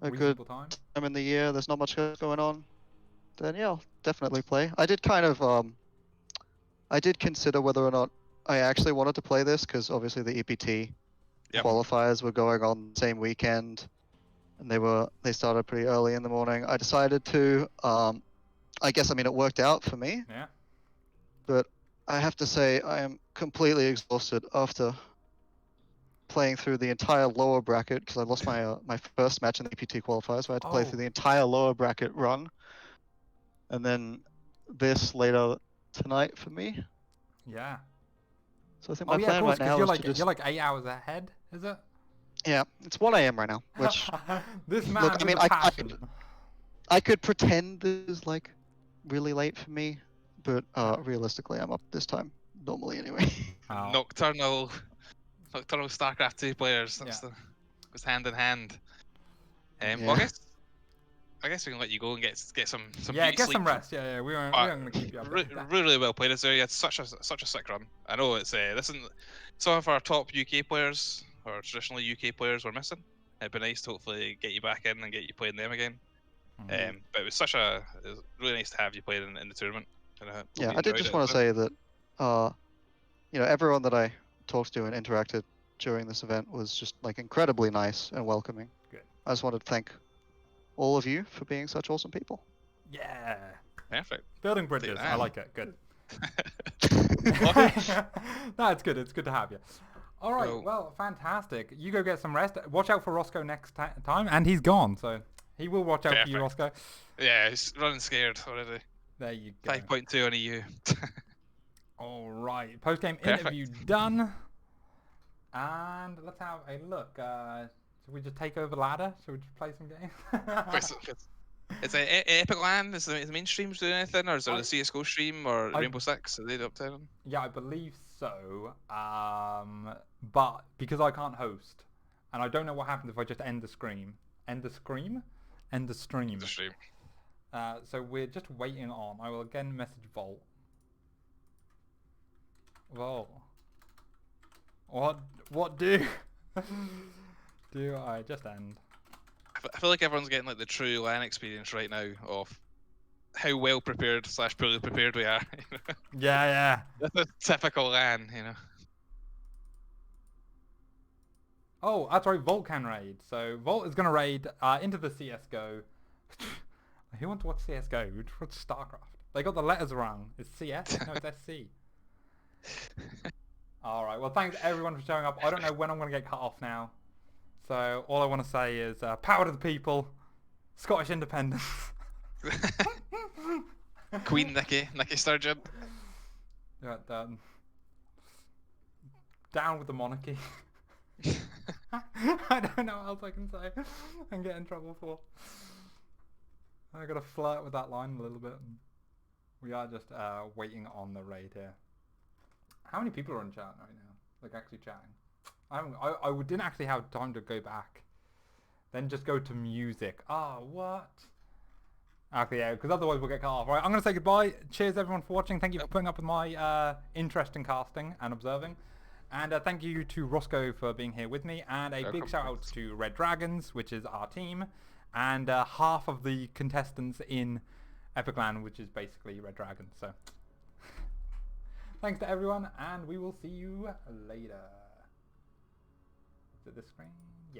good Reasonable time. time in the year, there's not much going on, then yeah, I'll definitely play. I did kind of I did consider whether or not I actually wanted to play this, because obviously the EPT Yep. qualifiers were going on the same weekend, and they started pretty early in the morning. I decided to. I guess it worked out for me, Yeah. but I have to say I am completely exhausted after playing through the entire lower bracket because I lost my first match in the APT qualifiers, so I had to play through Oh. the entire lower bracket run, and then this later tonight for me. Yeah. So I think Oh my yeah, of plan course, right because now you're is like to just you're like 8 hours ahead, is it? yeah, it's 1 a.m. right now. Which This man look, is I mean, a passion. I could pretend this is like really late for me, but realistically, I'm up this time normally anyway. Oh, Nocturnal StarCraft 2 players. That's Yeah. the goes hand in hand. Well, Yeah. I guess we can let you go and get some yeah, beauty get sleep. some rest. Yeah, we aren't gonna keep you up. Really well played. You had such a sick run. I know it's this isn't some of our top UK players or traditionally UK players were missing. It'd be nice to hopefully get you back in and get you playing them again. Mhm. But it was really nice to have you playing in the tournament. And I hope Yeah, you I did enjoyed just it want as to well. say that everyone that I talked to and interacted during this event was just like incredibly nice and welcoming. Good. I just wanted to thank all of you for being such awesome people. Yeah. Perfect. Building Take bridges. I that. like it. Good. Okay. No, it's good. It's good to have you. All right. Cool. Well, fantastic. You go get some rest. Watch out for Roscoe next time, and he's gone, so he will watch out for you, Perfect. Roscoe. Yeah, he's running scared already. There you go. 5.2 on EU. All right. Post game Perfect. interview done. And let's have a look. Should we just take over ladder? Should we just play some games? It's a epic.LAN. Is the main streams doing anything, or is there I- the CS:GO stream or I- Rainbow Six? Are they up to anything? Yeah, I believe so. But because I can't host, and I don't know what happens if I just end the stream. End the stream? End the stream. The stream. So we're just waiting on. I will again message Volt. Volt. What do? Do I just end? I feel like everyone's getting like the true LAN experience right now of how well prepared / poorly prepared we are. Yeah. That's a typical LAN, Oh, that's right, Volt can raid. So Volt is going to raid into the CSGO. Who wants to watch CSGO? Who wants to watch StarCraft? They got the letters wrong. It's CS? No, it's SC. Alright, well thanks everyone for showing up. I don't know when I'm going to get cut off now. So all I want to say is power to the people. Scottish independence. Queen Nicky Sturgeon. Yeah, down with the monarchy. I don't know what else I can say and get in trouble for. I gotta flirt with that line a little bit. We are just waiting on the raid here. How many people are in chat right now? Like actually chatting? I didn't actually have time to go back. Then just go to music. Oh, what? Okay, yeah, because otherwise we'll get cut off. Right, I'm going to say goodbye. Cheers everyone for watching. Thank you for putting up with my interest in casting and observing. And thank you to Roscoe for being here with me. And a big shout out to Red Dragons, which is our team. And half of the contestants in epic.LAN, which is basically Red Dragons. So thanks to everyone, and we will see you later. Is it this screen?